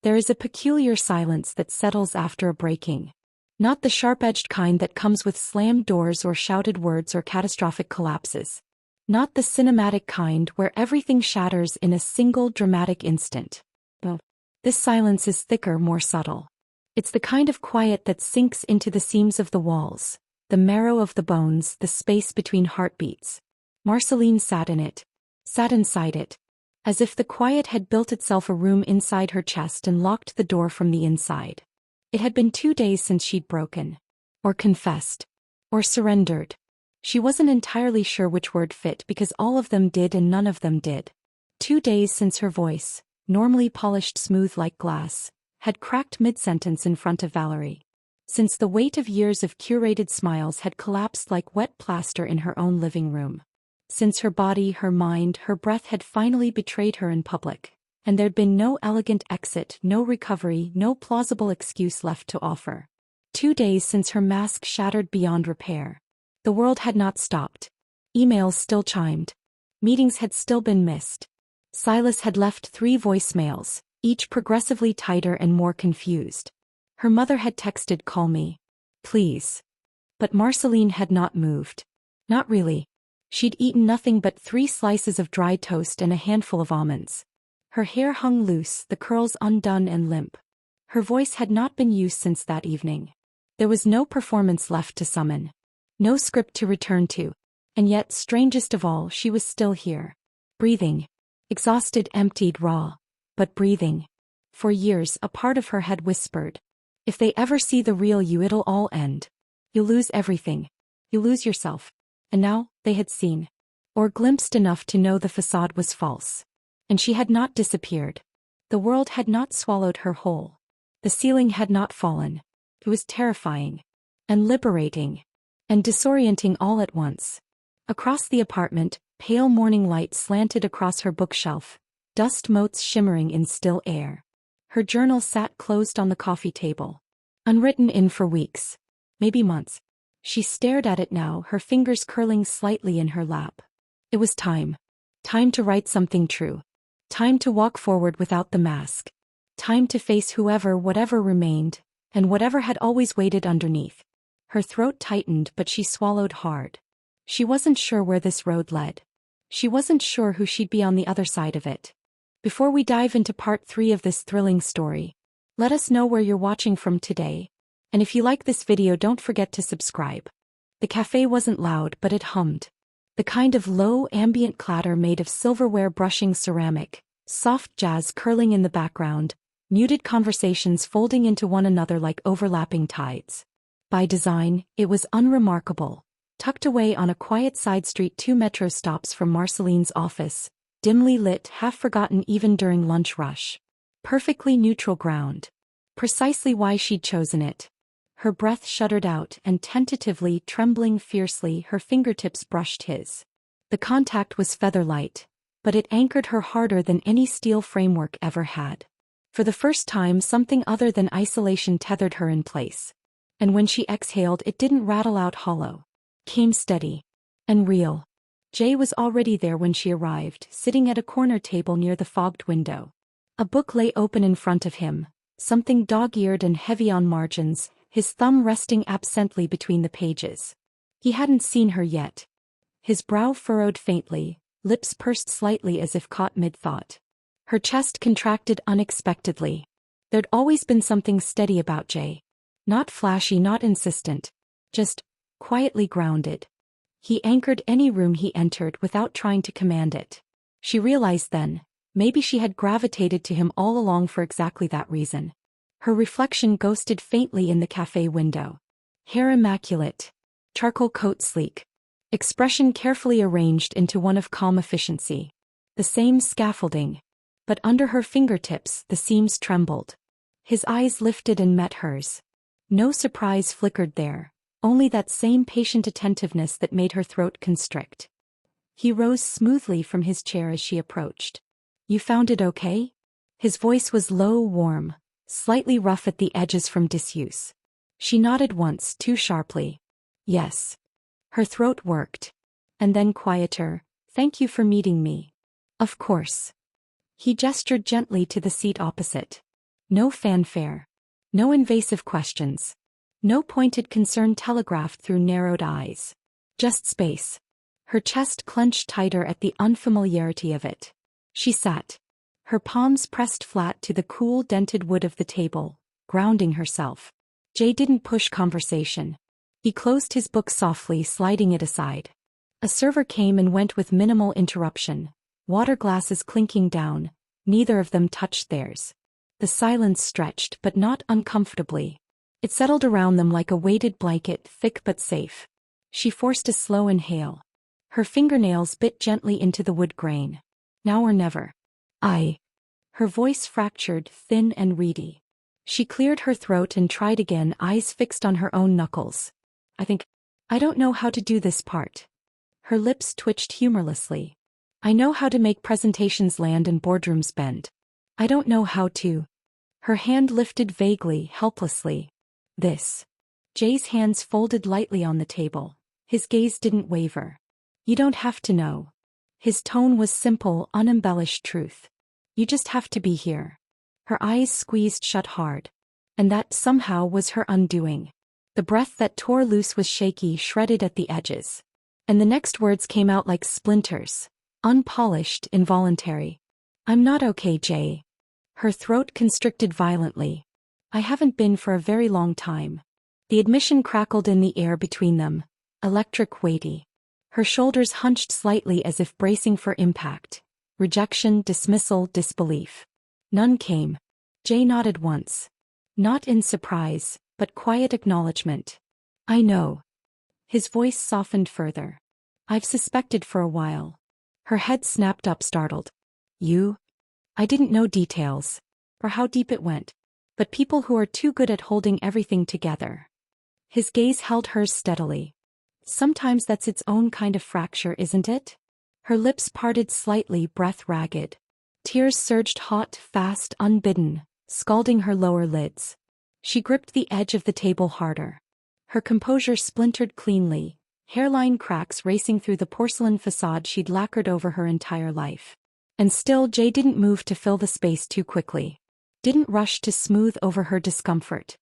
There is a peculiar silence that settles after a breaking. Not the sharp-edged kind that comes with slammed doors or shouted words or catastrophic collapses. Not the cinematic kind where everything shatters in a single dramatic instant. No. This silence is thicker, more subtle. It's the kind of quiet that sinks into the seams of the walls, the marrow of the bones, the space between heartbeats. Marcelline sat in it. Sat inside it. As if the quiet had built itself a room inside her chest and locked the door from the inside. It had been 2 days since she'd broken. Or confessed. Or surrendered. She wasn't entirely sure which word fit because all of them did and none of them did. 2 days since her voice, normally polished smooth like glass, had cracked mid-sentence in front of Valerie. Since the weight of years of curated smiles had collapsed like wet plaster in her own living room. Since her body, her mind, her breath had finally betrayed her in public, and there'd been no elegant exit, no recovery, no plausible excuse left to offer. 2 days since her mask shattered beyond repair. The world had not stopped. Emails still chimed. Meetings had still been missed. Silas had left 3 voicemails, each progressively tighter and more confused. Her mother had texted, "Call me. Please." But Marcelline had not moved. Not really. She'd eaten nothing but 3 slices of dry toast and a handful of almonds. Her hair hung loose, the curls undone and limp. Her voice had not been used since that evening. There was no performance left to summon. No script to return to. And yet, strangest of all, she was still here. Breathing. Exhausted, emptied, raw. But breathing. For years, a part of her had whispered. If they ever see the real you, it'll all end. You'll lose everything. You'll lose yourself. And now, they had seen. Or glimpsed enough to know the facade was false. And she had not disappeared. The world had not swallowed her whole. The ceiling had not fallen. It was terrifying. And liberating. And disorienting all at once. Across the apartment, pale morning light slanted across her bookshelf, dust motes shimmering in still air. Her journal sat closed on the coffee table. Unwritten in for weeks. Maybe months. She stared at it now, her fingers curling slightly in her lap. It was time. Time to write something true. Time to walk forward without the mask. Time to face whoever, whatever remained, and whatever had always waited underneath. Her throat tightened, but she swallowed hard. She wasn't sure where this road led. She wasn't sure who she'd be on the other side of it. Before we dive into part 3 of this thrilling story, let us know where you're watching from today. And if you like this video, don't forget to subscribe. The cafe wasn't loud, but it hummed. The kind of low, ambient clatter made of silverware brushing ceramic, soft jazz curling in the background, muted conversations folding into one another like overlapping tides. By design, it was unremarkable. Tucked away on a quiet side street 2 metro stops from Marcelline's office, dimly lit, half-forgotten even during lunch rush. Perfectly neutral ground. Precisely why she'd chosen it. Her breath shuddered out and tentatively, trembling fiercely, her fingertips brushed his. The contact was feather-light, but it anchored her harder than any steel framework ever had. For the first time, something other than isolation tethered her in place. And when she exhaled, it didn't rattle out hollow. Came steady. And real. Jay was already there when she arrived, sitting at a corner table near the fogged window. A book lay open in front of him, something dog-eared and heavy on margins, his thumb resting absently between the pages. He hadn't seen her yet. His brow furrowed faintly, lips pursed slightly as if caught mid-thought. Her chest contracted unexpectedly. There'd always been something steady about Jay. Not flashy, not insistent. Just quietly grounded. He anchored any room he entered without trying to command it. She realized then, maybe she had gravitated to him all along for exactly that reason. Her reflection ghosted faintly in the cafe window. Hair immaculate. Charcoal coat sleek. Expression carefully arranged into one of calm efficiency. The same scaffolding. But under her fingertips, the seams trembled. His eyes lifted and met hers. No surprise flickered there, only that same patient attentiveness that made her throat constrict. He rose smoothly from his chair as she approached. "You found it okay?" His voice was low, warm, slightly rough at the edges from disuse. She nodded once, too sharply. Yes. Her throat worked. And then quieter, "Thank you for meeting me." "Of course." He gestured gently to the seat opposite. No fanfare. No invasive questions. No pointed concern telegraphed through narrowed eyes. Just space. Her chest clenched tighter at the unfamiliarity of it. She sat. Her palms pressed flat to the cool dented wood of the table, grounding herself. Jay didn't push conversation. He closed his book softly, sliding it aside. A server came and went with minimal interruption, water glasses clinking down, neither of them touched theirs. The silence stretched, but not uncomfortably. It settled around them like a weighted blanket, thick but safe. She forced a slow inhale. Her fingernails bit gently into the wood grain. Now or never. Her voice fractured, thin and reedy. She cleared her throat and tried again, eyes fixed on her own knuckles. I don't know how to do this part. Her lips twitched humorlessly. I know how to make presentations land and boardrooms bend. I don't know how to. Her hand lifted vaguely, helplessly. This. Jay's hands folded lightly on the table. His gaze didn't waver. You don't have to know. His tone was simple, unembellished truth. You just have to be here. Her eyes squeezed shut hard. And that somehow was her undoing. The breath that tore loose was shaky, shredded at the edges. And the next words came out like splinters. Unpolished, involuntary. I'm not okay, Jay. Her throat constricted violently. I haven't been for a very long time. The admission crackled in the air between them. Electric, weighty. Her shoulders hunched slightly as if bracing for impact. Rejection, dismissal, disbelief. None came. Jay nodded once. Not in surprise, but quiet acknowledgement. I know. His voice softened further. I've suspected for a while. Her head snapped up, startled. You? I didn't know details, or how deep it went, but people who are too good at holding everything together. His gaze held hers steadily. Sometimes that's its own kind of fracture, isn't it? Her lips parted slightly, breath ragged. Tears surged hot, fast, unbidden, scalding her lower lids. She gripped the edge of the table harder. Her composure splintered cleanly, hairline cracks racing through the porcelain facade she'd lacquered over her entire life. And still Jay didn't move to fill the space too quickly. Didn't rush to smooth over her discomfort.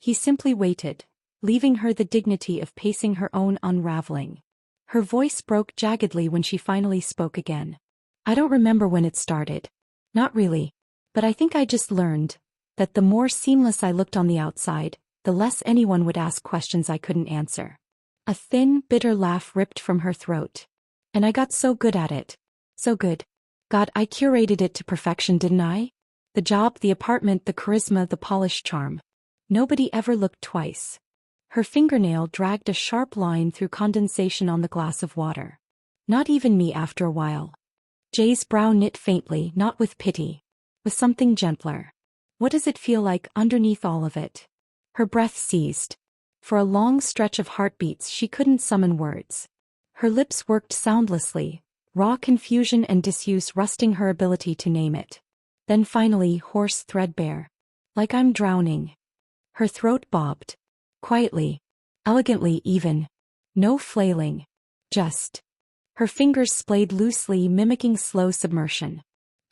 He simply waited, leaving her the dignity of pacing her own unraveling. Her voice broke jaggedly when she finally spoke again. I don't remember when it started. Not really. But I think I just learned that the more seamless I looked on the outside, the less anyone would ask questions I couldn't answer. A thin, bitter laugh ripped from her throat. And I got so good at it. So good. God, I curated it to perfection, didn't I? The job, the apartment, the charisma, the polished charm. Nobody ever looked twice. Her fingernail dragged a sharp line through condensation on the glass of water. Not even me after a while. Jay's brow knit faintly, not with pity. With something gentler. What does it feel like underneath all of it? Her breath seized. For a long stretch of heartbeats she couldn't summon words. Her lips worked soundlessly, raw confusion and disuse rusting her ability to name it. Then finally, hoarse, threadbare. Like I'm drowning. Her throat bobbed. Quietly. Elegantly even. No flailing. Just. Her fingers splayed loosely, mimicking slow submersion.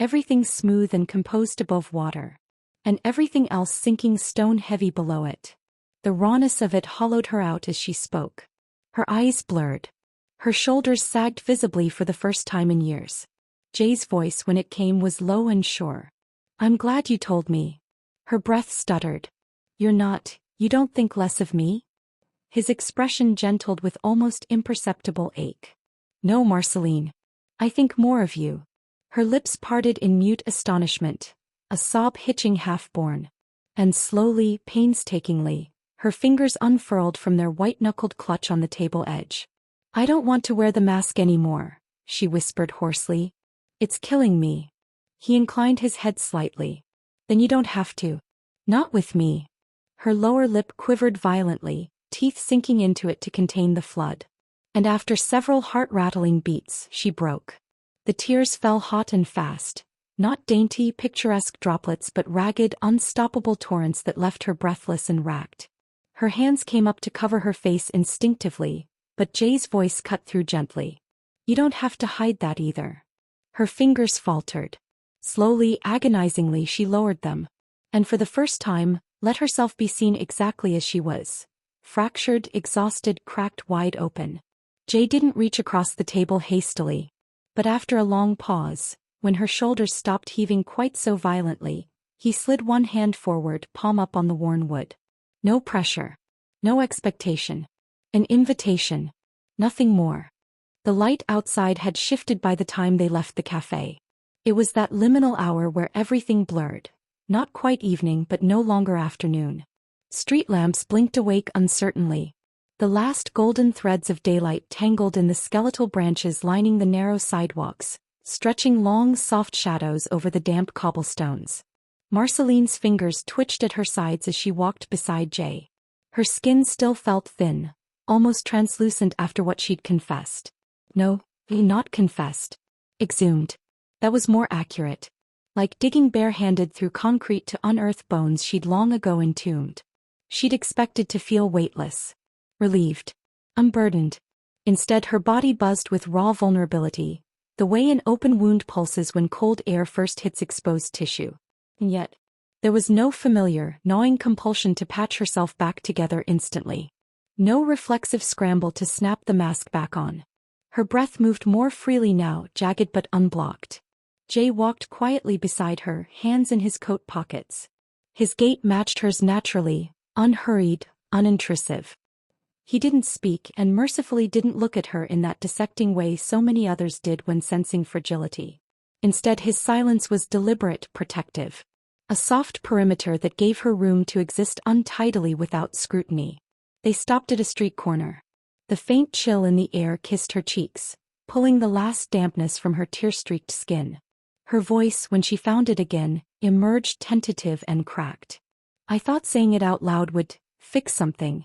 Everything smooth and composed above water. And everything else sinking stone-heavy below it. The rawness of it hollowed her out as she spoke. Her eyes blurred. Her shoulders sagged visibly for the first time in years. Jay's voice when it came was low and sure. I'm glad you told me. Her breath stuttered. You don't think less of me? His expression gentled with almost imperceptible ache. No, Marcelline. I think more of you. Her lips parted in mute astonishment, a sob hitching half-born. And slowly, painstakingly, her fingers unfurled from their white-knuckled clutch on the table edge. I don't want to wear the mask anymore, she whispered hoarsely. It's killing me. He inclined his head slightly. Then you don't have to. Not with me. Her lower lip quivered violently, teeth sinking into it to contain the flood. And after several heart-rattling beats, she broke. The tears fell hot and fast, not dainty, picturesque droplets but ragged, unstoppable torrents that left her breathless and racked. Her hands came up to cover her face instinctively, but Jay's voice cut through gently. You don't have to hide that either. Her fingers faltered. Slowly, agonizingly she lowered them. and for the first time, let herself be seen exactly as she was. Fractured, exhausted, cracked wide open. Jay didn't reach across the table hastily. But after a long pause, when her shoulders stopped heaving quite so violently, he slid one hand forward, palm up on the worn wood. No pressure. No expectation. An invitation. Nothing more. The light outside had shifted by the time they left the cafe. It was that liminal hour where everything blurred. Not quite evening but no longer afternoon. Street lamps blinked awake uncertainly. The last golden threads of daylight tangled in the skeletal branches lining the narrow sidewalks, stretching long soft shadows over the damp cobblestones. Marceline's fingers twitched at her sides as she walked beside Jay. Her skin still felt thin, almost translucent after what she'd confessed. No, not confessed. Exhumed. That was more accurate. Like digging barehanded through concrete to unearth bones she'd long ago entombed. She'd expected to feel weightless. Relieved. Unburdened. Instead her body buzzed with raw vulnerability, the way an open wound pulses when cold air first hits exposed tissue. And yet, there was no familiar, gnawing compulsion to patch herself back together instantly. No reflexive scramble to snap the mask back on. Her breath moved more freely now, jagged but unblocked. Jay walked quietly beside her, hands in his coat pockets. His gait matched hers naturally, unhurried, unintrusive. He didn't speak and mercifully didn't look at her in that dissecting way so many others did when sensing fragility. Instead his silence was deliberate, protective. A soft perimeter that gave her room to exist untidily without scrutiny. They stopped at a street corner. The faint chill in the air kissed her cheeks, pulling the last dampness from her tear-streaked skin. Her voice, when she found it again, emerged tentative and cracked. I thought saying it out loud would fix something.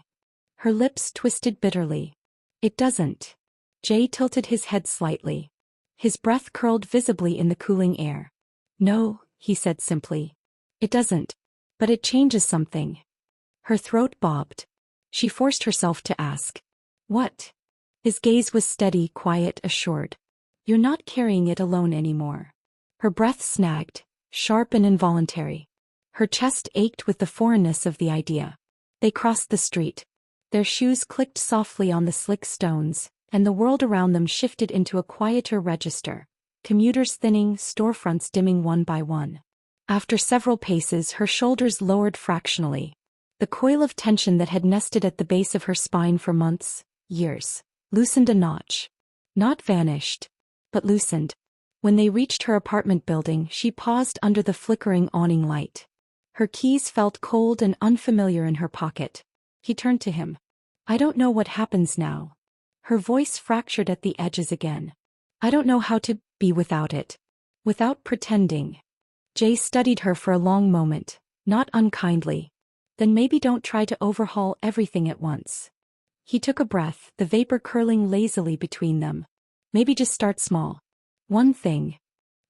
Her lips twisted bitterly. It doesn't. Jay tilted his head slightly. His breath curled visibly in the cooling air. No, he said simply. It doesn't. But it changes something. Her throat bobbed. She forced herself to ask. What? His gaze was steady, quiet, assured. You're not carrying it alone anymore. Her breath snagged, sharp and involuntary. Her chest ached with the foreignness of the idea. They crossed the street. Their shoes clicked softly on the slick stones, and the world around them shifted into a quieter register. Commuters thinning, storefronts dimming one by one. After several paces her shoulders lowered fractionally. The coil of tension that had nested at the base of her spine for months, years, loosened a notch. Not vanished, but loosened. When they reached her apartment building she paused under the flickering awning light. Her keys felt cold and unfamiliar in her pocket. He turned to him. I don't know what happens now. Her voice fractured at the edges again. I don't know how to be without it. Without pretending. Jay studied her for a long moment, not unkindly. Then maybe don't try to overhaul everything at once. He took a breath, the vapor curling lazily between them. Maybe just start small. One thing.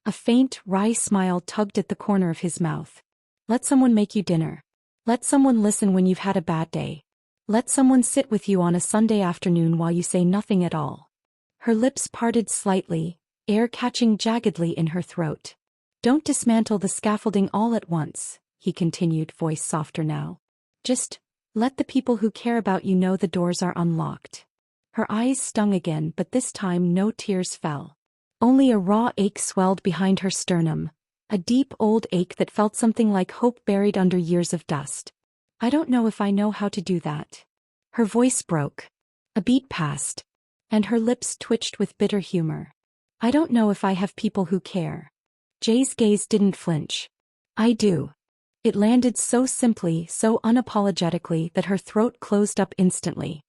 A faint, wry smile tugged at the corner of his mouth. Let someone make you dinner. Let someone listen when you've had a bad day. Let someone sit with you on a Sunday afternoon while you say nothing at all. Her lips parted slightly, air catching jaggedly in her throat. Don't dismantle the scaffolding all at once, he continued, voice softer now. Just let the people who care about you know the doors are unlocked. Her eyes stung again, but this time no tears fell. Only a raw ache swelled behind her sternum, a deep old ache that felt something like hope buried under years of dust. I don't know if I know how to do that. Her voice broke. A beat passed, and her lips twitched with bitter humor. I don't know if I have people who care. Jay's gaze didn't flinch. I do. It landed so simply, so unapologetically that her throat closed up instantly.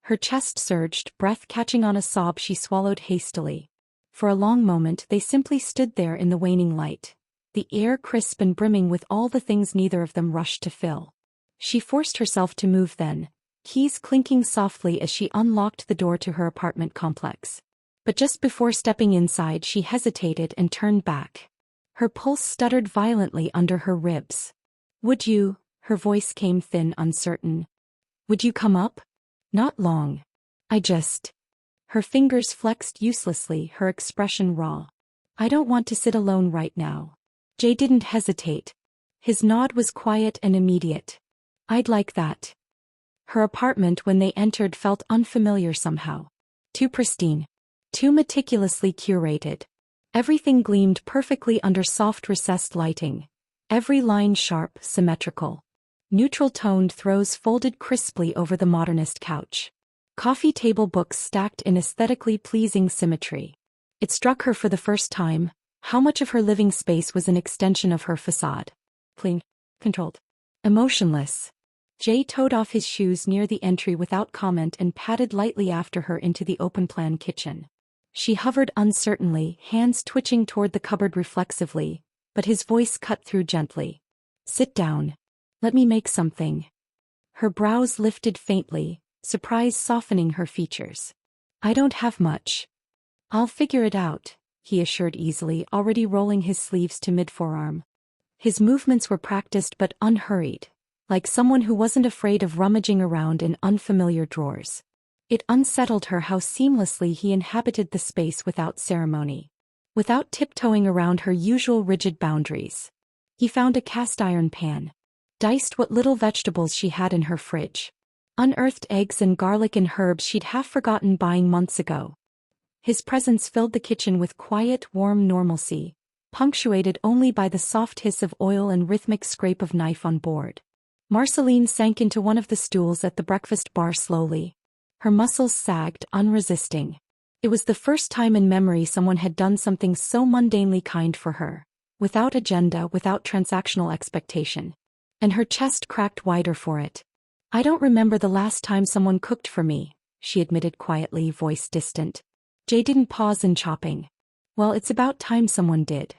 Her chest surged, breath catching on a sob she swallowed hastily. For a long moment they simply stood there in the waning light, the air crisp and brimming with all the things neither of them rushed to fill. She forced herself to move then, keys clinking softly as she unlocked the door to her apartment complex. But just before stepping inside she hesitated and turned back. Her pulse stuttered violently under her ribs. Would you, her voice came thin, uncertain. Would you come up? Not long. Her fingers flexed uselessly, her expression raw. I don't want to sit alone right now. Jay didn't hesitate. His nod was quiet and immediate. I'd like that. Her apartment when they entered felt unfamiliar somehow. Too pristine. Too meticulously curated. Everything gleamed perfectly under soft recessed lighting. Every line sharp, symmetrical. Neutral-toned throws folded crisply over the modernist couch. Coffee table books stacked in aesthetically pleasing symmetry. It struck her for the first time, how much of her living space was an extension of her facade. Clean. Controlled. Emotionless. Jay toed off his shoes near the entry without comment and padded lightly after her into the open-plan kitchen. She hovered uncertainly, hands twitching toward the cupboard reflexively, but his voice cut through gently. Sit down. Let me make something. Her brows lifted faintly, surprise softening her features. I don't have much. I'll figure it out, he assured easily, already rolling his sleeves to mid-forearm. His movements were practiced but unhurried, like someone who wasn't afraid of rummaging around in unfamiliar drawers. It unsettled her how seamlessly he inhabited the space without ceremony. Without tiptoeing around her usual rigid boundaries. He found a cast-iron pan. Diced what little vegetables she had in her fridge. Unearthed eggs and garlic and herbs she'd half forgotten buying months ago. His presence filled the kitchen with quiet, warm normalcy, punctuated only by the soft hiss of oil and rhythmic scrape of knife on board. Marcelline sank into one of the stools at the breakfast bar slowly. Her muscles sagged, unresisting. It was the first time in memory someone had done something so mundanely kind for her, without agenda, without transactional expectation. And her chest cracked wider for it. I don't remember the last time someone cooked for me, she admitted quietly, voice distant. Jay didn't pause in chopping. Well, it's about time someone did.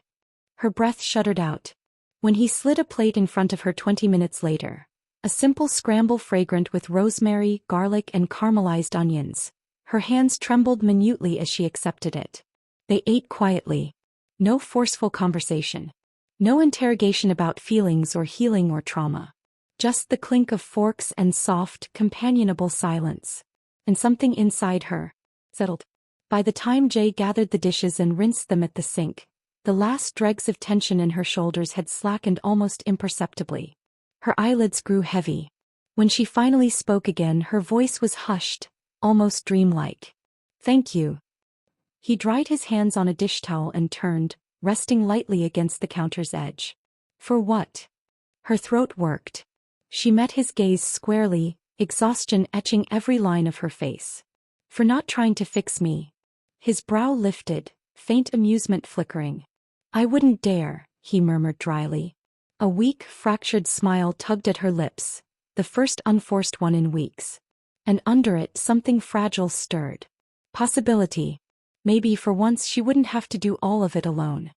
Her breath shuddered out. When he slid a plate in front of her 20 minutes later, a simple scramble fragrant with rosemary, garlic and caramelized onions, her hands trembled minutely as she accepted it. They ate quietly. No forceful conversation. No interrogation about feelings or healing or trauma. Just the clink of forks and soft, companionable silence. And something inside her settled. By the time Jay gathered the dishes and rinsed them at the sink, the last dregs of tension in her shoulders had slackened almost imperceptibly. Her eyelids grew heavy. When she finally spoke again, her voice was hushed, almost dreamlike. Thank you. He dried his hands on a dish towel and turned, resting lightly against the counter's edge. For what? Her throat worked. She met his gaze squarely, exhaustion etching every line of her face. For not trying to fix me. His brow lifted, faint amusement flickering. I wouldn't dare, he murmured dryly. A weak, fractured smile tugged at her lips, the first unforced one in weeks. And under it something fragile stirred. Possibility. Maybe for once she wouldn't have to do all of it alone.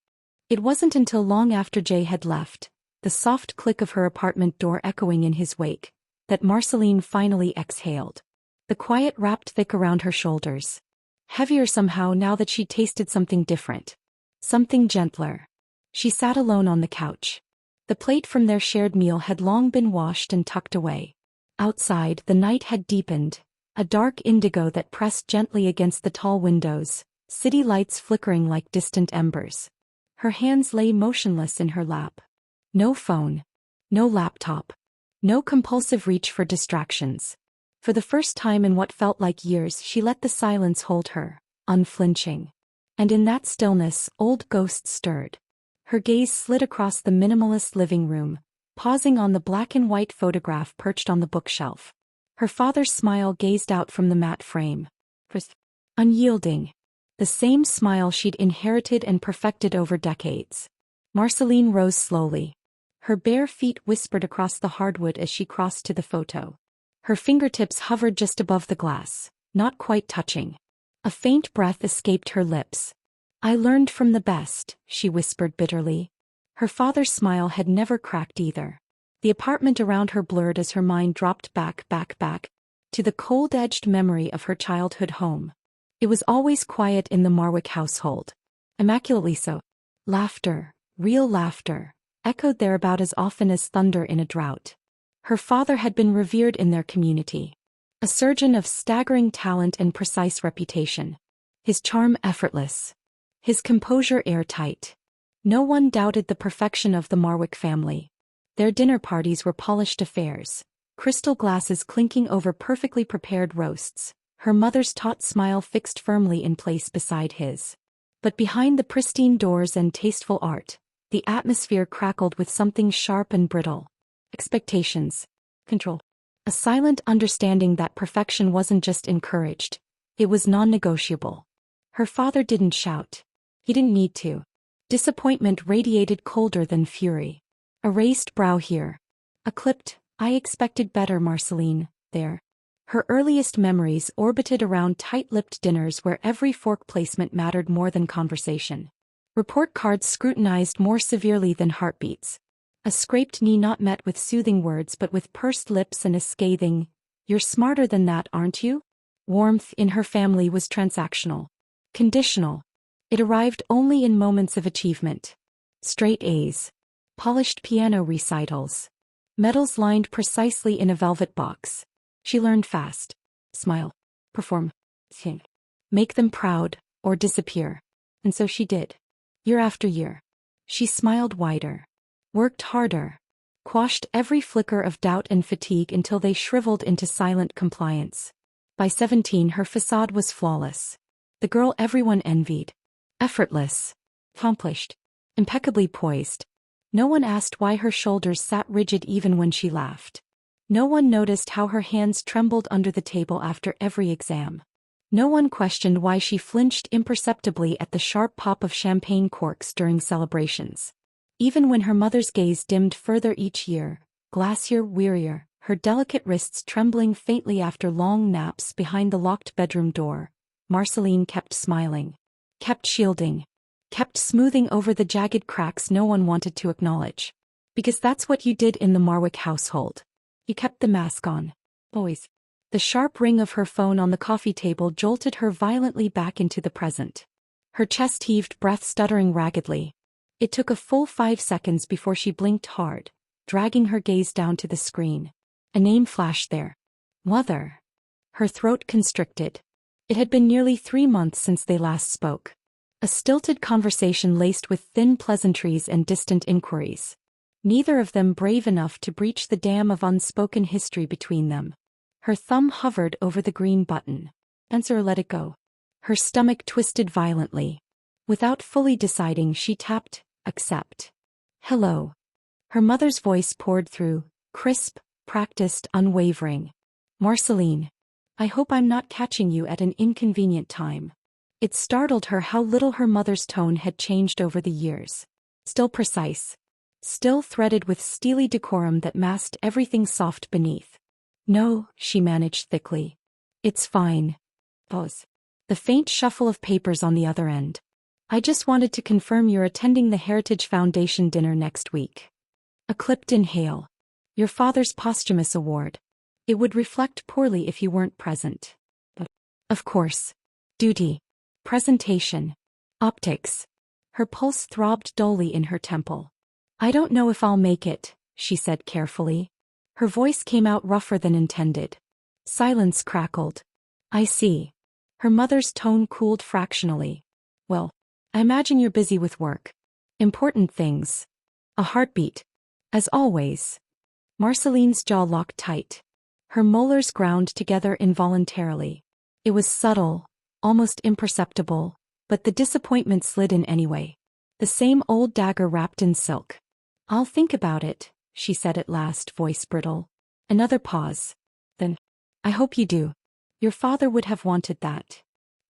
It wasn't until long after Jay had left, the soft click of her apartment door echoing in his wake, that Marcelline finally exhaled. The quiet wrapped thick around her shoulders. Heavier somehow now that she'd tasted something different. Something gentler. She sat alone on the couch. The plate from their shared meal had long been washed and tucked away. Outside, the night had deepened, a dark indigo that pressed gently against the tall windows, city lights flickering like distant embers. Her hands lay motionless in her lap. No phone. No laptop. No compulsive reach for distractions. For the first time in what felt like years, she let the silence hold her, unflinching. And in that stillness, old ghosts stirred. Her gaze slid across the minimalist living room, pausing on the black and white photograph perched on the bookshelf. Her father's smile gazed out from the matte frame. Unyielding. The same smile she'd inherited and perfected over decades. Marcelline rose slowly. Her bare feet whispered across the hardwood as she crossed to the photo. Her fingertips hovered just above the glass, not quite touching. A faint breath escaped her lips. I learned from the best, she whispered bitterly. Her father's smile had never cracked either. The apartment around her blurred as her mind dropped back, to the cold-edged memory of her childhood home. It was always quiet in the Marwick household. Immaculately so. Laughter, real laughter, echoed there about as often as thunder in a drought. Her father had been revered in their community. A surgeon of staggering talent and precise reputation. His charm effortless. His composure airtight. No one doubted the perfection of the Marwick family. Their dinner parties were polished affairs, crystal glasses clinking over perfectly prepared roasts, her mother's taut smile fixed firmly in place beside his. But behind the pristine doors and tasteful art, the atmosphere crackled with something sharp and brittle. Expectations. Control. A silent understanding that perfection wasn't just encouraged, it was non-negotiable. Her father didn't shout. He didn't need to. Disappointment radiated colder than fury. A raised brow here. A clipped, "I expected better, Marcelline," there. Her earliest memories orbited around tight-lipped dinners where every fork placement mattered more than conversation. Report cards scrutinized more severely than heartbeats. A scraped knee not met with soothing words but with pursed lips and a scathing, "You're smarter than that, aren't you?" Warmth in her family was transactional. Conditional. It arrived only in moments of achievement. Straight A's. Polished piano recitals. Medals lined precisely in a velvet box. She learned fast. Smile. Perform. Sing. Make them proud, or disappear. And so she did. Year after year. She smiled wider. Worked harder. Quashed every flicker of doubt and fatigue until they shriveled into silent compliance. By 17 her facade was flawless. The girl everyone envied. Effortless. Accomplished. Impeccably poised. No one asked why her shoulders sat rigid even when she laughed. No one noticed how her hands trembled under the table after every exam. No one questioned why she flinched imperceptibly at the sharp pop of champagne corks during celebrations. Even when her mother's gaze dimmed further each year, glacier wearier, her delicate wrists trembling faintly after long naps behind the locked bedroom door, Marcelline kept smiling. Kept shielding. Kept smoothing over the jagged cracks no one wanted to acknowledge. Because that's what you did in the Marwick household. You kept the mask on. Always. The sharp ring of her phone on the coffee table jolted her violently back into the present. Her chest heaved, breath stuttering raggedly. It took a full 5 seconds before she blinked hard, dragging her gaze down to the screen. A name flashed there. Mother. Her throat constricted. It had been nearly 3 months since they last spoke. A stilted conversation laced with thin pleasantries and distant inquiries. Neither of them brave enough to breach the dam of unspoken history between them. Her thumb hovered over the green button. Answer or let it go. Her stomach twisted violently. Without fully deciding, she tapped, accept. Hello. Her mother's voice poured through, crisp, practiced, unwavering. Marcelline. I hope I'm not catching you at an inconvenient time. It startled her how little her mother's tone had changed over the years. Still precise. Still threaded with steely decorum that masked everything soft beneath. No, she managed thickly. It's fine. Pause. The faint shuffle of papers on the other end. I just wanted to confirm you're attending the Heritage Foundation dinner next week. A clipped inhale. Your father's posthumous award. It would reflect poorly if you weren't present. But, of course. Duty. Presentation. Optics. Her pulse throbbed dully in her temple. I don't know if I'll make it, she said carefully. Her voice came out rougher than intended. Silence crackled. I see. Her mother's tone cooled fractionally. Well, I imagine you're busy with work. Important things. A heartbeat. As always. Marceline's jaw locked tight. Her molars ground together involuntarily. It was subtle, almost imperceptible, but the disappointment slid in anyway. The same old dagger wrapped in silk. I'll think about it, she said at last, voice brittle. Another pause. Then, I hope you do. Your father would have wanted that.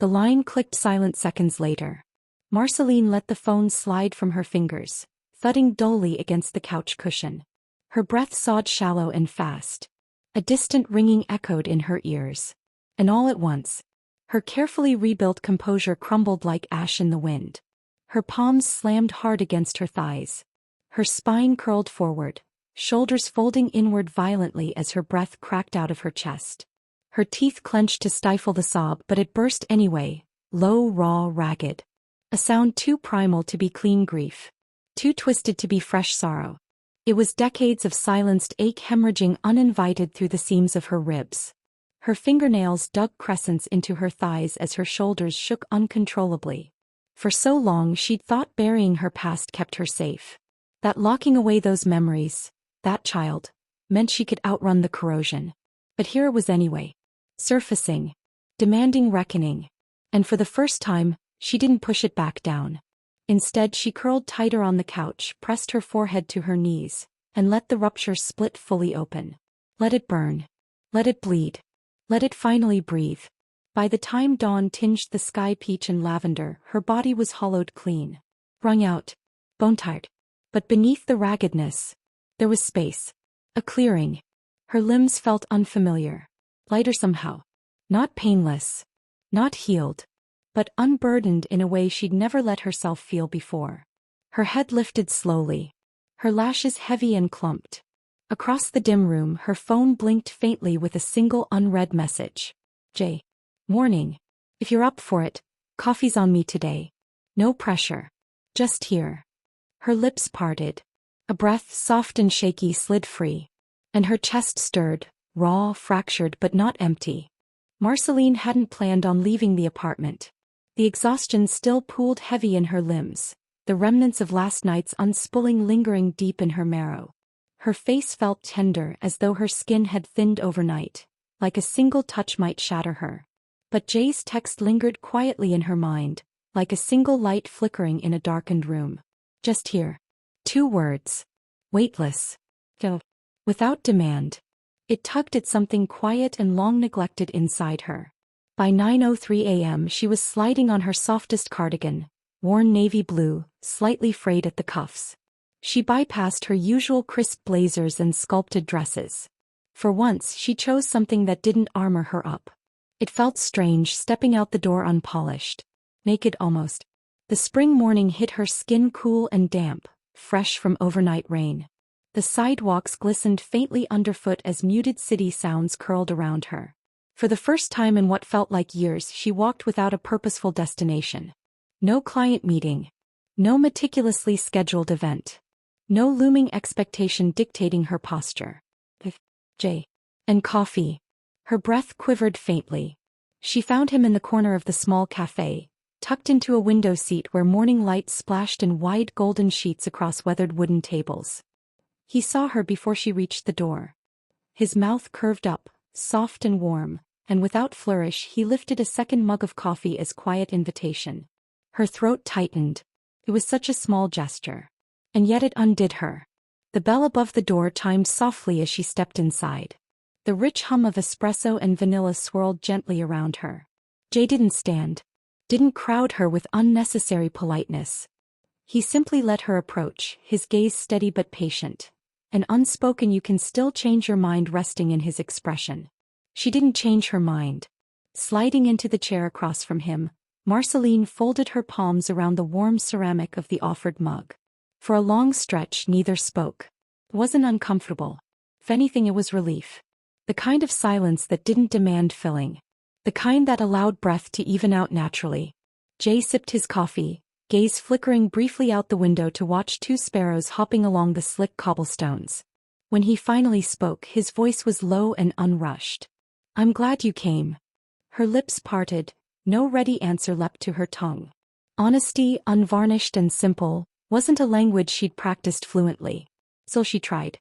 The line clicked silent seconds later. Marcelline let the phone slide from her fingers, thudding dully against the couch cushion. Her breath sawed shallow and fast. A distant ringing echoed in her ears. And all at once, her carefully rebuilt composure crumbled like ash in the wind. Her palms slammed hard against her thighs. Her spine curled forward, shoulders folding inward violently as her breath cracked out of her chest. Her teeth clenched to stifle the sob, but it burst anyway, low, raw, ragged. A sound too primal to be clean grief. Too twisted to be fresh sorrow. It was decades of silenced ache hemorrhaging uninvited through the seams of her ribs. Her fingernails dug crescents into her thighs as her shoulders shook uncontrollably. For so long she'd thought burying her past kept her safe. That locking away those memories, that child, meant she could outrun the corrosion. But here it was anyway. Surfacing. Demanding reckoning. And for the first time, she didn't push it back down. Instead, she curled tighter on the couch, pressed her forehead to her knees, and let the rupture split fully open. Let it burn. Let it bleed. Let it finally breathe. By the time dawn tinged the sky peach and lavender, her body was hollowed clean. Wrung out. Bone-tired. But beneath the raggedness, there was space. A clearing. Her limbs felt unfamiliar. Lighter somehow. Not painless. Not healed. But unburdened in a way she'd never let herself feel before. Her head lifted slowly. Her lashes heavy and clumped. Across the dim room, her phone blinked faintly with a single unread message. Jay. Morning. If you're up for it, coffee's on me today. No pressure. Just here. Her lips parted. A breath, soft and shaky, slid free. And her chest stirred, raw, fractured but not empty. Marcelline hadn't planned on leaving the apartment. The exhaustion still pooled heavy in her limbs, the remnants of last night's unspooling lingering deep in her marrow. Her face felt tender, as though her skin had thinned overnight, like a single touch might shatter her. But Jay's text lingered quietly in her mind, like a single light flickering in a darkened room. Just here. 2 words. Weightless. Go. Without demand. It tugged at something quiet and long neglected inside her. By 9:03 a.m. she was sliding on her softest cardigan, worn navy blue, slightly frayed at the cuffs. She bypassed her usual crisp blazers and sculpted dresses. For once she chose something that didn't armor her up. It felt strange stepping out the door unpolished. Naked almost. The spring morning hit her skin cool and damp, fresh from overnight rain. The sidewalks glistened faintly underfoot as muted city sounds curled around her. For the first time in what felt like years, she walked without a purposeful destination. No client meeting. No meticulously scheduled event. No looming expectation dictating her posture. Jay. And coffee. Her breath quivered faintly. She found him in the corner of the small cafe, tucked into a window seat where morning light splashed in wide golden sheets across weathered wooden tables. He saw her before she reached the door. His mouth curved up, soft and warm, and without flourish he lifted a second mug of coffee as quiet invitation. Her throat tightened. It was such a small gesture. And yet it undid her. The bell above the door chimed softly as she stepped inside. The rich hum of espresso and vanilla swirled gently around her. Jay didn't stand. Didn't crowd her with unnecessary politeness. He simply let her approach, his gaze steady but patient. An unspoken "you can still change your mind" resting in his expression. She didn't change her mind. Sliding into the chair across from him, Marcelline folded her palms around the warm ceramic of the offered mug. For a long stretch neither spoke. It wasn't uncomfortable. If anything, it was relief. The kind of silence that didn't demand filling. The kind that allowed breath to even out naturally. Jay sipped his coffee, gaze flickering briefly out the window to watch 2 sparrows hopping along the slick cobblestones. When he finally spoke, his voice was low and unrushed. "I'm glad you came." Her lips parted, no ready answer leapt to her tongue. Honesty, unvarnished and simple, wasn't a language she'd practiced fluently. So she tried.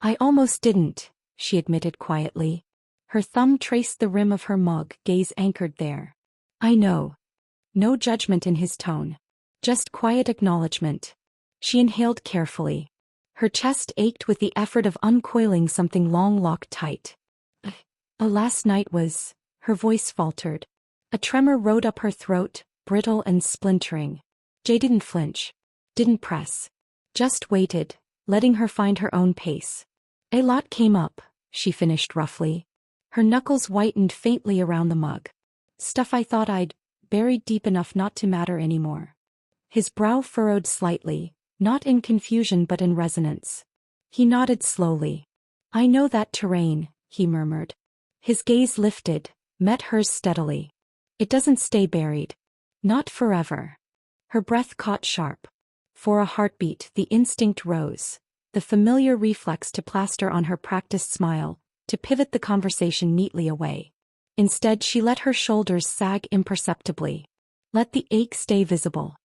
"I almost didn't," she admitted quietly. Her thumb traced the rim of her mug, gaze anchored there. "I know." No judgment in his tone. Just quiet acknowledgement. She inhaled carefully. Her chest ached with the effort of uncoiling something long locked tight. Last night was," her voice faltered. A tremor rode up her throat, brittle and splintering. Jay didn't flinch. Didn't press. Just waited, letting her find her own pace. "A lot came up," she finished roughly. Her knuckles whitened faintly around the mug. "Stuff I thought I'd buried deep enough not to matter anymore." His brow furrowed slightly, not in confusion but in resonance. He nodded slowly. "I know that terrain," he murmured. His gaze lifted, met hers steadily. "It doesn't stay buried. Not forever." Her breath caught sharp. For a heartbeat, the instinct rose. The familiar reflex to plaster on her practiced smile, to pivot the conversation neatly away. Instead, she let her shoulders sag imperceptibly. Let the ache stay visible.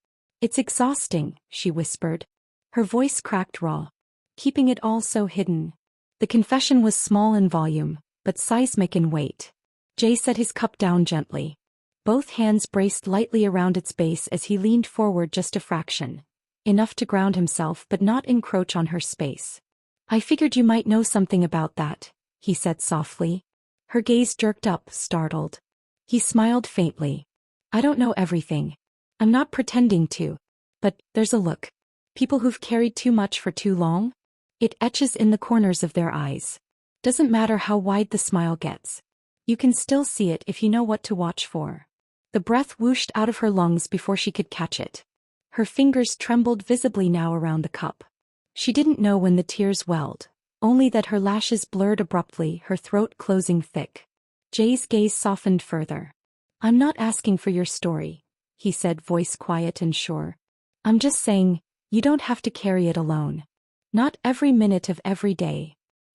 "It's exhausting," she whispered. Her voice cracked raw. keeping it all so hidden. The confession was small in volume, but seismic in weight. Jay set his cup down gently. Both hands braced lightly around its base as he leaned forward just a fraction. Enough to ground himself but not encroach on her space. "I figured you might know something about that," he said softly. Her gaze jerked up, startled. He smiled faintly. "I don't know everything. I'm not pretending to. But there's a look. People who've carried too much for too long? It etches in the corners of their eyes. Doesn't matter how wide the smile gets. You can still see it if you know what to watch for." The breath whooshed out of her lungs before she could catch it. Her fingers trembled visibly now around the cup. She didn't know when the tears welled, only that her lashes blurred abruptly, her throat closing thick. Jay's gaze softened further. "I'm not asking for your story," he said, voice quiet and sure. "I'm just saying, you don't have to carry it alone. Not every minute of every day."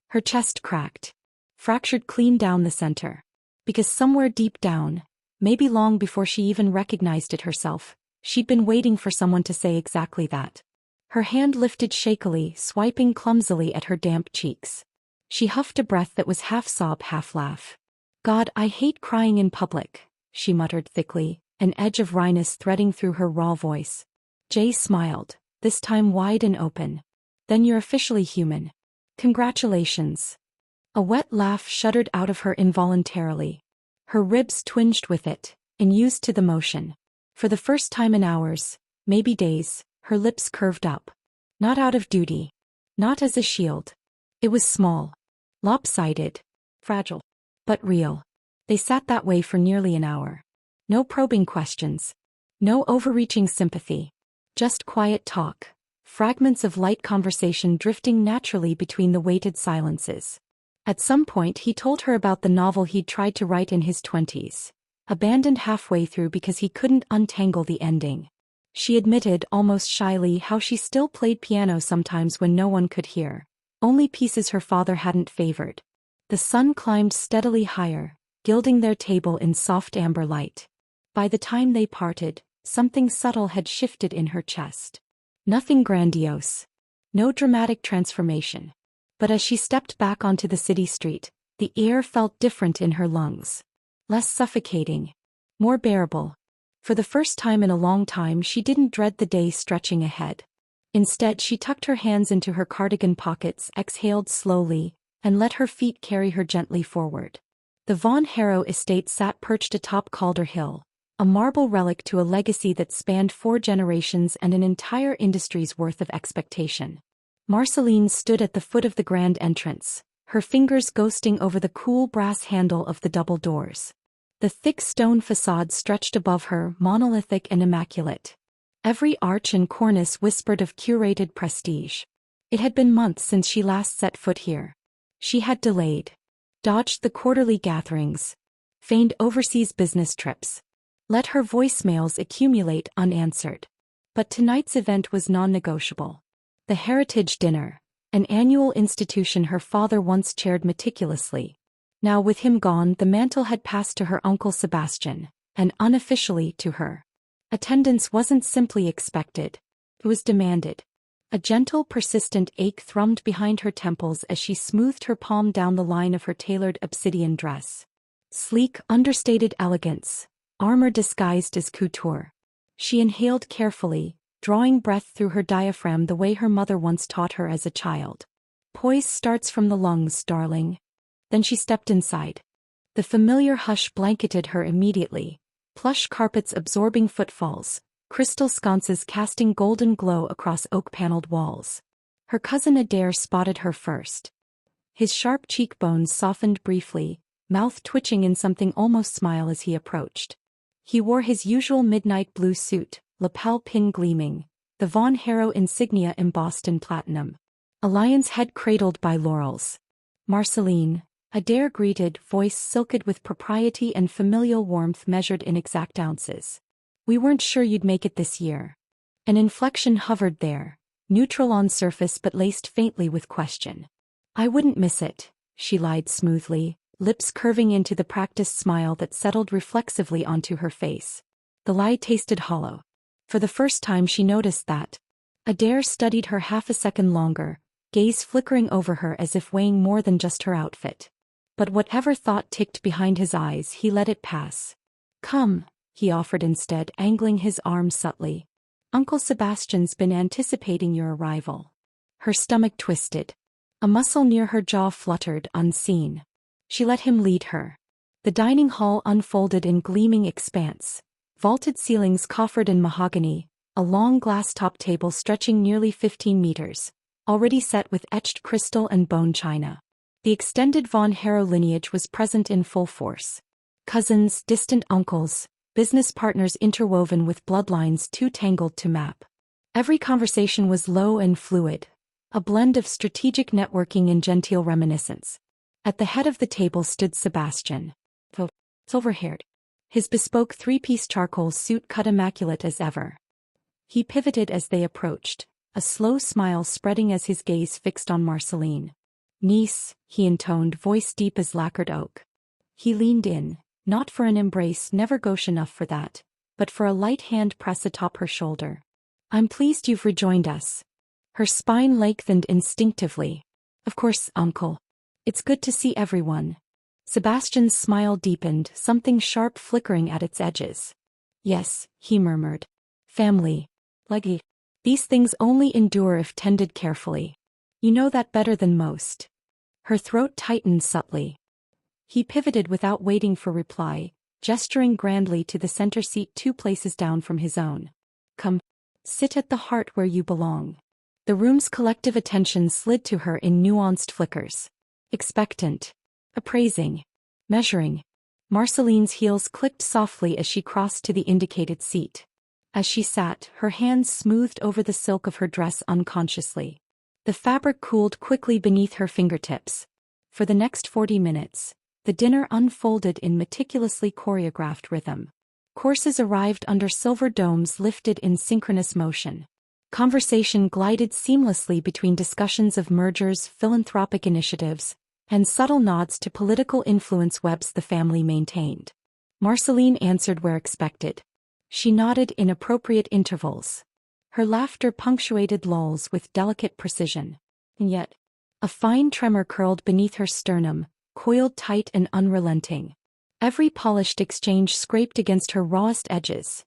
Her chest cracked. Fractured clean down the center. Because somewhere deep down, maybe long before she even recognized it herself, she'd been waiting for someone to say exactly that. Her hand lifted shakily, swiping clumsily at her damp cheeks. She huffed a breath that was half sob, half laugh. "God, I hate crying in public," she muttered thickly, an edge of wryness threading through her raw voice. Jay smiled, this time wide and open. "Then you're officially human. Congratulations." A wet laugh shuddered out of her involuntarily. Her ribs twinged with it, unused to the motion. For the first time in hours, maybe days, her lips curved up. Not out of duty. Not as a shield. It was small. Lopsided. Fragile. But real. They sat that way for nearly an hour. No probing questions. No overreaching sympathy. Just quiet talk. Fragments of light conversation drifting naturally between the weighted silences. At some point he told her about the novel he'd tried to write in his 20s. Abandoned halfway through because he couldn't untangle the ending. She admitted, almost shyly, how she still played piano sometimes when no one could hear. Only pieces her father hadn't favored. The sun climbed steadily higher, gilding their table in soft amber light. By the time they parted, something subtle had shifted in her chest. Nothing grandiose. No dramatic transformation. But as she stepped back onto the city street, the air felt different in her lungs. Less suffocating. More bearable. For the first time in a long time she didn't dread the day stretching ahead. Instead she tucked her hands into her cardigan pockets, exhaled slowly, and let her feet carry her gently forward. The Von Harrow estate sat perched atop Calder Hill, a marble relic to a legacy that spanned 4 generations and an entire industry's worth of expectation. Marcelline stood at the foot of the grand entrance, her fingers ghosting over the cool brass handle of the double doors. The thick stone facade stretched above her, monolithic and immaculate. Every arch and cornice whispered of curated prestige. It had been months since she last set foot here. She had delayed. Dodged the quarterly gatherings. Feigned overseas business trips. Let her voicemails accumulate unanswered. But tonight's event was non-negotiable. The Heritage Dinner, an annual institution her father once chaired meticulously. Now with him gone, the mantle had passed to her uncle Sebastian, and unofficially to her. Attendance wasn't simply expected. It was demanded. A gentle, persistent ache thrummed behind her temples as she smoothed her palm down the line of her tailored obsidian dress. Sleek, understated elegance. Armor disguised as couture. She inhaled carefully, drawing breath through her diaphragm the way her mother once taught her as a child. "Poise starts from the lungs, darling." Then she stepped inside. The familiar hush blanketed her immediately. Plush carpets absorbing footfalls, crystal sconces casting golden glow across oak-paneled walls. Her cousin Adair spotted her first. His sharp cheekbones softened briefly, mouth twitching in something almost smile as he approached. He wore his usual midnight blue suit, lapel pin gleaming, the Von Harrow insignia embossed in platinum. A lion's head cradled by laurels. "Marcelline," Adair greeted, voice silked with propriety and familial warmth measured in exact ounces. "We weren't sure you'd make it this year." An inflection hovered there, neutral on surface but laced faintly with question. "I wouldn't miss it," she lied smoothly, lips curving into the practiced smile that settled reflexively onto her face. The lie tasted hollow. For the first time she noticed that. Adair studied her half a second longer, gaze flickering over her as if weighing more than just her outfit. But whatever thought ticked behind his eyes, he let it pass. "Come," he offered instead, angling his arm subtly. "Uncle Sebastian's been anticipating your arrival." Her stomach twisted. A muscle near her jaw fluttered, unseen. She let him lead her. The dining hall unfolded in gleaming expanse. Vaulted ceilings coffered in mahogany, a long glass-top table stretching nearly 15 meters, already set with etched crystal and bone china. The extended von Harrow lineage was present in full force. Cousins, distant uncles, business partners interwoven with bloodlines too tangled to map. Every conversation was low and fluid, a blend of strategic networking and genteel reminiscence. At the head of the table stood Sebastian. Silver-haired. His bespoke three-piece charcoal suit cut immaculate as ever. He pivoted as they approached, a slow smile spreading as his gaze fixed on Marcelline. "Niece," he intoned, voice deep as lacquered oak. He leaned in, not for an embrace, never gauche enough for that, but for a light hand press atop her shoulder. "I'm pleased you've rejoined us." Her spine lengthened instinctively. "Of course, uncle. It's good to see everyone." Sebastian's smile deepened, something sharp flickering at its edges. "Yes," he murmured. "Family. Leggy. These things only endure if tended carefully. You know that better than most." Her throat tightened subtly. He pivoted without waiting for reply, gesturing grandly to the center seat 2 places down from his own. "Come. Sit at the heart where you belong." The room's collective attention slid to her in nuanced flickers. Expectant. Appraising. Measuring. Marceline's heels clicked softly as she crossed to the indicated seat. As she sat, her hands smoothed over the silk of her dress unconsciously. The fabric cooled quickly beneath her fingertips. For the next 40 minutes, the dinner unfolded in meticulously choreographed rhythm. Courses arrived under silver domes lifted in synchronous motion. Conversation glided seamlessly between discussions of mergers, philanthropic initiatives, and subtle nods to political influence webs the family maintained. Marcelline answered where expected. She nodded in appropriate intervals. Her laughter punctuated lulls with delicate precision. And yet, a fine tremor curled beneath her sternum, coiled tight and unrelenting. Every polished exchange scraped against her rawest edges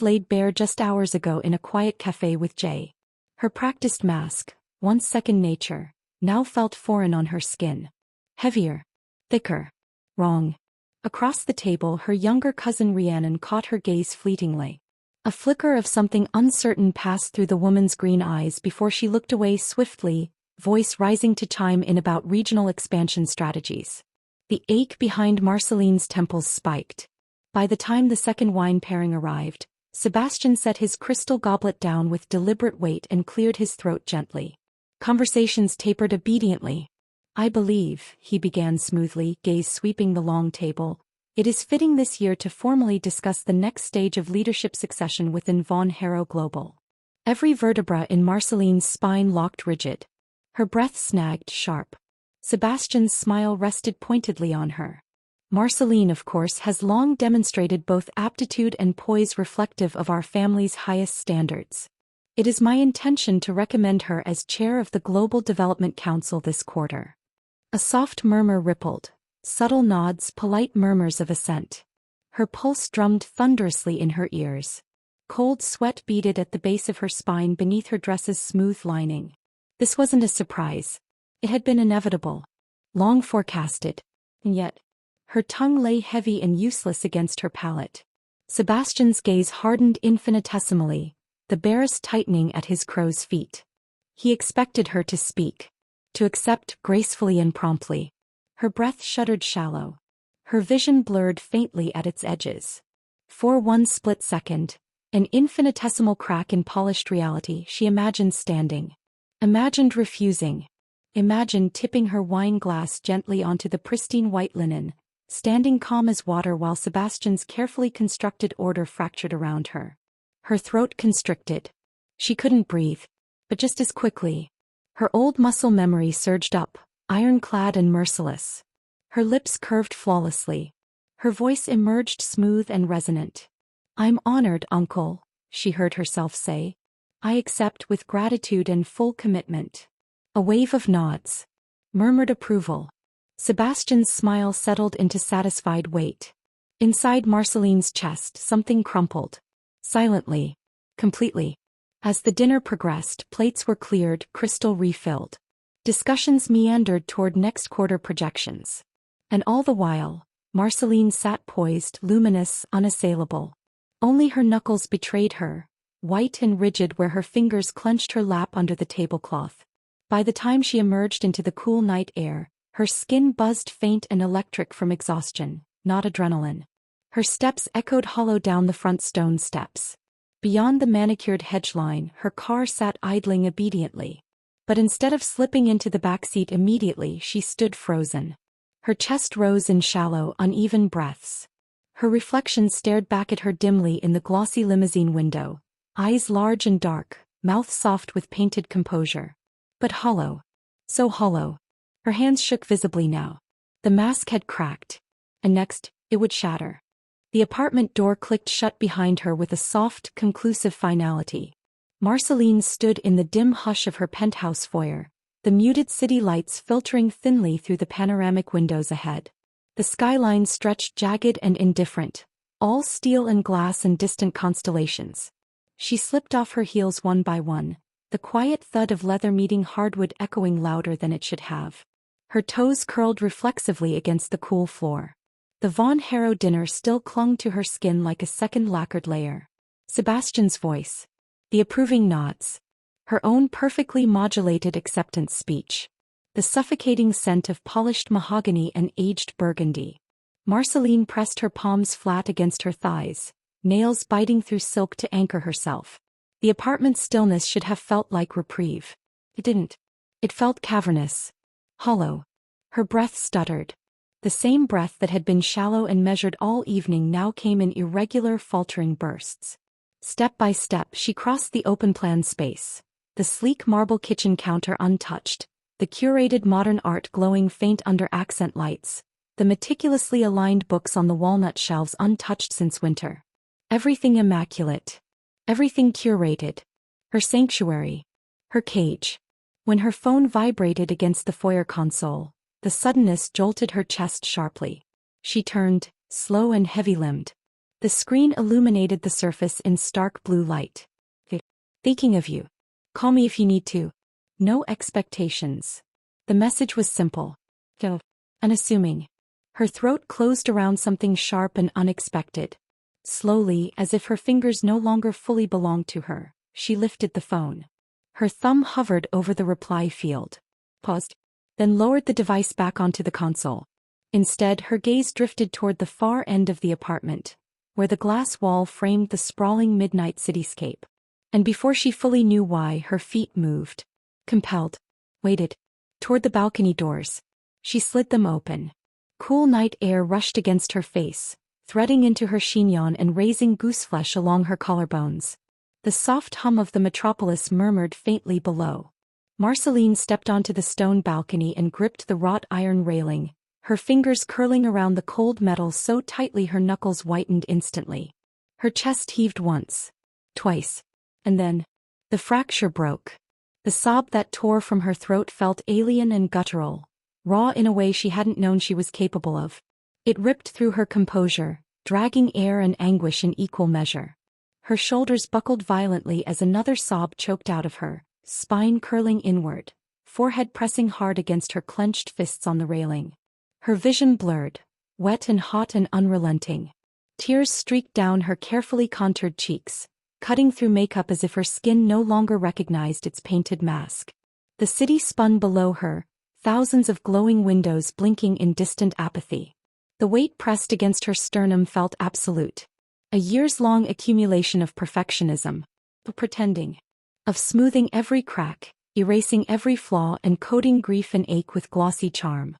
laid bare just hours ago in a quiet cafe with Jay. Her practiced mask, once second nature, now felt foreign on her skin. Heavier. Thicker. Wrong. Across the table, her younger cousin Rhiannon caught her gaze fleetingly. A flicker of something uncertain passed through the woman's green eyes before she looked away swiftly, voice rising to chime in about regional expansion strategies. The ache behind Marceline's temples spiked. By the time the second wine pairing arrived, Sebastian set his crystal goblet down with deliberate weight and cleared his throat gently. Conversations tapered obediently. "I believe," he began smoothly, gaze sweeping the long table, "it is fitting this year to formally discuss the next stage of leadership succession within Von Harrow Global." Every vertebra in Marceline's spine locked rigid. Her breath snagged sharp. Sebastian's smile rested pointedly on her. "Marcelline, of course, has long demonstrated both aptitude and poise reflective of our family's highest standards. It is my intention to recommend her as chair of the Global Development Council this quarter." A soft murmur rippled, subtle nods, polite murmurs of assent. Her pulse drummed thunderously in her ears. Cold sweat beaded at the base of her spine beneath her dress's smooth lining. This wasn't a surprise. It had been inevitable. Long forecasted. And yet, her tongue lay heavy and useless against her palate. Sebastian's gaze hardened infinitesimally, the barest tightening at his crow's feet. He expected her to speak, to accept gracefully and promptly. Her breath shuddered shallow. Her vision blurred faintly at its edges. For one split second, an infinitesimal crack in polished reality, she imagined standing. Imagined refusing. Imagined tipping her wine glass gently onto the pristine white linen, standing calm as water while Sebastian's carefully constructed order fractured around her. Her throat constricted. She couldn't breathe. But just as quickly, her old muscle memory surged up, ironclad and merciless. Her lips curved flawlessly. Her voice emerged smooth and resonant. "I'm honored, uncle," she heard herself say. "I accept with gratitude and full commitment." A wave of nods. Murmured approval. Sebastian's smile settled into satisfied weight. Inside Marceline's chest something crumpled. Silently. Completely. As the dinner progressed, plates were cleared, crystal refilled. Discussions meandered toward next quarter projections. And all the while, Marceline sat poised, luminous, unassailable. Only her knuckles betrayed her, white and rigid where her fingers clenched her lap under the tablecloth. By the time she emerged into the cool night air, her skin buzzed faint and electric from exhaustion, not adrenaline. Her steps echoed hollow down the front stone steps. Beyond the manicured hedge line, her car sat idling obediently. But instead of slipping into the back seat immediately, she stood frozen. Her chest rose in shallow, uneven breaths. Her reflection stared back at her dimly in the glossy limousine window, eyes large and dark, mouth soft with painted composure. But hollow. So hollow. Her hands shook visibly now. The mask had cracked. And next, it would shatter. The apartment door clicked shut behind her with a soft, conclusive finality. Marceline stood in the dim hush of her penthouse foyer, the muted city lights filtering thinly through the panoramic windows ahead. The skyline stretched jagged and indifferent, all steel and glass and distant constellations. She slipped off her heels one by one, the quiet thud of leather meeting hardwood echoing louder than it should have. Her toes curled reflexively against the cool floor. The Von Harrow dinner still clung to her skin like a second lacquered layer. Sebastian's voice. The approving nods. Her own perfectly modulated acceptance speech. The suffocating scent of polished mahogany and aged burgundy. Marceline pressed her palms flat against her thighs, nails biting through silk to anchor herself. The apartment's stillness should have felt like reprieve. It didn't. It felt cavernous. Hollow. Her breath stuttered. The same breath that had been shallow and measured all evening now came in irregular, faltering bursts. Step by step she crossed the open-plan space, the sleek marble kitchen counter untouched, the curated modern art glowing faint under accent lights, the meticulously aligned books on the walnut shelves untouched since winter. Everything immaculate. Everything curated. Her sanctuary. Her cage. When her phone vibrated against the foyer console, the suddenness jolted her chest sharply. She turned, slow and heavy-limbed. The screen illuminated the surface in stark blue light. Thinking of you. Call me if you need to. No expectations. The message was simple. Unassuming. Her throat closed around something sharp and unexpected. Slowly, as if her fingers no longer fully belonged to her, she lifted the phone. Her thumb hovered over the reply field. Paused. Then lowered the device back onto the console. Instead, her gaze drifted toward the far end of the apartment, where the glass wall framed the sprawling midnight cityscape. And before she fully knew why, her feet moved. Compelled. Waited. Toward the balcony doors. She slid them open. Cool night air rushed against her face, threading into her chignon and raising gooseflesh along her collarbones. The soft hum of the metropolis murmured faintly below. Marceline stepped onto the stone balcony and gripped the wrought iron railing, her fingers curling around the cold metal so tightly her knuckles whitened instantly. Her chest heaved once. Twice. And then, the fracture broke. The sob that tore from her throat felt alien and guttural, raw in a way she hadn't known she was capable of. It ripped through her composure, dragging air and anguish in equal measure. Her shoulders buckled violently as another sob choked out of her, spine curling inward, forehead pressing hard against her clenched fists on the railing. Her vision blurred, wet and hot and unrelenting. Tears streaked down her carefully contoured cheeks, cutting through makeup as if her skin no longer recognized its painted mask. The city spun below her, thousands of glowing windows blinking in distant apathy. The weight pressed against her sternum felt absolute. A years-long accumulation of perfectionism, of pretending, of smoothing every crack, erasing every flaw and coating grief and ache with glossy charm.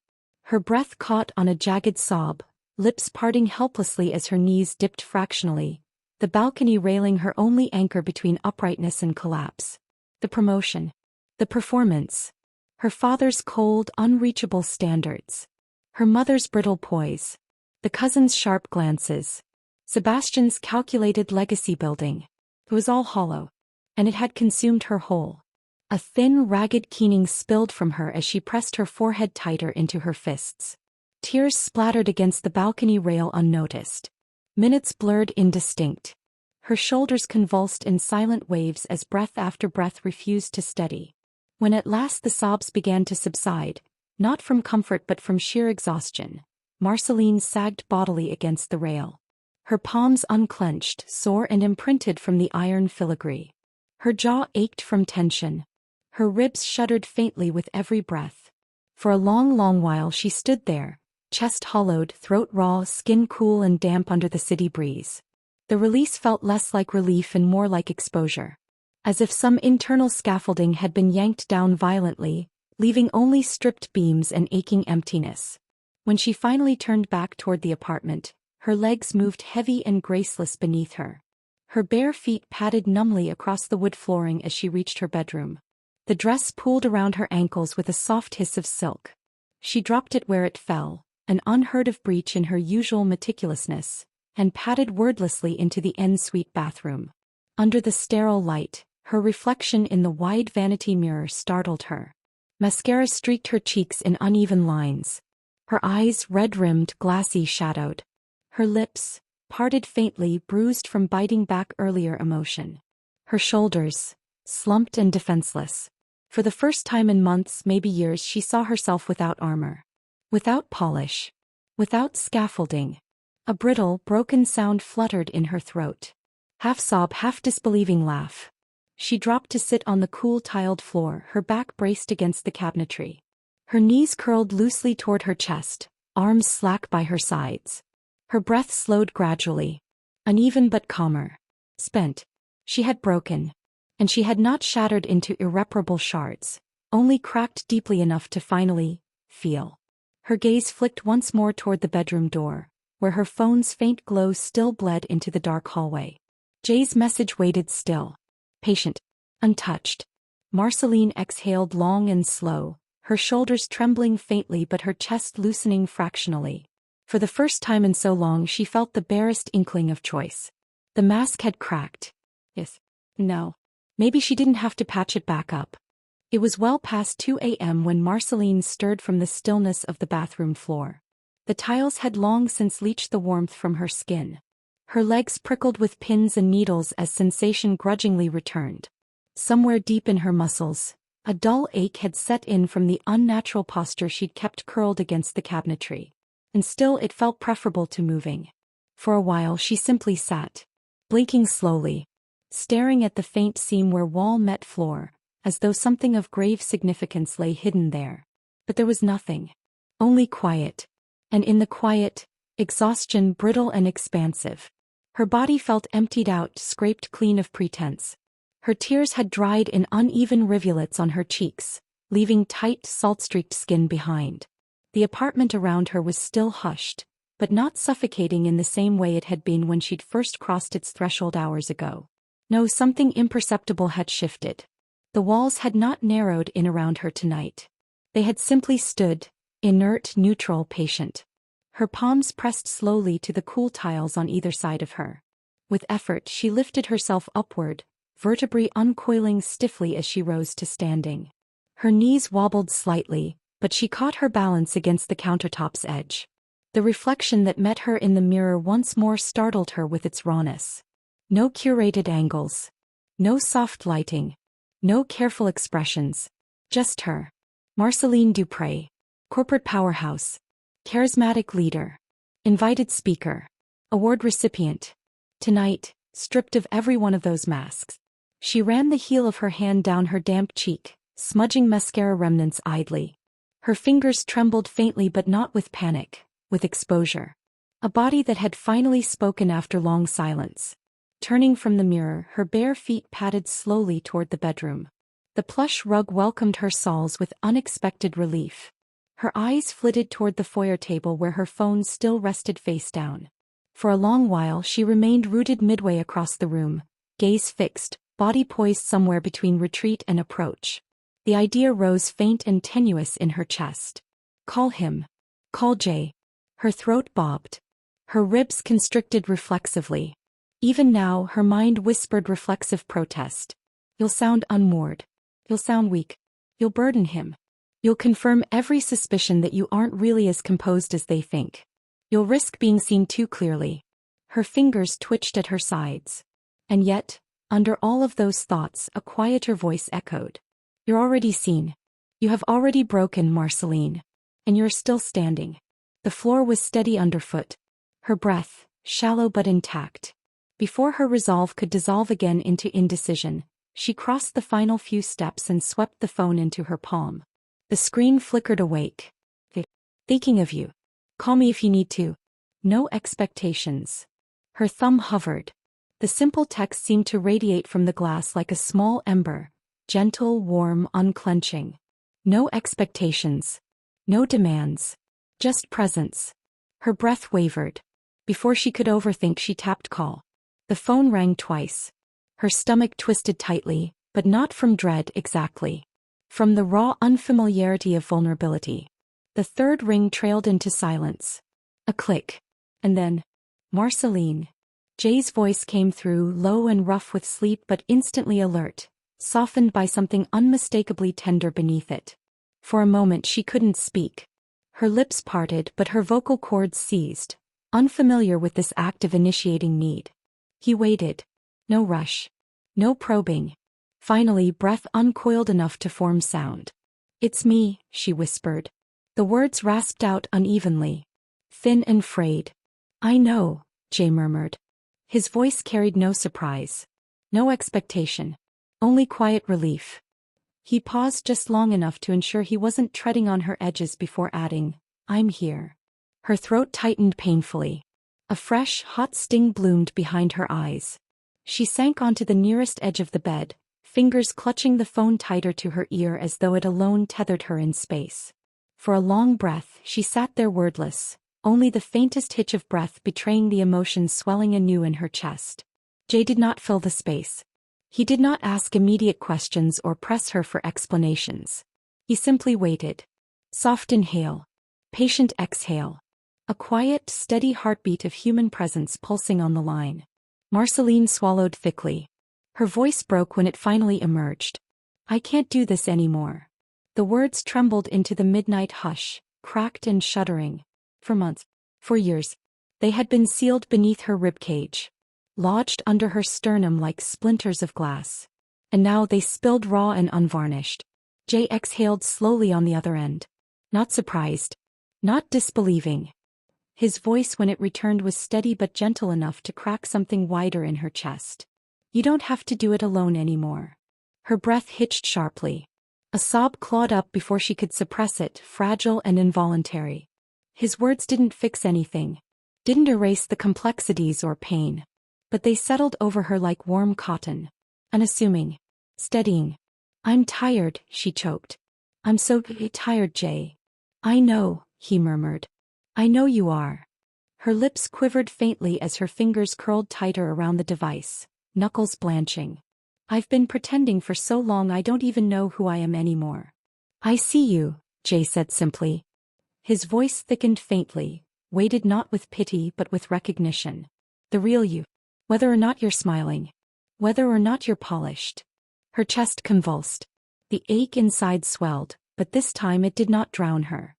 Her breath caught on a jagged sob, lips parting helplessly as her knees dipped fractionally, the balcony railing her only anchor between uprightness and collapse. The promotion. The performance. Her father's cold, unreachable standards. Her mother's brittle poise. The cousin's sharp glances. Sebastian's calculated legacy building. It was all hollow. And it had consumed her whole. A thin, ragged keening spilled from her as she pressed her forehead tighter into her fists. Tears splattered against the balcony rail unnoticed. Minutes blurred indistinct. Her shoulders convulsed in silent waves as breath after breath refused to steady. When at last the sobs began to subside, not from comfort but from sheer exhaustion, Marcelline sagged bodily against the rail. Her palms unclenched, sore and imprinted from the iron filigree. Her jaw ached from tension. Her ribs shuddered faintly with every breath. For a long while she stood there, chest hollowed, throat raw, skin cool and damp under the city breeze. The release felt less like relief and more like exposure. As if some internal scaffolding had been yanked down violently, leaving only stripped beams and aching emptiness. When she finally turned back toward the apartment, her legs moved heavy and graceless beneath her. Her bare feet padded numbly across the wood flooring as she reached her bedroom. The dress pooled around her ankles with a soft hiss of silk. She dropped it where it fell, an unheard-of breach in her usual meticulousness, and padded wordlessly into the en-suite bathroom. Under the sterile light, her reflection in the wide vanity mirror startled her. Mascara streaked her cheeks in uneven lines. Her eyes, red-rimmed, glassy, shadowed. Her lips, parted faintly, bruised from biting back earlier emotion. Her shoulders, slumped and defenseless. For the first time in months, maybe years, she saw herself without armor. Without polish. Without scaffolding. A brittle, broken sound fluttered in her throat. Half sob, half disbelieving laugh. She dropped to sit on the cool tiled floor, her back braced against the cabinetry. Her knees curled loosely toward her chest, arms slack by her sides. Her breath slowed gradually. Uneven but calmer. Spent. She had broken. And she had not shattered into irreparable shards, only cracked deeply enough to finally feel. Her gaze flicked once more toward the bedroom door, where her phone's faint glow still bled into the dark hallway. Jay's message waited still. Patient. Untouched. Marcelline exhaled long and slow, her shoulders trembling faintly but her chest loosening fractionally. For the first time in so long she felt the barest inkling of choice. The mask had cracked. Yes. No. Maybe she didn't have to patch it back up. It was well past 2 a.m. when Marcelline stirred from the stillness of the bathroom floor. The tiles had long since leached the warmth from her skin. Her legs prickled with pins and needles as sensation grudgingly returned. Somewhere deep in her muscles, a dull ache had set in from the unnatural posture she'd kept curled against the cabinetry. And still it felt preferable to moving. For a while she simply sat, blinking slowly, staring at the faint seam where wall met floor, as though something of grave significance lay hidden there. But there was nothing. Only quiet. And in the quiet, exhaustion brittle and expansive. Her body felt emptied out, scraped clean of pretense. Her tears had dried in uneven rivulets on her cheeks, leaving tight, salt-streaked skin behind. The apartment around her was still hushed, but not suffocating in the same way it had been when she'd first crossed its threshold hours ago. No, something imperceptible had shifted. The walls had not narrowed in around her tonight. They had simply stood, inert, neutral, patient. Her palms pressed slowly to the cool tiles on either side of her. With effort she lifted herself upward, vertebrae uncoiling stiffly as she rose to standing. Her knees wobbled slightly, but she caught her balance against the countertop's edge. The reflection that met her in the mirror once more startled her with its rawness. No curated angles. No soft lighting. No careful expressions. Just her. Marcelline Dupré. Corporate powerhouse. Charismatic leader. Invited speaker. Award recipient. Tonight, stripped of every one of those masks. She ran the heel of her hand down her damp cheek, smudging mascara remnants idly. Her fingers trembled faintly but not with panic, with exposure. A body that had finally spoken after long silence. Turning from the mirror, her bare feet padded slowly toward the bedroom. The plush rug welcomed her soles with unexpected relief. Her eyes flitted toward the foyer table where her phone still rested face down. For a long while she remained rooted midway across the room, gaze fixed, body poised somewhere between retreat and approach. The idea rose faint and tenuous in her chest. Call him. Call Jay. Her throat bobbed. Her ribs constricted reflexively. Even now her mind whispered reflexive protest. You'll sound unmoored. You'll sound weak. You'll burden him. You'll confirm every suspicion that you aren't really as composed as they think. You'll risk being seen too clearly. Her fingers twitched at her sides. And yet, under all of those thoughts, a quieter voice echoed. You're already seen. You have already broken, Marcelline. And you're still standing. The floor was steady underfoot. Her breath, shallow but intact. Before her resolve could dissolve again into indecision, she crossed the final few steps and swept the phone into her palm. The screen flickered awake. Thinking of you. Call me if you need to. No expectations. Her thumb hovered. The simple text seemed to radiate from the glass like a small ember, gentle, warm, unclenching. No expectations. No demands. Just presence. Her breath wavered. Before she could overthink, she tapped call. The phone rang twice. Her stomach twisted tightly, but not from dread exactly. From the raw unfamiliarity of vulnerability. The third ring trailed into silence. A click. And then, Marcelline. Jay's voice came through, low and rough with sleep but instantly alert, softened by something unmistakably tender beneath it. For a moment she couldn't speak. Her lips parted but her vocal cords seized, unfamiliar with this act of initiating need. He waited. No rush. No probing. Finally, breath uncoiled enough to form sound. It's me, she whispered. The words rasped out unevenly. Thin and frayed. I know, Jay murmured. His voice carried no surprise. No expectation. Only quiet relief. He paused just long enough to ensure he wasn't treading on her edges before adding, I'm here. Her throat tightened painfully. A fresh, hot sting bloomed behind her eyes. She sank onto the nearest edge of the bed, fingers clutching the phone tighter to her ear as though it alone tethered her in space. For a long breath, she sat there wordless, only the faintest hitch of breath betraying the emotion swelling anew in her chest. Jay did not fill the space. He did not ask immediate questions or press her for explanations. He simply waited. Soft inhale. Patient exhale. A quiet, steady heartbeat of human presence pulsing on the line. Marcelline swallowed thickly. Her voice broke when it finally emerged. I can't do this anymore. The words trembled into the midnight hush, cracked and shuddering. For months, for years, they had been sealed beneath her ribcage, lodged under her sternum like splinters of glass. And now they spilled raw and unvarnished. Jay exhaled slowly on the other end. Not surprised. Not disbelieving. His voice when it returned was steady but gentle enough to crack something wider in her chest. You don't have to do it alone anymore. Her breath hitched sharply. A sob clawed up before she could suppress it, fragile and involuntary. His words didn't fix anything. Didn't erase the complexities or pain. But they settled over her like warm cotton. Unassuming. Steadying. I'm tired, she choked. I'm so tired, Jay. I know, he murmured. I know you are. Her lips quivered faintly as her fingers curled tighter around the device, knuckles blanching. I've been pretending for so long I don't even know who I am anymore. I see you, Jay said simply. His voice thickened faintly, weighted not with pity but with recognition. The real you. Whether or not you're smiling. Whether or not you're polished. Her chest convulsed. The ache inside swelled, but this time it did not drown her.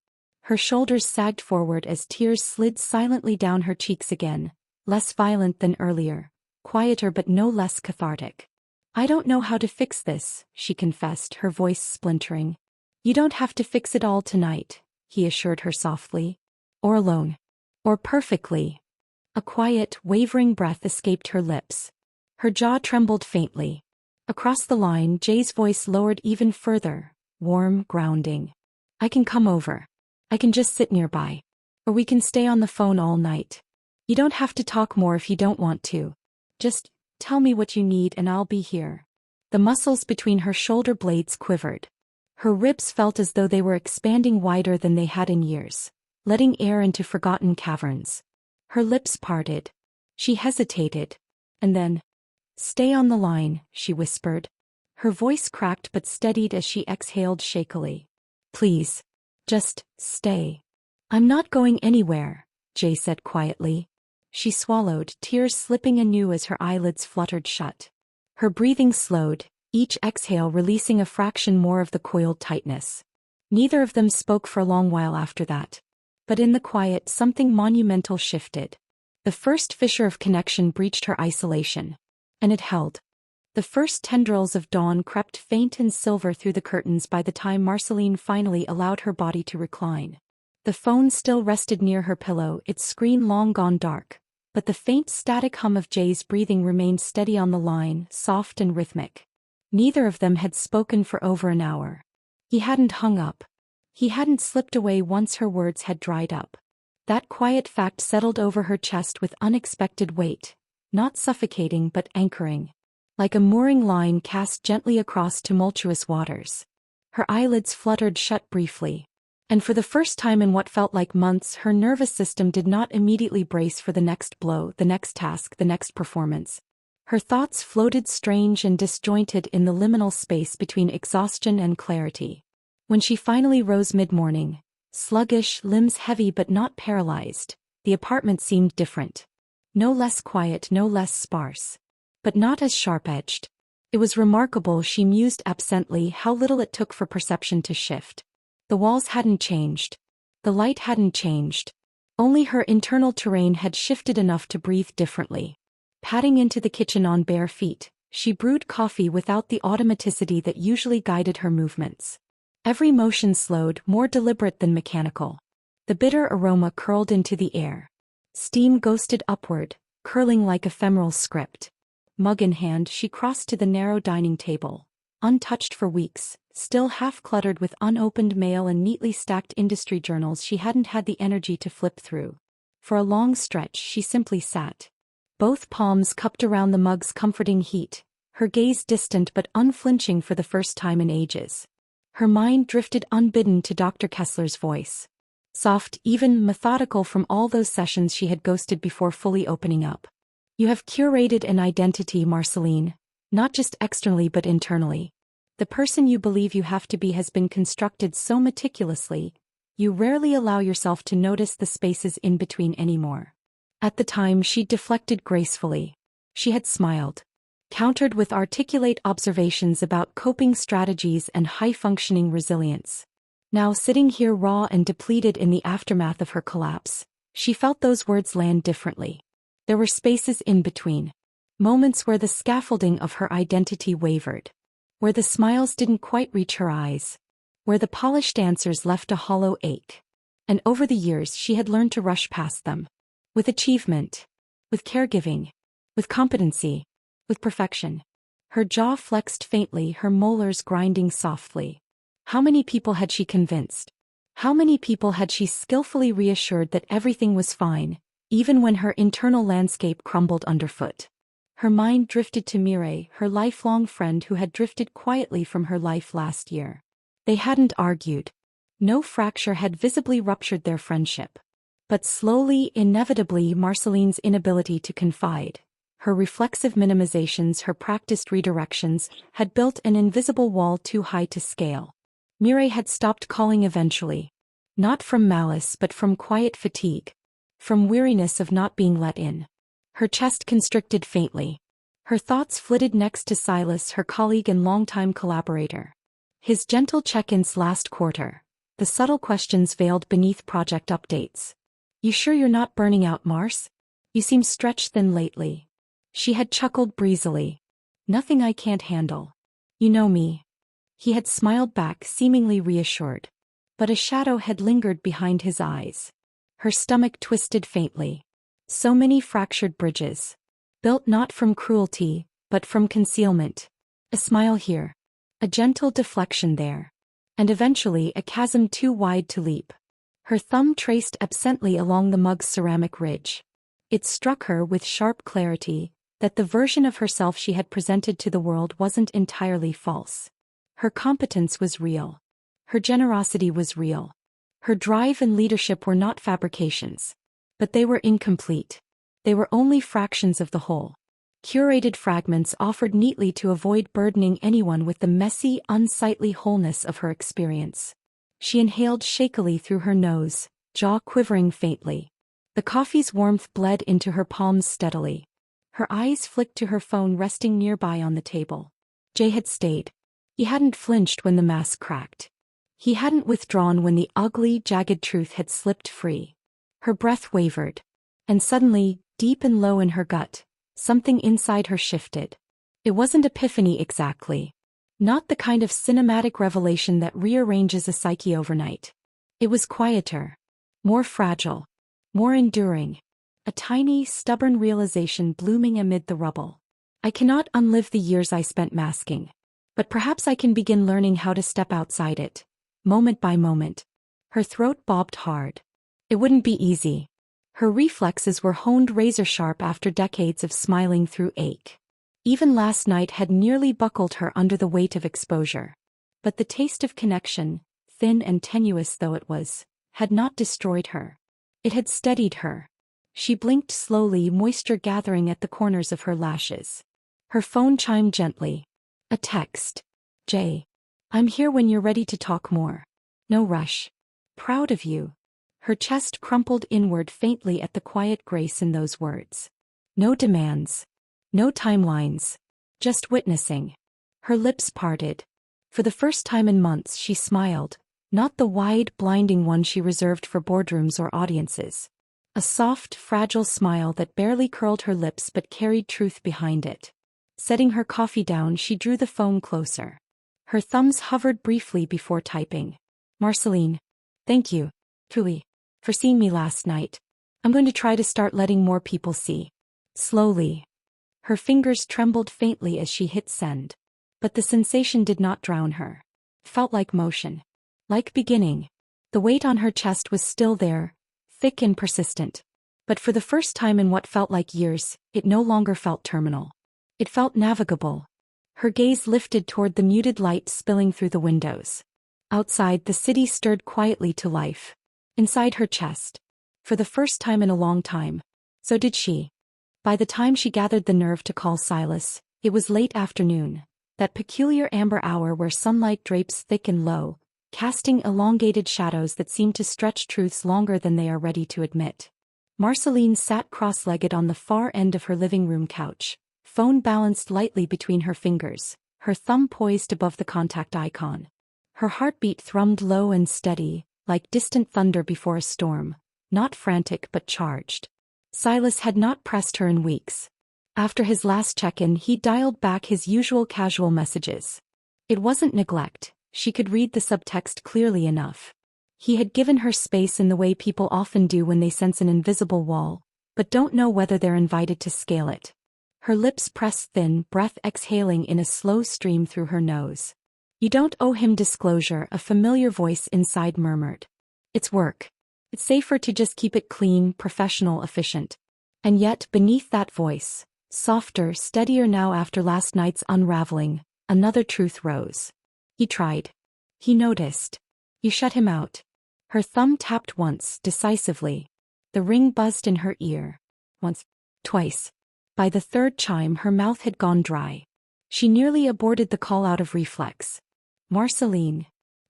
Her shoulders sagged forward as tears slid silently down her cheeks again, less violent than earlier, quieter but no less cathartic. I don't know how to fix this, she confessed, her voice splintering. You don't have to fix it all tonight, he assured her softly. Or alone. Or perfectly. A quiet, wavering breath escaped her lips. Her jaw trembled faintly. Across the line, Jay's voice lowered even further, warm, grounding. I can come over. I can just sit nearby. Or we can stay on the phone all night. You don't have to talk more if you don't want to. Just tell me what you need and I'll be here. The muscles between her shoulder blades quivered. Her ribs felt as though they were expanding wider than they had in years, letting air into forgotten caverns. Her lips parted. She hesitated. And then, stay on the line, she whispered. Her voice cracked but steadied as she exhaled shakily. Please. Just stay. I'm not going anywhere, Jay said quietly. She swallowed, tears slipping anew as her eyelids fluttered shut. Her breathing slowed, each exhale releasing a fraction more of the coiled tightness. Neither of them spoke for a long while after that. But in the quiet, something monumental shifted. The first fissure of connection breached her isolation. And it held. The first tendrils of dawn crept faint and silver through the curtains by the time Marcelline finally allowed her body to recline. The phone still rested near her pillow, its screen long gone dark, but the faint static hum of Jay's breathing remained steady on the line, soft and rhythmic. Neither of them had spoken for over an hour. He hadn't hung up. He hadn't slipped away once her words had dried up. That quiet fact settled over her chest with unexpected weight, not suffocating but anchoring. Like a mooring line cast gently across tumultuous waters. Her eyelids fluttered shut briefly. And for the first time in what felt like months, her nervous system did not immediately brace for the next blow, the next task, the next performance. Her thoughts floated strange and disjointed in the liminal space between exhaustion and clarity. When she finally rose mid-morning, sluggish, limbs heavy but not paralyzed, the apartment seemed different. No less quiet, no less sparse. But not as sharp-edged. It was remarkable, she mused absently, how little it took for perception to shift. The walls hadn't changed. The light hadn't changed. Only her internal terrain had shifted enough to breathe differently. Padding into the kitchen on bare feet, she brewed coffee without the automaticity that usually guided her movements. Every motion slowed, more deliberate than mechanical. The bitter aroma curled into the air. Steam ghosted upward, curling like ephemeral script. Mug in hand, she crossed to the narrow dining table, untouched for weeks, still half-cluttered with unopened mail and neatly stacked industry journals she hadn't had the energy to flip through. For a long stretch she simply sat. Both palms cupped around the mug's comforting heat, her gaze distant but unflinching for the first time in ages. Her mind drifted unbidden to Dr. Kessler's voice. Soft, even methodical from all those sessions she had ghosted before fully opening up. You have curated an identity, Marcelline, not just externally but internally. The person you believe you have to be has been constructed so meticulously, you rarely allow yourself to notice the spaces in between anymore. At the time she deflected gracefully. She had smiled. Countered with articulate observations about coping strategies and high-functioning resilience. Now sitting here raw and depleted in the aftermath of her collapse, she felt those words land differently. There were spaces in between. Moments where the scaffolding of her identity wavered. Where the smiles didn't quite reach her eyes. Where the polished answers left a hollow ache. And over the years she had learned to rush past them. With achievement. With caregiving. With competency. With perfection. Her jaw flexed faintly, her molars grinding softly. How many people had she convinced? How many people had she skillfully reassured that everything was fine, even when her internal landscape crumbled underfoot? Her mind drifted to Mireille, her lifelong friend who had drifted quietly from her life last year. They hadn't argued. No fracture had visibly ruptured their friendship. But slowly, inevitably, Marcelline's inability to confide, her reflexive minimizations, her practiced redirections, had built an invisible wall too high to scale. Mireille had stopped calling eventually. Not from malice but from quiet fatigue. From weariness of not being let in. Her chest constricted faintly. Her thoughts flitted next to Silas, her colleague and longtime collaborator. His gentle check-ins last quarter. The subtle questions veiled beneath project updates. You sure you're not burning out, Mars? You seem stretched thin lately. She had chuckled breezily. Nothing I can't handle. You know me. He had smiled back, seemingly reassured. But a shadow had lingered behind his eyes. Her stomach twisted faintly. So many fractured bridges. Built not from cruelty, but from concealment. A smile here. A gentle deflection there. And eventually a chasm too wide to leap. Her thumb traced absently along the mug's ceramic ridge. It struck her with sharp clarity that the version of herself she had presented to the world wasn't entirely false. Her competence was real. Her generosity was real. Her drive and leadership were not fabrications. But they were incomplete. They were only fractions of the whole. Curated fragments offered neatly to avoid burdening anyone with the messy, unsightly wholeness of her experience. She inhaled shakily through her nose, jaw quivering faintly. The coffee's warmth bled into her palms steadily. Her eyes flicked to her phone resting nearby on the table. Jay had stayed. He hadn't flinched when the mask cracked. He hadn't withdrawn when the ugly, jagged truth had slipped free. Her breath wavered. And suddenly, deep and low in her gut, something inside her shifted. It wasn't epiphany exactly. Not the kind of cinematic revelation that rearranges a psyche overnight. It was quieter. More fragile. More enduring. A tiny, stubborn realization blooming amid the rubble. I cannot unlive the years I spent masking. But perhaps I can begin learning how to step outside it. Moment by moment. Her throat bobbed hard. It wouldn't be easy. Her reflexes were honed razor-sharp after decades of smiling through ache. Even last night had nearly buckled her under the weight of exposure. But the taste of connection, thin and tenuous though it was, had not destroyed her. It had steadied her. She blinked slowly, moisture gathering at the corners of her lashes. Her phone chimed gently. A text. Jay. I'm here when you're ready to talk more. No rush. Proud of you. Her chest crumpled inward faintly at the quiet grace in those words. No demands. No timelines. Just witnessing. Her lips parted. For the first time in months she smiled, not the wide, blinding one she reserved for boardrooms or audiences. A soft, fragile smile that barely curled her lips but carried truth behind it. Setting her coffee down, she drew the phone closer. Her thumbs hovered briefly before typing. Marcelline. Thank you, truly, for seeing me last night. I'm going to try to start letting more people see. Slowly. Her fingers trembled faintly as she hit send. But the sensation did not drown her. Felt like motion. Like beginning. The weight on her chest was still there, thick and persistent. But for the first time in what felt like years, it no longer felt terminal. It felt navigable. Her gaze lifted toward the muted light spilling through the windows. Outside, the city stirred quietly to life. Inside her chest. For the first time in a long time. So did she. By the time she gathered the nerve to call Silas, it was late afternoon. That peculiar amber hour where sunlight drapes thick and low, casting elongated shadows that seem to stretch truths longer than they are ready to admit. Marcelline sat cross-legged on the far end of her living room couch, phone balanced lightly between her fingers, her thumb poised above the contact icon. Her heartbeat thrummed low and steady, like distant thunder before a storm, not frantic but charged. Silas had not pressed her in weeks. After his last check-in, he dialed back his usual casual messages. It wasn't neglect, she could read the subtext clearly enough. He had given her space in the way people often do when they sense an invisible wall, but don't know whether they're invited to scale it. Her lips pressed thin, breath exhaling in a slow stream through her nose. You don't owe him disclosure, a familiar voice inside murmured. It's work. It's safer to just keep it clean, professional, efficient. And yet, beneath that voice, softer, steadier now after last night's unraveling, another truth rose. He tried. He noticed. You shut him out. Her thumb tapped once, decisively. The ring buzzed in her ear. Once. Twice. By the third chime her mouth had gone dry. She nearly aborted the call out of reflex. Marcelline.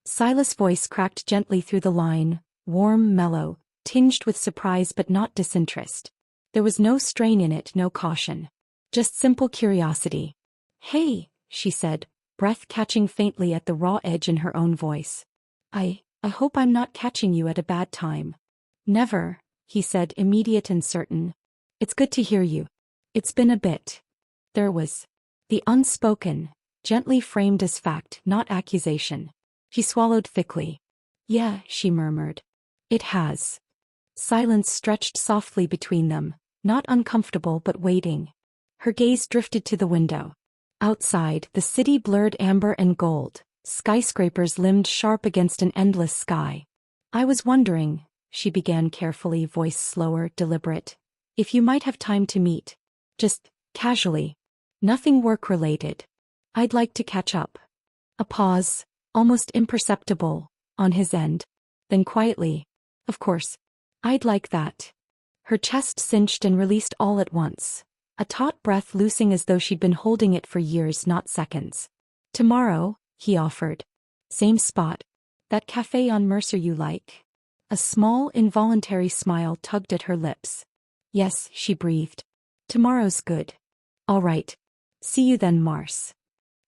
Silas' voice cracked gently through the line, warm, mellow, tinged with surprise but not disinterest. There was no strain in it, no caution. Just simple curiosity. Hey, she said, breath catching faintly at the raw edge in her own voice. I hope I'm not catching you at a bad time. Never, he said, immediate and certain. It's good to hear you. It's been a bit. There was the unspoken, gently framed as fact, not accusation. She swallowed thickly. Yeah, she murmured. It has. Silence stretched softly between them, not uncomfortable but waiting. Her gaze drifted to the window. Outside, the city blurred amber and gold, skyscrapers limned sharp against an endless sky. I was wondering, she began carefully, voice slower, deliberate, if you might have time to meet. Just casually. Nothing work-related. I'd like to catch up. A pause, almost imperceptible, on his end. Then quietly, of course. I'd like that. Her chest cinched and released all at once. A taut breath loosing as though she'd been holding it for years, not seconds. Tomorrow, he offered. Same spot. That cafe on Mercer you like? A small, involuntary smile tugged at her lips. Yes, she breathed. Tomorrow's good. All right. See you then, Mars.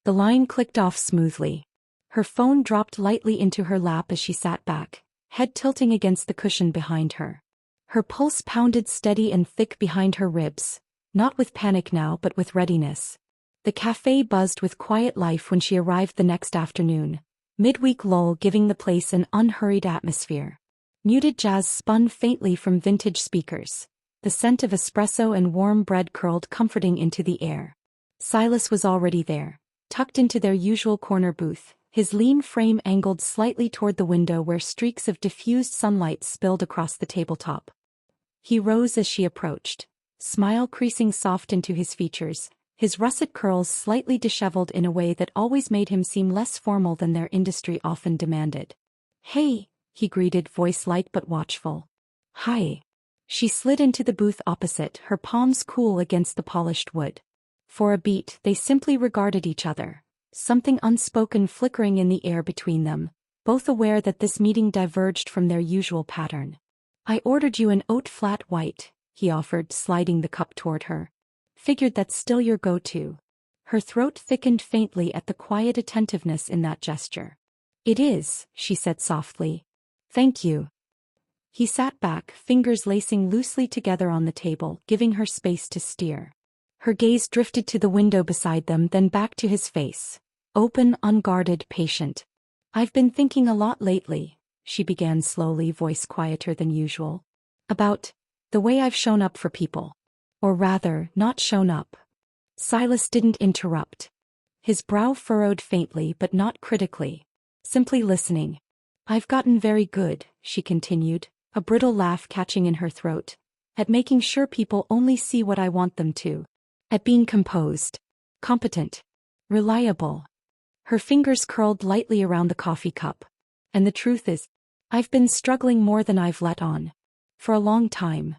The line clicked off smoothly. Her phone dropped lightly into her lap as she sat back, head tilting against the cushion behind her. Her pulse pounded steady and thick behind her ribs, not with panic now but with readiness. The cafe buzzed with quiet life when she arrived the next afternoon, midweek lull giving the place an unhurried atmosphere. Muted jazz spun faintly from vintage speakers. The scent of espresso and warm bread curled comforting into the air. Silas was already there, tucked into their usual corner booth, his lean frame angled slightly toward the window where streaks of diffused sunlight spilled across the tabletop. He rose as she approached, smile creasing soft into his features, his russet curls slightly disheveled in a way that always made him seem less formal than their industry often demanded. "Hey," he greeted, voice light but watchful. "Hi." She slid into the booth opposite, her palms cool against the polished wood. For a beat, they simply regarded each other, something unspoken flickering in the air between them, both aware that this meeting diverged from their usual pattern. "I ordered you an oat flat white," he offered, sliding the cup toward her. "Figured that's still your go-to." Her throat thickened faintly at the quiet attentiveness in that gesture. "It is," she said softly. "Thank you." He sat back, fingers lacing loosely together on the table, giving her space to steer. Her gaze drifted to the window beside them, then back to his face. Open, unguarded, patient. "I've been thinking a lot lately," she began slowly, voice quieter than usual. "About the way I've shown up for people. Or rather, not shown up." Silas didn't interrupt. His brow furrowed faintly but not critically. Simply listening. "I've gotten very good," she continued, a brittle laugh catching in her throat, "at making sure people only see what I want them to. At being composed. Competent. Reliable." Her fingers curled lightly around the coffee cup. "And the truth is, I've been struggling more than I've let on. For a long time."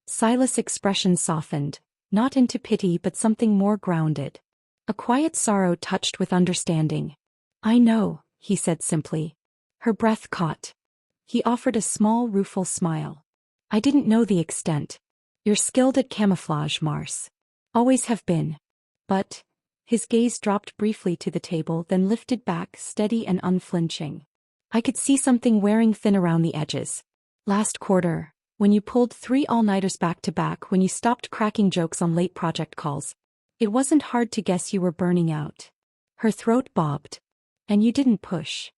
Silas' expression softened, not into pity but something more grounded. A quiet sorrow touched with understanding. "I know," he said simply. Her breath caught. He offered a small, rueful smile. "I didn't know the extent. You're skilled at camouflage, Mars. Always have been." But his gaze dropped briefly to the table, then lifted back, steady and unflinching. "I could see something wearing thin around the edges. Last quarter, when you pulled 3 all-nighters back to back, when you stopped cracking jokes on late project calls. It wasn't hard to guess you were burning out." Her throat bobbed. "And you didn't push."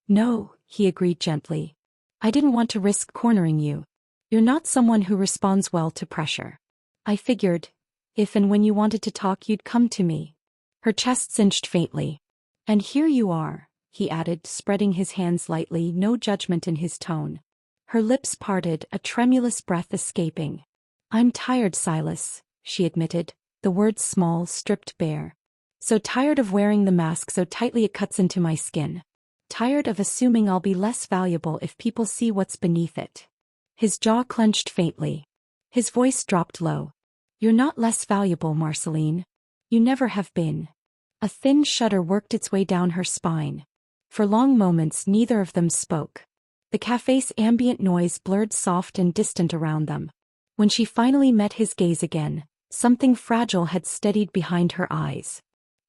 "No," he agreed gently. "I didn't want to risk cornering you. You're not someone who responds well to pressure. I figured, if and when you wanted to talk, you'd come to me." Her chest cinched faintly. "And here you are," he added, spreading his hands lightly, no judgment in his tone. Her lips parted, a tremulous breath escaping. "I'm tired, Silas," she admitted, the words small, stripped bare. "So tired of wearing the mask so tightly it cuts into my skin. Tired of assuming I'll be less valuable if people see what's beneath it." His jaw clenched faintly. His voice dropped low. "You're not less valuable, Marcelline. You never have been." A thin shudder worked its way down her spine. For long moments neither of them spoke. The cafe's ambient noise blurred soft and distant around them. When she finally met his gaze again, something fragile had steadied behind her eyes.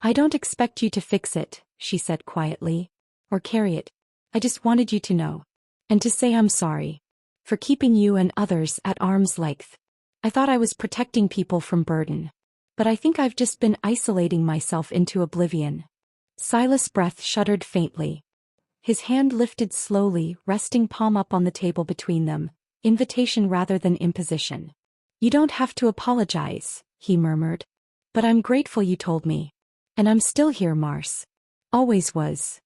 "I don't expect you to fix it," she said quietly. "Or carry it. I just wanted you to know. And to say I'm sorry. For keeping you and others at arm's length. I thought I was protecting people from burden. But I think I've just been isolating myself into oblivion." Silas' breath shuddered faintly. His hand lifted slowly, resting palm up on the table between them, invitation rather than imposition. "You don't have to apologize," he murmured. "But I'm grateful you told me. And I'm still here, Mars. Always was."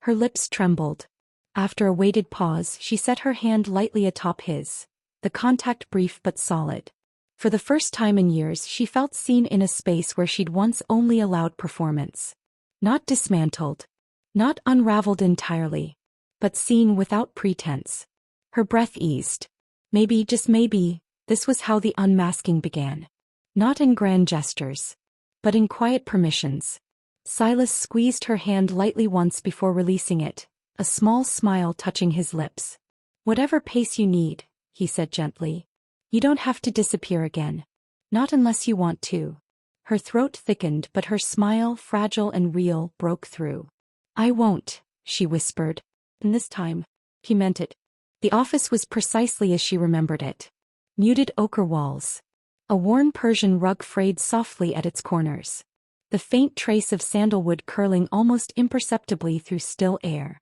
Her lips trembled. After a weighted pause, she set her hand lightly atop his, the contact brief but solid. For the first time in years, she felt seen in a space where she'd once only allowed performance. Not dismantled. Not unraveled entirely. But seen without pretense. Her breath eased. Maybe, just maybe, this was how the unmasking began. Not in grand gestures. But in quiet permissions. Silas squeezed her hand lightly once before releasing it, a small smile touching his lips. "Whatever pace you need," he said gently. "You don't have to disappear again. Not unless you want to." Her throat thickened, but her smile, fragile and real, broke through. "I won't," she whispered. And this time, he meant it. The office was precisely as she remembered it. Muted ochre walls. A worn Persian rug frayed softly at its corners. The faint trace of sandalwood curling almost imperceptibly through still air.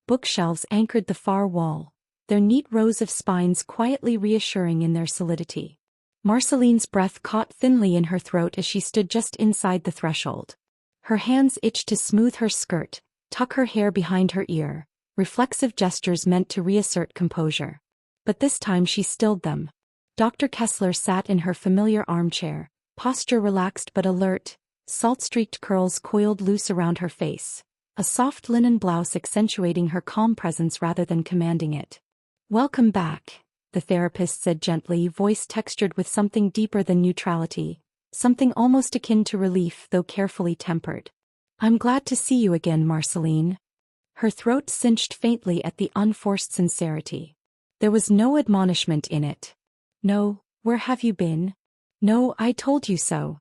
Bookshelves anchored the far wall, their neat rows of spines quietly reassuring in their solidity. Marceline's breath caught thinly in her throat as she stood just inside the threshold. Her hands itched to smooth her skirt, tuck her hair behind her ear, reflexive gestures meant to reassert composure. But this time she stilled them. Dr. Kessler sat in her familiar armchair, posture relaxed but alert, salt-streaked curls coiled loose around her face, a soft linen blouse accentuating her calm presence rather than commanding it. "Welcome back," the therapist said gently, voice textured with something deeper than neutrality, something almost akin to relief though carefully tempered. "I'm glad to see you again, Marcelline." Her throat cinched faintly at the unforced sincerity. There was no admonishment in it. No, "Where have you been?" No, "I told you so."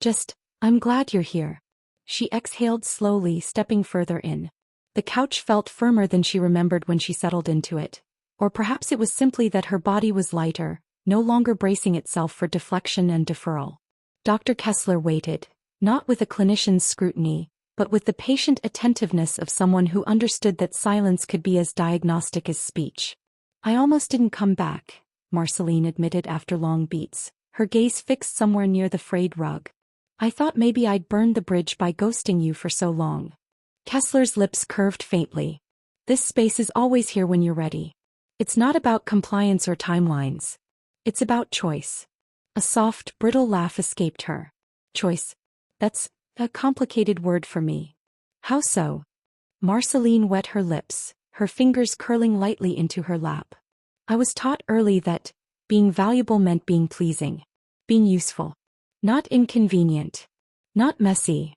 Just, "I'm glad you're here." She exhaled slowly, stepping further in. The couch felt firmer than she remembered when she settled into it. Or perhaps it was simply that her body was lighter, no longer bracing itself for deflection and deferral. Dr. Kessler waited, not with a clinician's scrutiny, but with the patient attentiveness of someone who understood that silence could be as diagnostic as speech. "I almost didn't come back," Marceline admitted after long beats, her gaze fixed somewhere near the frayed rug. "I thought maybe I'd burned the bridge by ghosting you for so long." Kessler's lips curved faintly. "This space is always here when you're ready. It's not about compliance or timelines. It's about choice." A soft, brittle laugh escaped her. "Choice? That's a complicated word for me." "How so?" Marceline wet her lips, her fingers curling lightly into her lap. "I was taught early that being valuable meant being pleasing, being useful. Not inconvenient. Not messy."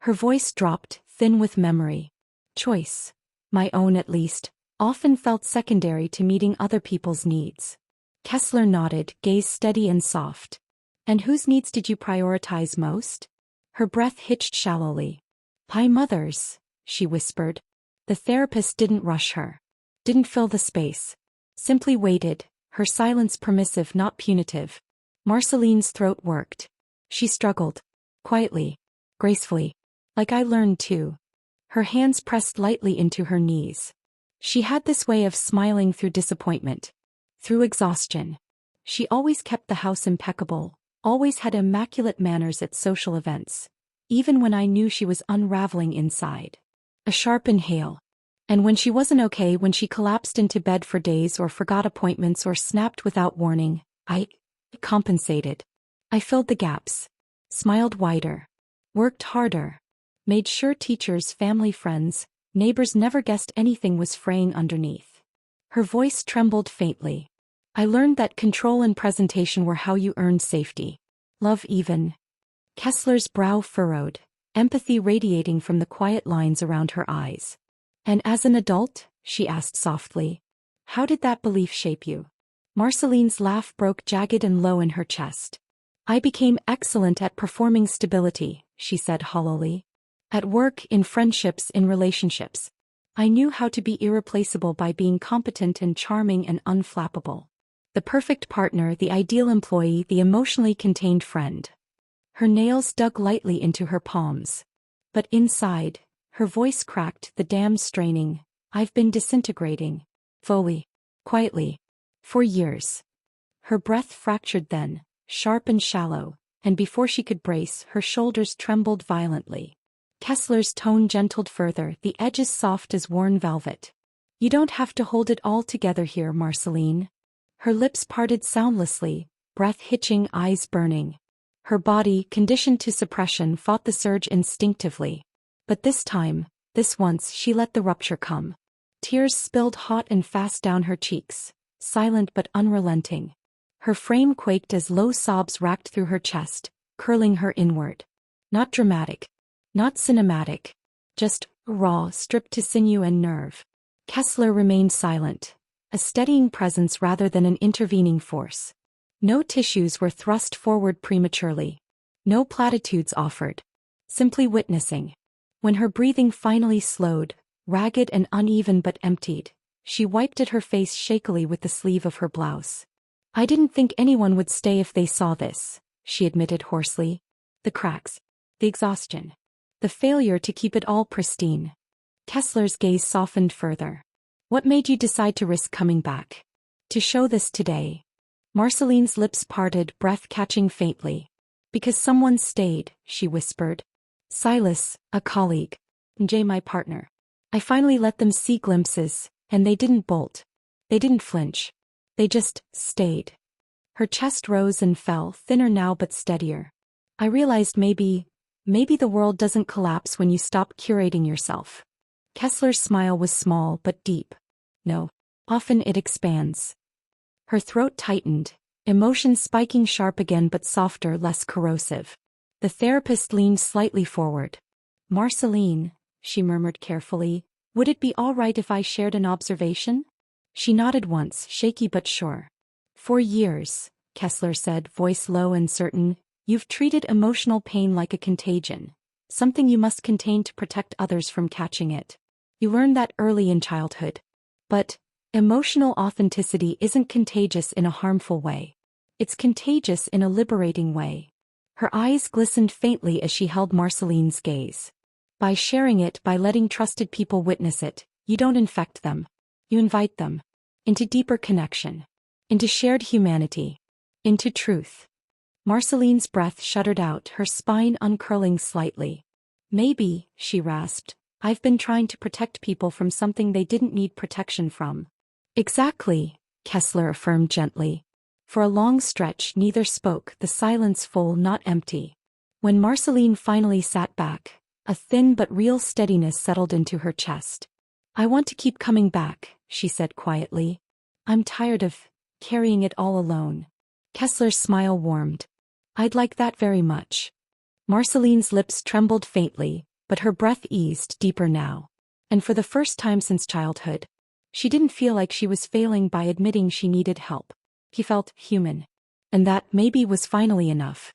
Her voice dropped, thin with memory. "Choice, my own at least, often felt secondary to meeting other people's needs." Kessler nodded, gaze steady and soft. "And whose needs did you prioritize most?" Her breath hitched shallowly. "My mother's," she whispered. The therapist didn't rush her. Didn't fill the space. Simply waited, her silence permissive not punitive. Marceline's throat worked. She struggled. Quietly. Gracefully. "Like I learned too." Her hands pressed lightly into her knees. She had this way of smiling through disappointment. Through exhaustion. She always kept the house impeccable, always had immaculate manners at social events, even when I knew she was unraveling inside. A sharp inhale. And when she wasn't okay, when she collapsed into bed for days or forgot appointments or snapped without warning, I compensated. I filled the gaps. Smiled wider. Worked harder. Made sure teachers, family, friends, neighbors never guessed anything was fraying underneath. Her voice trembled faintly. "I learned that control and presentation were how you earned safety. Love even." Kessler's brow furrowed, empathy radiating from the quiet lines around her eyes. "And as an adult?" she asked softly. "How did that belief shape you?" Marceline's laugh broke jagged and low in her chest. "I became excellent at performing stability," she said hollowly. "At work, in friendships, in relationships. I knew how to be irreplaceable by being competent and charming and unflappable. The perfect partner, the ideal employee, the emotionally contained friend." Her nails dug lightly into her palms. But inside, her voice cracked, the dam straining. "I've been disintegrating. Fully. Quietly. For years." Her breath fractured then, sharp and shallow, and before she could brace, her shoulders trembled violently. Kessler's tone gentled further, the edges soft as worn velvet. "You don't have to hold it all together here, Marceline." Her lips parted soundlessly, breath hitching, eyes burning. Her body, conditioned to suppression, fought the surge instinctively. But this time, this once, she let the rupture come. Tears spilled hot and fast down her cheeks, silent but unrelenting. Her frame quaked as low sobs racked through her chest, curling her inward. Not dramatic. Not cinematic. Just raw, stripped to sinew and nerve. Kessler remained silent, a steadying presence rather than an intervening force. No tissues were thrust forward prematurely. No platitudes offered. Simply witnessing. When her breathing finally slowed, ragged and uneven but emptied, she wiped at her face shakily with the sleeve of her blouse. "I didn't think anyone would stay if they saw this," she admitted hoarsely. The cracks. The exhaustion. The failure to keep it all pristine. Kessler's gaze softened further. "What made you decide to risk coming back? To show this today?" Marceline's lips parted, breath catching faintly. "Because someone stayed," she whispered. "Silas, a colleague. And Jay, my partner. I finally let them see glimpses, and they didn't bolt. They didn't flinch. They just stayed." Her chest rose and fell, thinner now but steadier. "I realized maybe the world doesn't collapse when you stop curating yourself." Kessler's smile was small but deep. "No. Often it expands." Her throat tightened, emotions spiking sharp again but softer, less corrosive. The therapist leaned slightly forward. "Marceline," she murmured carefully, "would it be all right if I shared an observation?" She nodded once, shaky but sure. "For years," Kessler said, voice low and certain, "you've treated emotional pain like a contagion, something you must contain to protect others from catching it. You learned that early in childhood. But emotional authenticity isn't contagious in a harmful way. It's contagious in a liberating way." Her eyes glistened faintly as she held Marceline's gaze. "By sharing it, by letting trusted people witness it, you don't infect them. You invite them. Into deeper connection. Into shared humanity. Into truth." Marceline's breath shuddered out, her spine uncurling slightly. "Maybe," she rasped, "I've been trying to protect people from something they didn't need protection from." "Exactly," Kessler affirmed gently. For a long stretch neither spoke, the silence full, not empty. When Marceline finally sat back, a thin but real steadiness settled into her chest. "I want to keep coming back," she said quietly. "I'm tired of carrying it all alone." Kessler's smile warmed. "I'd like that very much." Marceline's lips trembled faintly, but her breath eased deeper now. And for the first time since childhood, she didn't feel like she was failing by admitting she needed help. He felt human. And that maybe was finally enough.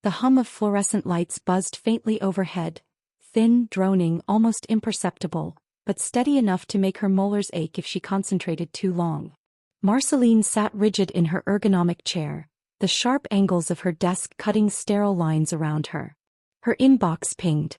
The hum of fluorescent lights buzzed faintly overhead, thin, droning, almost imperceptible, but steady enough to make her molars ache if she concentrated too long. Marceline sat rigid in her ergonomic chair, the sharp angles of her desk cutting sterile lines around her. Her inbox pinged.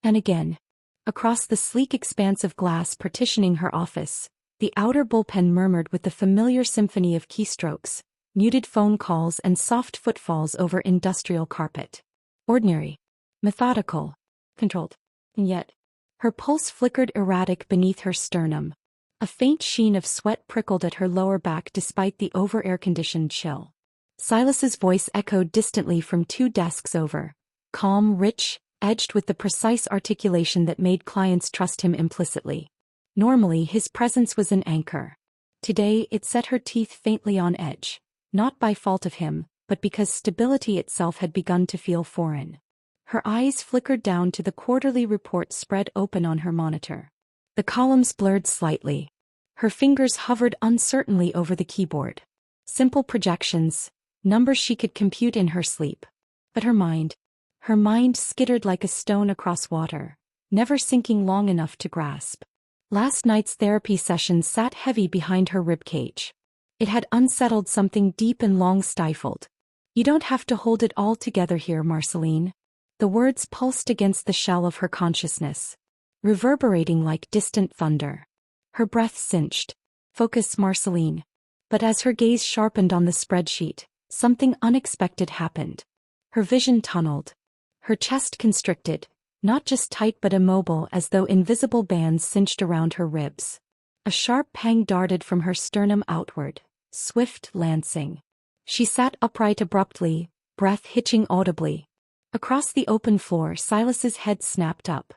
And again. Across the sleek expanse of glass partitioning her office, the outer bullpen murmured with the familiar symphony of keystrokes, muted phone calls and soft footfalls over industrial carpet. Ordinary. Methodical. Controlled. And yet, her pulse flickered erratic beneath her sternum. A faint sheen of sweat prickled at her lower back despite the over-air-conditioned chill. Silas's voice echoed distantly from 2 desks over, calm, rich, edged with the precise articulation that made clients trust him implicitly. Normally his presence was an anchor. Today it set her teeth faintly on edge, not by fault of him, but because stability itself had begun to feel foreign. Her eyes flickered down to the quarterly report spread open on her monitor. The columns blurred slightly. Her fingers hovered uncertainly over the keyboard. Simple projections, numbers she could compute in her sleep. But her mind skittered like a stone across water, never sinking long enough to grasp. Last night's therapy session sat heavy behind her ribcage. It had unsettled something deep and long stifled. "You don't have to hold it all together here, Marceline." The words pulsed against the shell of her consciousness, reverberating like distant thunder. Her breath cinched. "Focus, Marceline." But as her gaze sharpened on the spreadsheet, something unexpected happened. Her vision tunneled. Her chest constricted, not just tight but immobile as though invisible bands cinched around her ribs. A sharp pang darted from her sternum outward, swift, lancing. She sat upright abruptly, breath hitching audibly. Across the open floor, Silas's head snapped up.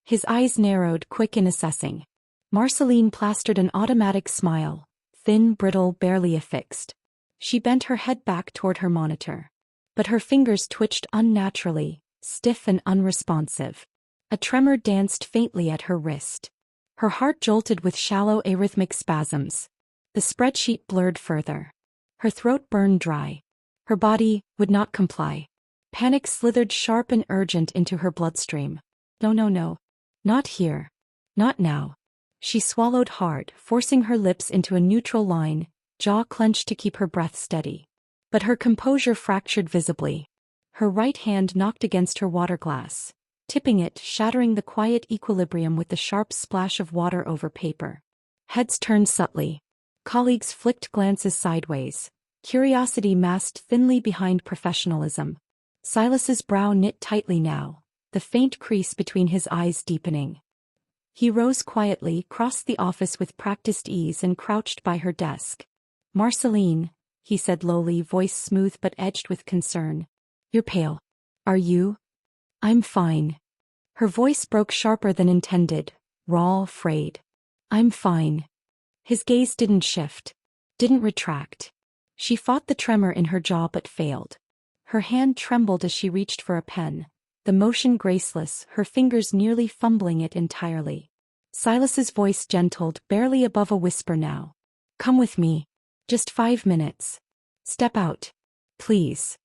His eyes narrowed, quick in assessing. Marceline plastered an automatic smile, thin, brittle, barely affixed. She bent her head back toward her monitor. But her fingers twitched unnaturally, stiff and unresponsive. A tremor danced faintly at her wrist. Her heart jolted with shallow arrhythmic spasms. The spreadsheet blurred further. Her throat burned dry. Her body would not comply. Panic slithered sharp and urgent into her bloodstream. No, no, no. Not here. Not now. She swallowed hard, forcing her lips into a neutral line, jaw clenched to keep her breath steady. But her composure fractured visibly. Her right hand knocked against her water glass, tipping it, shattering the quiet equilibrium with the sharp splash of water over paper. Heads turned subtly. Colleagues flicked glances sideways, curiosity masked thinly behind professionalism. Silas's brow knit tightly now, the faint crease between his eyes deepening. He rose quietly, crossed the office with practiced ease and crouched by her desk. "Marcelline," he said lowly, voice smooth but edged with concern. "You're pale. Are you?" "I'm fine." Her voice broke sharper than intended, raw, frayed. "I'm fine." His gaze didn't shift, didn't retract. She fought the tremor in her jaw but failed. Her hand trembled as she reached for a pen, the motion graceless, her fingers nearly fumbling it entirely. Silas's voice gentled, barely above a whisper now. "Come with me. Just 5 minutes. Step out. Please."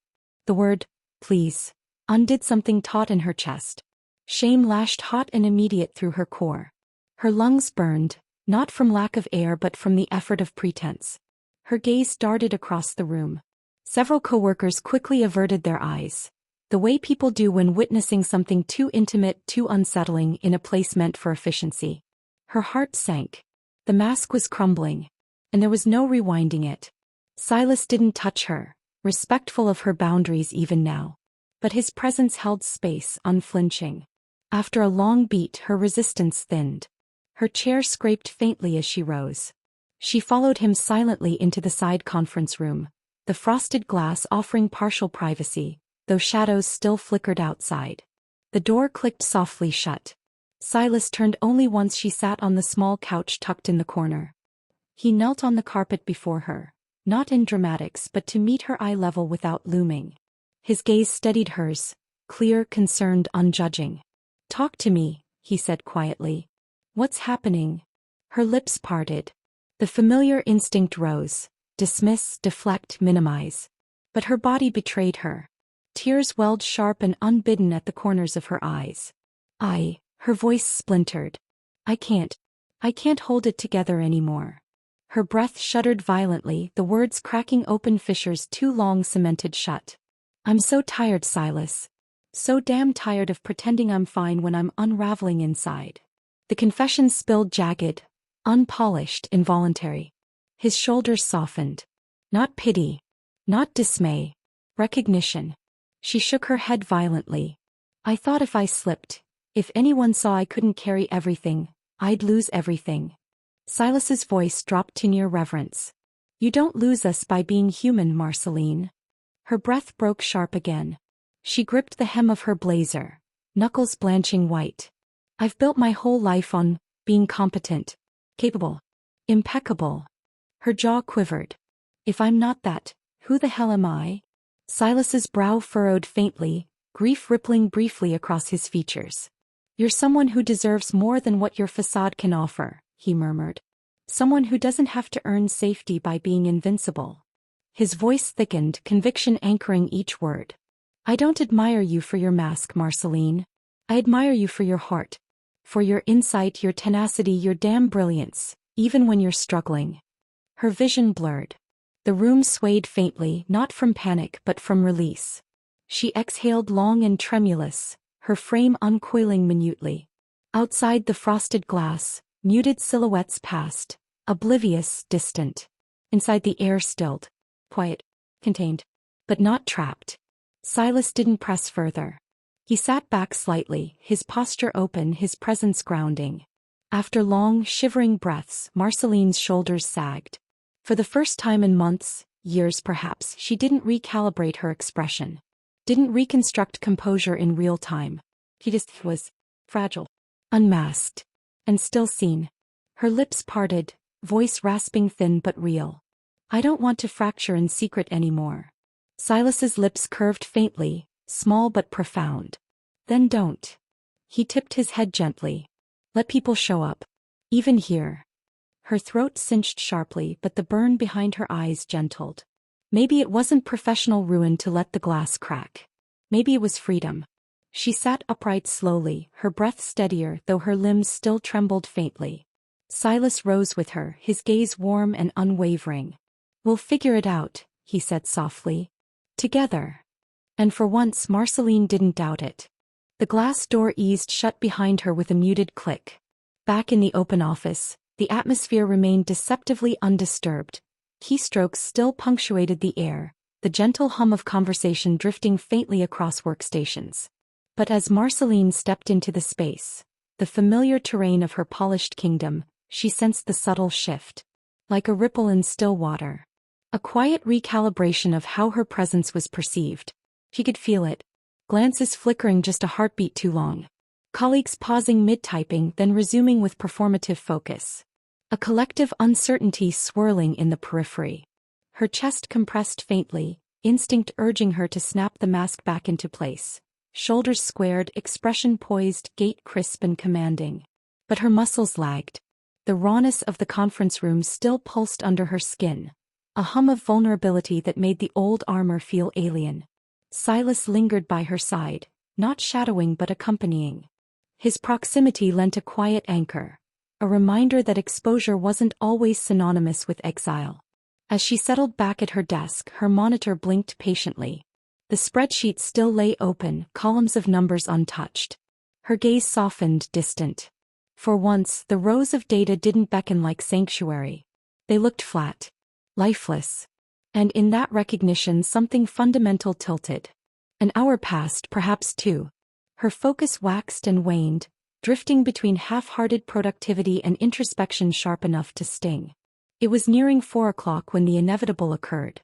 The word, please, undid something taut in her chest. Shame lashed hot and immediate through her core. Her lungs burned, not from lack of air but from the effort of pretense. Her gaze darted across the room. Several coworkers quickly averted their eyes, the way people do when witnessing something too intimate, too unsettling in a place meant for efficiency. Her heart sank. The mask was crumbling, and there was no rewinding it. Silas didn't touch her, respectful of her boundaries even now. But his presence held space, unflinching. After a long beat, her resistance thinned. Her chair scraped faintly as she rose. She followed him silently into the side conference room, the frosted glass offering partial privacy, though shadows still flickered outside. The door clicked softly shut. Silas turned only once. She sat on the small couch tucked in the corner. He knelt on the carpet before her, not in dramatics but to meet her eye level without looming. His gaze steadied hers, clear, concerned, unjudging. "Talk to me," he said quietly. "What's happening?" Her lips parted. The familiar instinct rose. Dismiss, deflect, minimize. But her body betrayed her. Tears welled sharp and unbidden at the corners of her eyes. Her voice splintered. I can't hold it together anymore." Her breath shuddered violently, the words cracking open fissures too long cemented shut. "I'm so tired, Silas. So damn tired of pretending I'm fine when I'm unraveling inside." The confession spilled jagged, unpolished, involuntary. His shoulders softened. Not pity. Not dismay. Recognition. She shook her head violently. "I thought if I slipped, if anyone saw I couldn't carry everything, I'd lose everything." Silas's voice dropped to near reverence. "You don't lose us by being human, Marcelline." Her breath broke sharp again. She gripped the hem of her blazer, knuckles blanching white. "I've built my whole life on being competent, capable, impeccable." Her jaw quivered. "If I'm not that, who the hell am I?" Silas's brow furrowed faintly, grief rippling briefly across his features. "You're someone who deserves more than what your facade can offer," he murmured. "Someone who doesn't have to earn safety by being invincible." His voice thickened, conviction anchoring each word. "I don't admire you for your mask, Marcelline. I admire you for your heart. For your insight, your tenacity, your damn brilliance, even when you're struggling." Her vision blurred. The room swayed faintly, not from panic but from release. She exhaled long and tremulous, her frame uncoiling minutely. Outside the frosted glass, muted silhouettes passed, oblivious, distant. Inside the air stilled. Quiet. Contained. But not trapped. Silas didn't press further. He sat back slightly, his posture open, his presence grounding. After long, shivering breaths, Marcelline's shoulders sagged. For the first time in months, years perhaps, she didn't recalibrate her expression. Didn't reconstruct composure in real time. He just was fragile, unmasked, and still seen. Her lips parted, voice rasping, thin but real. "I don't want to fracture in secret anymore." Silas's lips curved faintly, small but profound. "Then don't." He tipped his head gently. "Let people show up. Even here." Her throat cinched sharply, but the burn behind her eyes gentled. Maybe it wasn't professional ruin to let the glass crack. Maybe it was freedom. She sat upright slowly, her breath steadier though her limbs still trembled faintly. Silas rose with her, his gaze warm and unwavering. "We'll figure it out," he said softly. "Together." And for once Marcelline didn't doubt it. The glass door eased shut behind her with a muted click. Back in the open office, the atmosphere remained deceptively undisturbed. Keystrokes still punctuated the air, the gentle hum of conversation drifting faintly across workstations. But as Marcelline stepped into the space, the familiar terrain of her polished kingdom, she sensed the subtle shift. Like a ripple in still water. A quiet recalibration of how her presence was perceived. She could feel it. Glances flickering just a heartbeat too long. Colleagues pausing mid-typing then resuming with performative focus. A collective uncertainty swirling in the periphery. Her chest compressed faintly, instinct urging her to snap the mask back into place. Shoulders squared, expression poised, gait crisp and commanding. But her muscles lagged. The rawness of the conference room still pulsed under her skin. A hum of vulnerability that made the old armor feel alien. Silas lingered by her side, not shadowing but accompanying. His proximity lent a quiet anchor, a reminder that exposure wasn't always synonymous with exile. As she settled back at her desk, her monitor blinked patiently. The spreadsheet still lay open, columns of numbers untouched. Her gaze softened, distant. For once, the rows of data didn't beckon like sanctuary. They looked flat, lifeless. And in that recognition something fundamental tilted. An hour passed, perhaps two. Her focus waxed and waned, drifting between half-hearted productivity and introspection sharp enough to sting. It was nearing 4 o'clock when the inevitable occurred.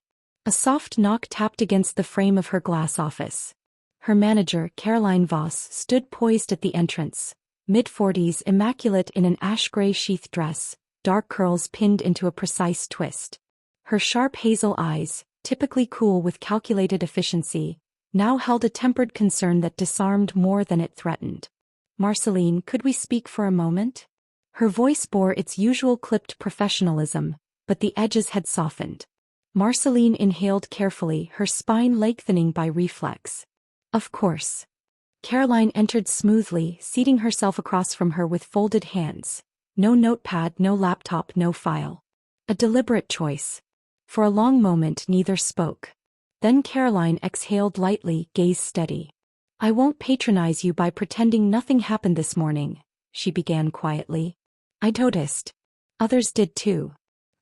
A soft knock tapped against the frame of her glass office. Her manager, Caroline Voss, stood poised at the entrance. Mid-40s, immaculate in an ash-gray sheath dress, dark curls pinned into a precise twist. Her sharp hazel eyes, typically cool with calculated efficiency, now held a tempered concern that disarmed more than it threatened. "Marcelline, could we speak for a moment?" Her voice bore its usual clipped professionalism, but the edges had softened. Marcelline inhaled carefully, her spine lengthening by reflex. "Of course." Caroline entered smoothly, seating herself across from her with folded hands. No notepad, no laptop, no file. A deliberate choice. For a long moment neither spoke. Then Caroline exhaled lightly, gaze steady. "I won't patronize you by pretending nothing happened this morning," she began quietly. "I noticed. Others did too."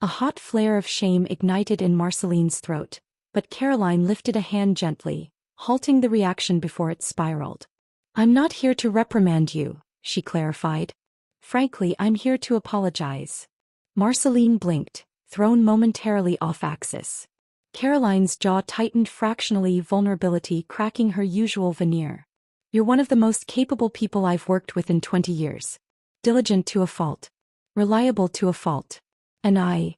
A hot flare of shame ignited in Marcelline's throat, but Caroline lifted a hand gently, halting the reaction before it spiraled. "I'm not here to reprimand you," she clarified. "Frankly, I'm here to apologize." Marcelline blinked, thrown momentarily off axis. Caroline's jaw tightened fractionally, vulnerability cracking her usual veneer. "You're one of the most capable people I've worked with in 20 years. Diligent to a fault. Reliable to a fault. And I..."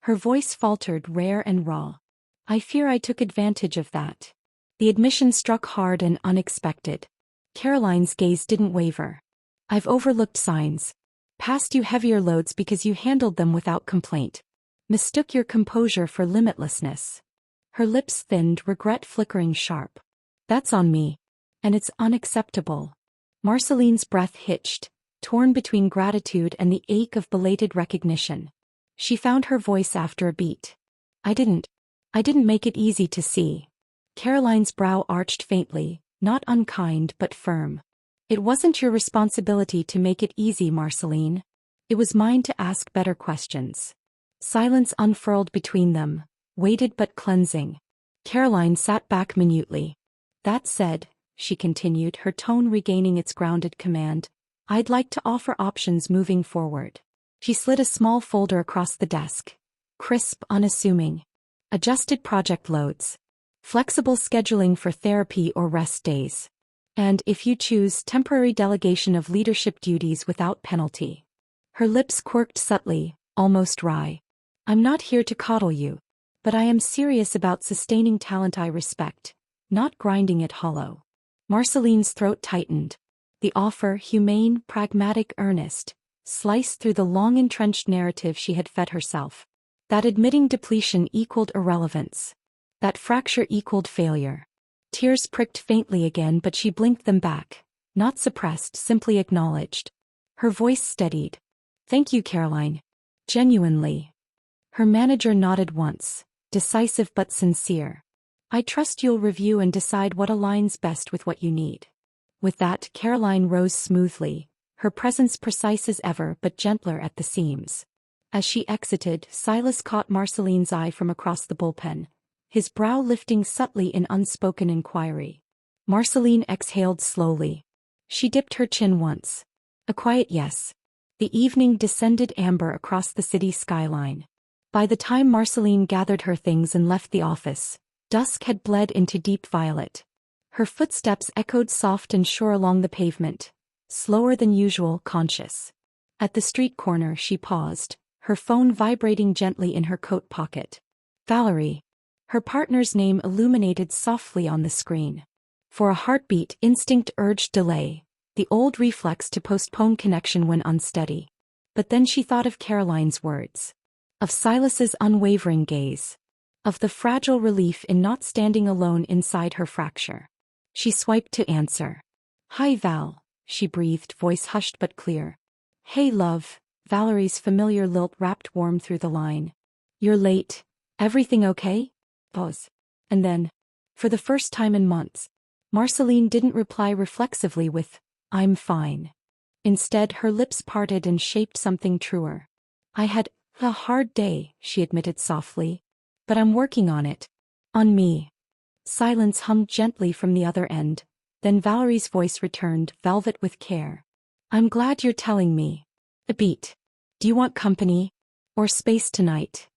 Her voice faltered, rare and raw. "I fear I took advantage of that." The admission struck hard and unexpected. Caroline's gaze didn't waver. "I've overlooked signs. Passed you heavier loads because you handled them without complaint. Mistook your composure for limitlessness." Her lips thinned, regret flickering sharp. "That's on me. And it's unacceptable." Marcelline's breath hitched, torn between gratitude and the ache of belated recognition. She found her voice after a beat. I didn't make it easy to see." Caroline's brow arched faintly, not unkind but firm. "It wasn't your responsibility to make it easy, Marcelline. It was mine to ask better questions." Silence unfurled between them, weighted but cleansing. Caroline sat back minutely. "That said," she continued, her tone regaining its grounded command, "I'd like to offer options moving forward." She slid a small folder across the desk. Crisp, unassuming. Adjusted project loads. Flexible scheduling for therapy or rest days. And, if you choose, temporary delegation of leadership duties without penalty. Her lips quirked subtly, almost wry. "I'm not here to coddle you. But I am serious about sustaining talent I respect, not grinding it hollow." Marcelline's throat tightened. The offer, humane, pragmatic, earnest, sliced through the long-entrenched narrative she had fed herself. That admitting depletion equaled irrelevance. That fracture equaled failure. Tears pricked faintly again, but she blinked them back. Not suppressed, simply acknowledged. Her voice steadied. "Thank you, Caroline." Genuinely. Her manager nodded once, decisive but sincere. "I trust you'll review and decide what aligns best with what you need." With that, Caroline rose smoothly, her presence precise as ever but gentler at the seams. As she exited, Silas caught Marceline's eye from across the bullpen, his brow lifting subtly in unspoken inquiry. Marceline exhaled slowly. She dipped her chin once. A quiet yes. The evening descended amber across the city skyline. By the time Marceline gathered her things and left the office, dusk had bled into deep violet. Her footsteps echoed soft and sure along the pavement, slower than usual, conscious. At the street corner she paused, her phone vibrating gently in her coat pocket. Valerie. Her partner's name illuminated softly on the screen. For a heartbeat, instinct urged delay, the old reflex to postpone connection when unsteady. But then she thought of Caroline's words. Of Silas's unwavering gaze. Of the fragile relief in not standing alone inside her fracture. She swiped to answer. "Hi Val," she breathed, voice hushed but clear. "Hey love," Valerie's familiar lilt wrapped warm through the line. "You're late. Everything okay?" Pause. And then, for the first time in months, Marceline didn't reply reflexively with, "I'm fine." Instead, her lips parted and shaped something truer. "I had a hard day," she admitted softly. "But I'm working on it. On me." Silence hummed gently from the other end, then Valerie's voice returned, velvet with care. "I'm glad you're telling me." A beat. "Do you want company? Or space tonight?"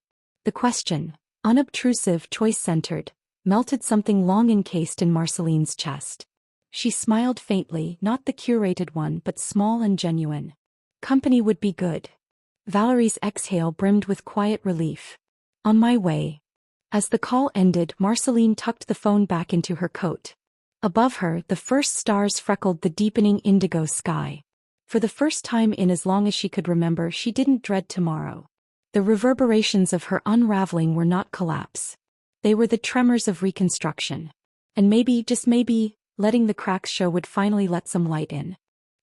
The question, unobtrusive, choice-centered, melted something long encased in Marceline's chest. She smiled faintly, not the curated one but small and genuine. Company would be good. Valerie's exhale brimmed with quiet relief. "On my way." As the call ended, Marceline tucked the phone back into her coat. Above her, the first stars freckled the deepening indigo sky. For the first time in as long as she could remember, she didn't dread tomorrow. The reverberations of her unraveling were not collapse. They were the tremors of reconstruction. And maybe, just maybe, letting the cracks show would finally let some light in.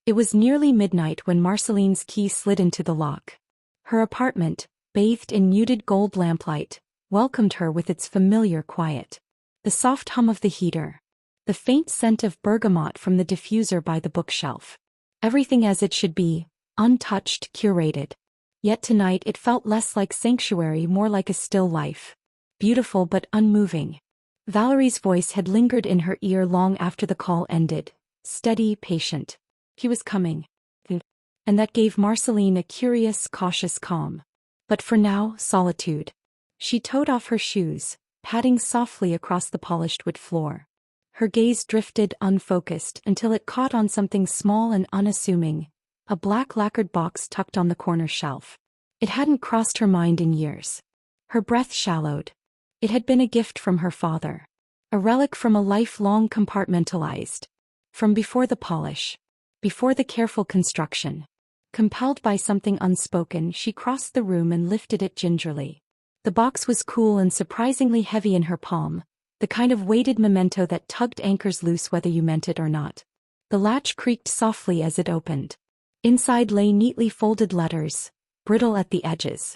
It was nearly midnight when Marceline's key slid into the lock. Her apartment, bathed in muted gold lamplight, welcomed her with its familiar quiet. The soft hum of the heater. The faint scent of bergamot from the diffuser by the bookshelf. Everything as it should be, untouched, curated. Yet tonight it felt less like sanctuary, more like a still life. Beautiful but unmoving. Valerie's voice had lingered in her ear long after the call ended. Steady, patient. He was coming. And that gave Marceline a curious, cautious calm. But for now, solitude. She toed off her shoes, padding softly across the polished wood floor. Her gaze drifted unfocused until it caught on something small and unassuming, a black lacquered box tucked on the corner shelf. It hadn't crossed her mind in years. Her breath shallowed. It had been a gift from her father. A relic from a life long compartmentalized. From before the polish. Before the careful construction. Compelled by something unspoken, she crossed the room and lifted it gingerly. The box was cool and surprisingly heavy in her palm, the kind of weighted memento that tugged anchors loose whether you meant it or not. The latch creaked softly as it opened. Inside lay neatly folded letters, brittle at the edges.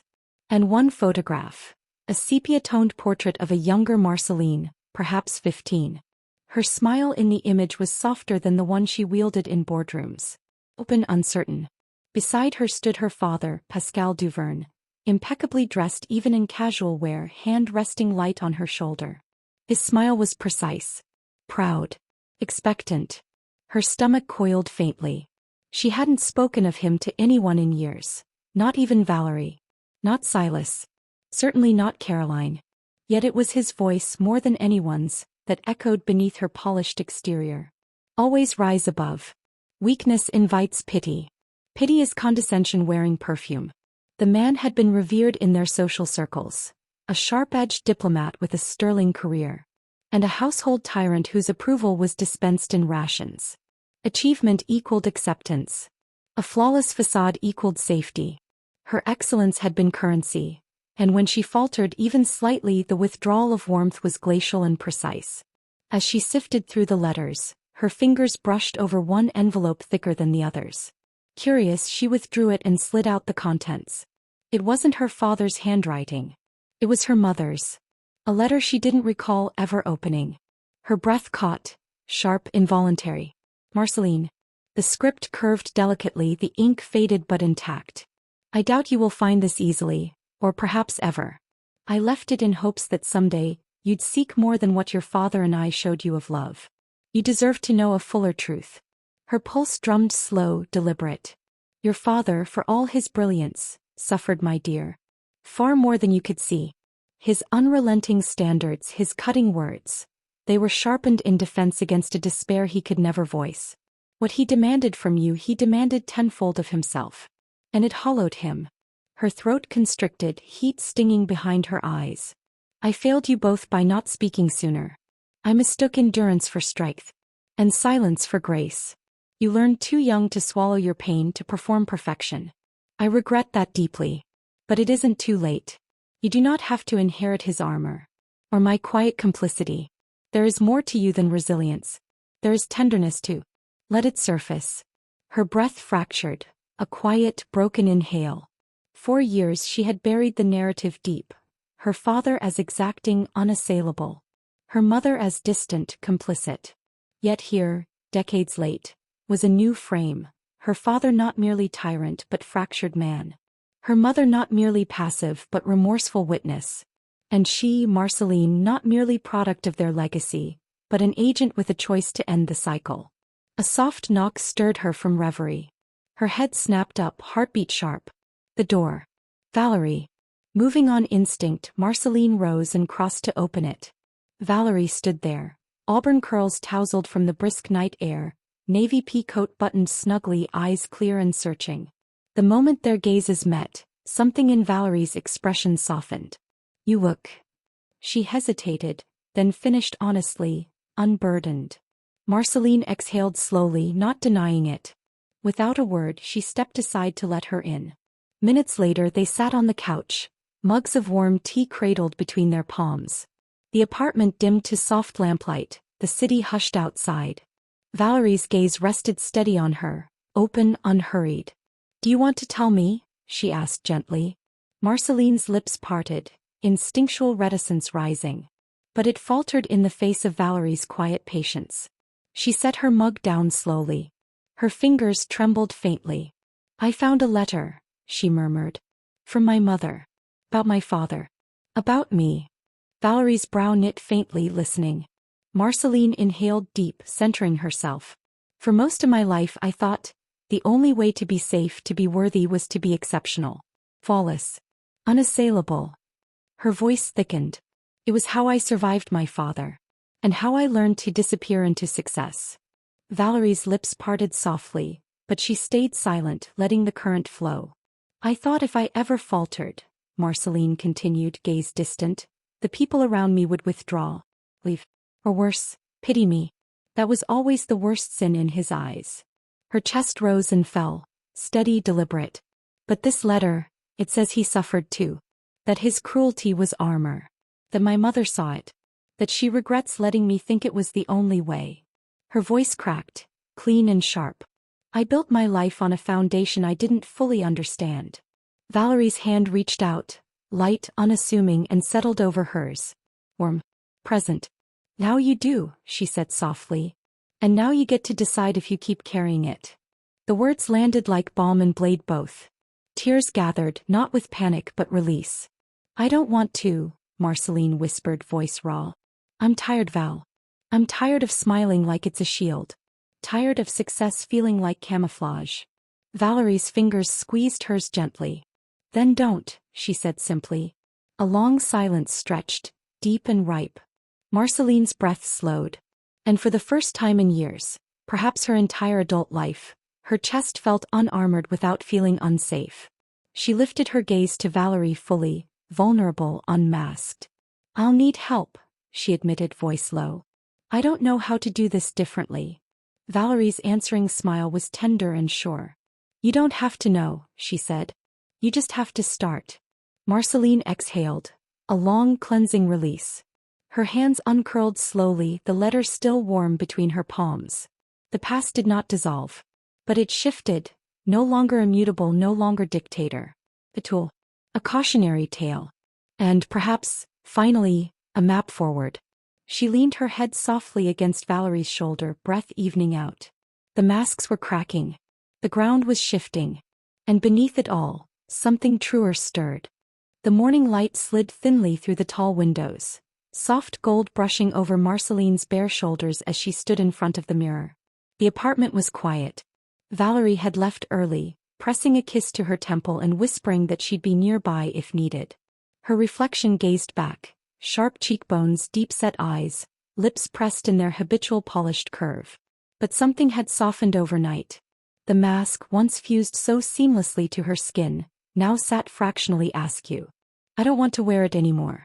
And one photograph. A sepia-toned portrait of a younger Marceline, perhaps 15. Her smile in the image was softer than the one she wielded in boardrooms. Open, uncertain. Beside her stood her father, Pascal Duverne, impeccably dressed even in casual wear, hand resting light on her shoulder. His smile was precise. Proud. Expectant. Her stomach coiled faintly. She hadn't spoken of him to anyone in years. Not even Valerie. Not Silas. Certainly not Caroline. Yet it was his voice, more than anyone's, that echoed beneath her polished exterior. Always rise above. Weakness invites pity. Pity is condescension wearing perfume. The man had been revered in their social circles. A sharp-edged diplomat with a sterling career. And a household tyrant whose approval was dispensed in rations. Achievement equaled acceptance. A flawless facade equaled safety. Her excellence had been currency. And when she faltered even slightly, the withdrawal of warmth was glacial and precise. As she sifted through the letters, her fingers brushed over one envelope thicker than the others. Curious, she withdrew it and slid out the contents. It wasn't her father's handwriting. It was her mother's. A letter she didn't recall ever opening. Her breath caught, sharp, involuntary. Marcelline. The script curved delicately, the ink faded but intact. I doubt you will find this easily, or perhaps ever. I left it in hopes that someday, you'd seek more than what your father and I showed you of love. You deserve to know a fuller truth. Her pulse drummed slow, deliberate. Your father, for all his brilliance, suffered, my dear. Far more than you could see. His unrelenting standards, his cutting words. They were sharpened in defense against a despair he could never voice. What he demanded from you, he demanded tenfold of himself. And it hollowed him. Her throat constricted, heat stinging behind her eyes. I failed you both by not speaking sooner. I mistook endurance for strength. And silence for grace. You learned too young to swallow your pain to perform perfection. I regret that deeply. But it isn't too late. You do not have to inherit his armor. Or my quiet complicity. There is more to you than resilience. There is tenderness too. Let it surface. Her breath fractured, a quiet, broken inhale. For years she had buried the narrative deep. Her father as exacting, unassailable. Her mother as distant, complicit. Yet here, decades late, was a new frame. Her father not merely tyrant but fractured man. Her mother not merely passive but remorseful witness. And she, Marcelline, not merely product of their legacy, but an agent with a choice to end the cycle. A soft knock stirred her from reverie. Her head snapped up, heartbeat sharp. The door. Valerie. Moving on instinct, Marcelline rose and crossed to open it. Valerie stood there, auburn curls tousled from the brisk night air, navy pea coat buttoned snugly, eyes clear and searching. The moment their gazes met, something in Valerie's expression softened. You look. She hesitated, then finished honestly, unburdened. Marcelline exhaled slowly, not denying it. Without a word, she stepped aside to let her in. Minutes later they sat on the couch, mugs of warm tea cradled between their palms. The apartment dimmed to soft lamplight, the city hushed outside. Valerie's gaze rested steady on her, open, unhurried. Do you want to tell me? She asked gently. Marcelline's lips parted, instinctual reticence rising. But it faltered in the face of Valerie's quiet patience. She set her mug down slowly. Her fingers trembled faintly. I found a letter, she murmured. From my mother. About my father. About me. Valerie's brow knit faintly, listening. Marcelline inhaled deep, centering herself. For most of my life I thought, the only way to be safe, to be worthy, was to be exceptional. Flawless. Unassailable. Her voice thickened. It was how I survived my father. And how I learned to disappear into success. Valerie's lips parted softly, but she stayed silent, letting the current flow. I thought if I ever faltered, Marcelline continued, gaze distant, the people around me would withdraw, leave, or worse, pity me. That was always the worst sin in his eyes. Her chest rose and fell, steady, deliberate. But this letter, it says he suffered too. That his cruelty was armor. That my mother saw it. That she regrets letting me think it was the only way. Her voice cracked, clean and sharp. I built my life on a foundation I didn't fully understand. Valerie's hand reached out, light, unassuming, and settled over hers. Warm. Present. Now you do, she said softly. And now you get to decide if you keep carrying it. The words landed like balm and blade both. Tears gathered, not with panic but release. I don't want to, Marcelline whispered, voice raw. I'm tired, Val. I'm tired of smiling like it's a shield. Tired of success feeling like camouflage. Valerie's fingers squeezed hers gently. Then don't, she said simply. A long silence stretched, deep and ripe. Marcelline's breath slowed. And for the first time in years, perhaps her entire adult life, her chest felt unarmored without feeling unsafe. She lifted her gaze to Valerie, fully, vulnerable, unmasked. I'll need help, she admitted, voice low. I don't know how to do this differently. Valerie's answering smile was tender and sure. You don't have to know, she said. You just have to start. Marcelline exhaled, a long cleansing release. Her hands uncurled slowly, the letter still warm between her palms. The past did not dissolve. But it shifted, no longer immutable, no longer dictator. A tool. A cautionary tale. And perhaps, finally, a map forward. She leaned her head softly against Valerie's shoulder, breath evening out. The masks were cracking. The ground was shifting. And beneath it all, something truer stirred. The morning light slid thinly through the tall windows, soft gold brushing over Marceline's bare shoulders as she stood in front of the mirror. The apartment was quiet. Valerie had left early, pressing a kiss to her temple and whispering that she'd be nearby if needed. Her reflection gazed back, sharp cheekbones, deep-set eyes, lips pressed in their habitual polished curve. But something had softened overnight. The mask, once fused so seamlessly to her skin, now sat fractionally askew. I don't want to wear it anymore.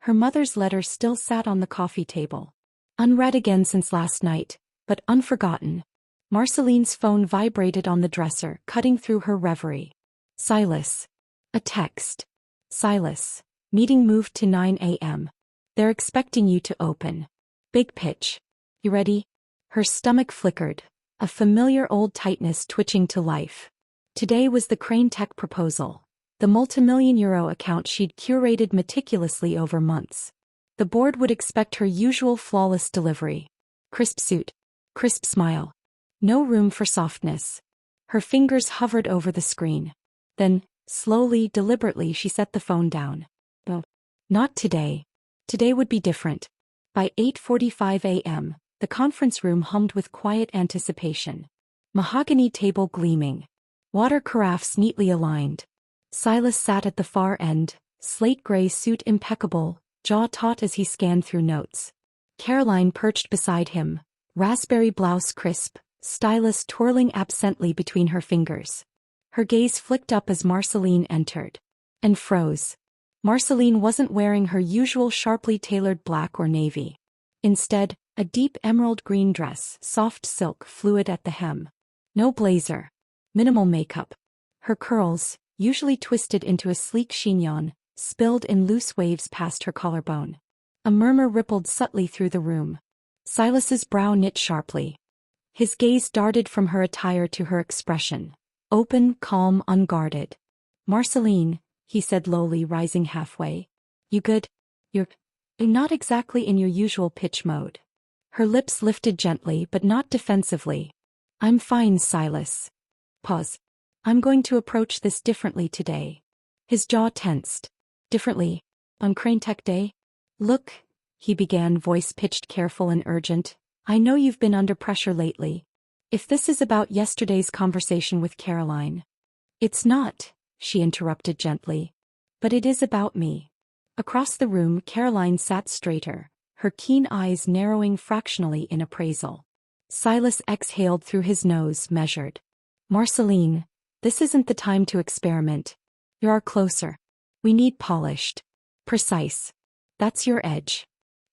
Her mother's letter still sat on the coffee table. Unread again since last night, but unforgotten. Marceline's phone vibrated on the dresser, cutting through her reverie. Silas. A text. Silas. Meeting moved to 9 a.m. They're expecting you to open. Big pitch. You ready? Her stomach flickered, a familiar old tightness twitching to life. Today was the Crane Tech proposal, the multimillion euro account she'd curated meticulously over months. The board would expect her usual flawless delivery. Crisp suit. Crisp smile. No room for softness. Her fingers hovered over the screen. Then, slowly, deliberately, she set the phone down. Oh, not today. Today would be different. By 8:45 a.m., the conference room hummed with quiet anticipation. Mahogany table gleaming. Water carafes neatly aligned. Silas sat at the far end, slate-gray suit impeccable, jaw taut as he scanned through notes. Caroline perched beside him, raspberry blouse crisp, stylus twirling absently between her fingers. Her gaze flicked up as Marceline entered. And froze. Marceline wasn't wearing her usual sharply tailored black or navy. Instead, a deep emerald green dress, soft silk, fluid at the hem. No blazer. Minimal makeup. Her curls, usually twisted into a sleek chignon, spilled in loose waves past her collarbone. A murmur rippled subtly through the room. Silas's brow knit sharply. His gaze darted from her attire to her expression. Open, calm, unguarded. Marceline, he said lowly, rising halfway. You good? You're not exactly in your usual pitch mode. Her lips lifted gently but not defensively. I'm fine, Silas. Pause. I'm going to approach this differently today. His jaw tensed. Differently? On Crane Tech Day? Look, he began, voice pitched, careful and urgent. I know you've been under pressure lately. If this is about yesterday's conversation with Caroline. It's not, she interrupted gently. But it is about me. Across the room, Caroline sat straighter, her keen eyes narrowing fractionally in appraisal. Silas exhaled through his nose, measured. Marceline, this isn't the time to experiment. You're closer. We need polished. Precise. That's your edge.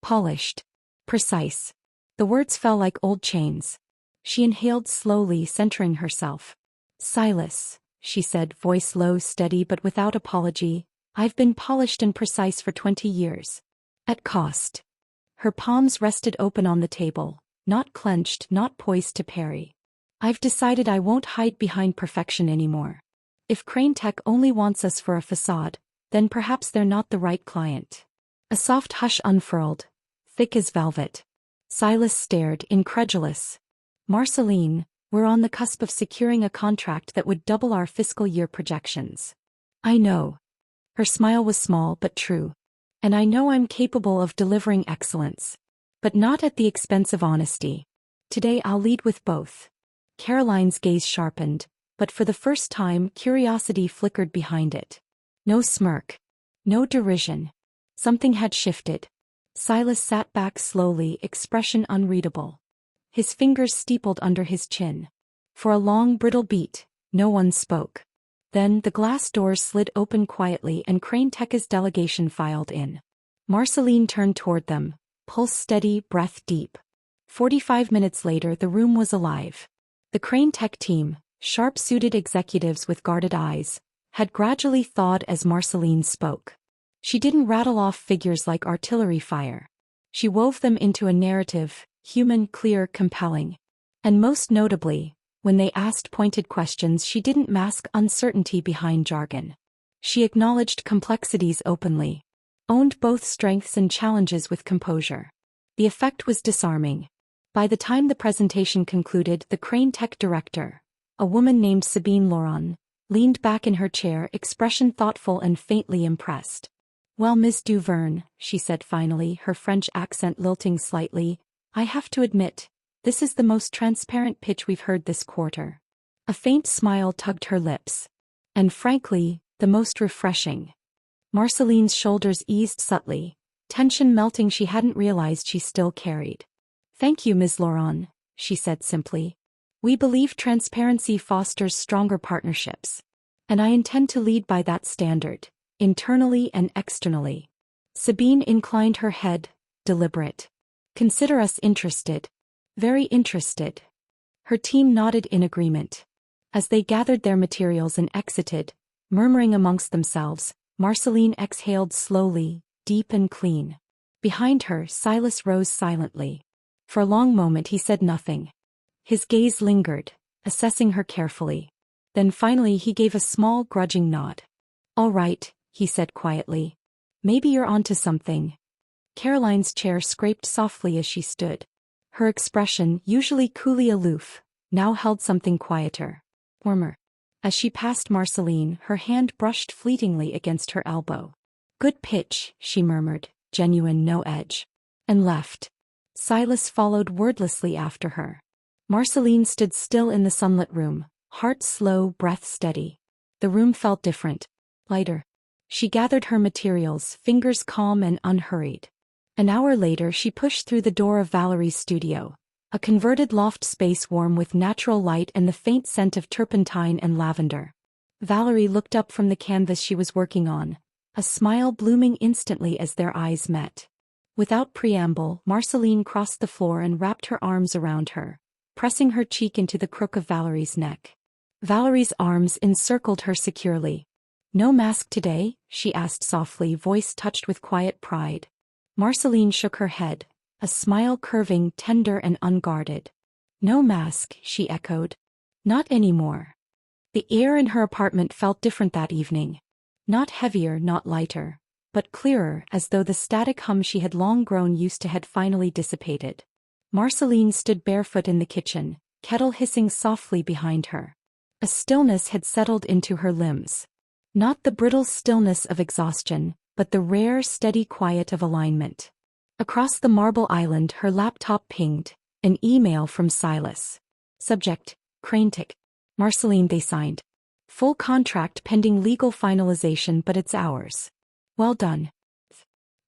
Polished. Precise. The words fell like old chains. She inhaled slowly, centering herself. Silas, she said, voice low, steady but without apology, I've been polished and precise for 20 years. At cost. Her palms rested open on the table, not clenched, not poised to parry. I've decided I won't hide behind perfection anymore. If Crane Tech only wants us for a facade, then perhaps they're not the right client. A soft hush unfurled, thick as velvet. Silas stared, incredulous. Marceline, we're on the cusp of securing a contract that would double our fiscal year projections. I know. Her smile was small but true. And I know I'm capable of delivering excellence. But not at the expense of honesty. Today I'll lead with both. Caroline's gaze sharpened, but for the first time curiosity flickered behind it. No smirk. No derision. Something had shifted. Silas sat back slowly, expression unreadable. His fingers steepled under his chin. For a long, brittle beat, no one spoke. Then the glass doors slid open quietly and Crane Tech's delegation filed in. Marceline turned toward them, pulse steady, breath deep. 45 minutes later the room was alive. The Crane Tech team, sharp-suited executives with guarded eyes, had gradually thawed as Marceline spoke. She didn't rattle off figures like artillery fire. She wove them into a narrative, human, clear, compelling. And most notably, when they asked pointed questions, she didn't mask uncertainty behind jargon. She acknowledged complexities openly, owned both strengths and challenges with composure. The effect was disarming. By the time the presentation concluded, the Crane Tech director, a woman named Sabine Laurent, leaned back in her chair, expression thoughtful and faintly impressed. "Well, Miss Duverne," she said finally, her French accent lilting slightly, "I have to admit, this is the most transparent pitch we've heard this quarter." A faint smile tugged her lips. "And frankly, the most refreshing." Marceline's shoulders eased subtly, tension melting she hadn't realized she still carried. "Thank you, Ms. Laurent," she said simply. "We believe transparency fosters stronger partnerships. And I intend to lead by that standard, internally and externally." Sabine inclined her head, deliberate. "Consider us interested." "Very interested." Her team nodded in agreement. As they gathered their materials and exited, murmuring amongst themselves, Marceline exhaled slowly, deep and clean. Behind her, Silas rose silently. For a long moment he said nothing. His gaze lingered, assessing her carefully. Then finally he gave a small, grudging nod. "All right," he said quietly. "Maybe you're onto something." Caroline's chair scraped softly as she stood. Her expression, usually coolly aloof, now held something quieter, warmer. As she passed Marceline, her hand brushed fleetingly against her elbow. "Good pitch," she murmured, "genuine, no edge." And left. Silas followed wordlessly after her. Marceline stood still in the sunlit room, heart slow, breath steady. The room felt different, lighter. She gathered her materials, fingers calm and unhurried. An hour later she pushed through the door of Valerie's studio, a converted loft space warm with natural light and the faint scent of turpentine and lavender. Valerie looked up from the canvas she was working on, a smile blooming instantly as their eyes met. Without preamble, Marceline crossed the floor and wrapped her arms around her, pressing her cheek into the crook of Valerie's neck. Valerie's arms encircled her securely. "No mask today?" she asked softly, voice touched with quiet pride. Marceline shook her head, a smile curving, tender and unguarded. "No mask," she echoed. "Not anymore." The air in her apartment felt different that evening. Not heavier, not lighter, but clearer, as though the static hum she had long grown used to had finally dissipated. Marceline stood barefoot in the kitchen, kettle hissing softly behind her. A stillness had settled into her limbs. Not the brittle stillness of exhaustion, but the rare, steady quiet of alignment. Across the marble island her laptop pinged, an email from Silas. Subject, Crane Tech. Marceline, they signed. Full contract pending legal finalization, but it's ours. Well done.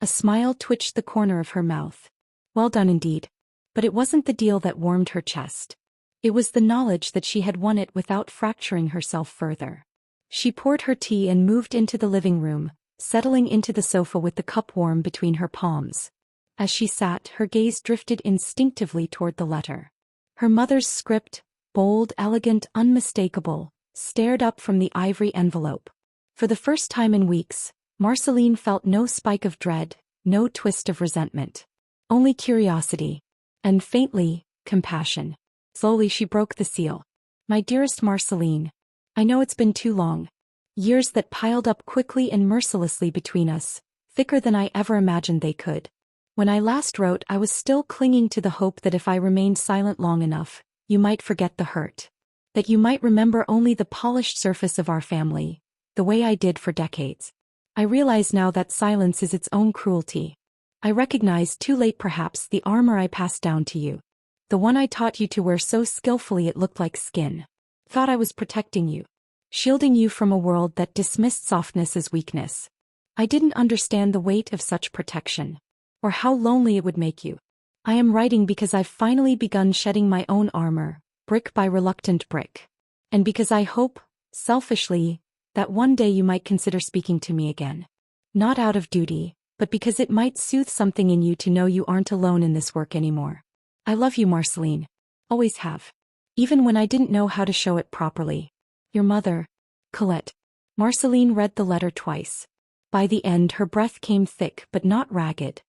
A smile twitched the corner of her mouth. Well done indeed. But it wasn't the deal that warmed her chest. It was the knowledge that she had won it without fracturing herself further. She poured her tea and moved into the living room, settling into the sofa with the cup warm between her palms. As she sat, her gaze drifted instinctively toward the letter. Her mother's script, bold, elegant, unmistakable, stared up from the ivory envelope. For the first time in weeks, Marceline felt no spike of dread, no twist of resentment. Only curiosity. And faintly, compassion. Slowly she broke the seal. "My dearest Marceline, I know it's been too long. Years that piled up quickly and mercilessly between us, thicker than I ever imagined they could. When I last wrote, I was still clinging to the hope that if I remained silent long enough, you might forget the hurt. That you might remember only the polished surface of our family, the way I did for decades. I realize now that silence is its own cruelty. I recognize, too late perhaps, the armor I passed down to you. The one I taught you to wear so skillfully it looked like skin. Thought I was protecting you. Shielding you from a world that dismissed softness as weakness. I didn't understand the weight of such protection. Or how lonely it would make you. I am writing because I've finally begun shedding my own armor, brick by reluctant brick. And because I hope, selfishly, that one day you might consider speaking to me again. Not out of duty, but because it might soothe something in you to know you aren't alone in this work anymore. I love you, Marceline. Always have. Even when I didn't know how to show it properly. Your mother, Colette." Marceline read the letter twice. By the end her breath came thick but not ragged.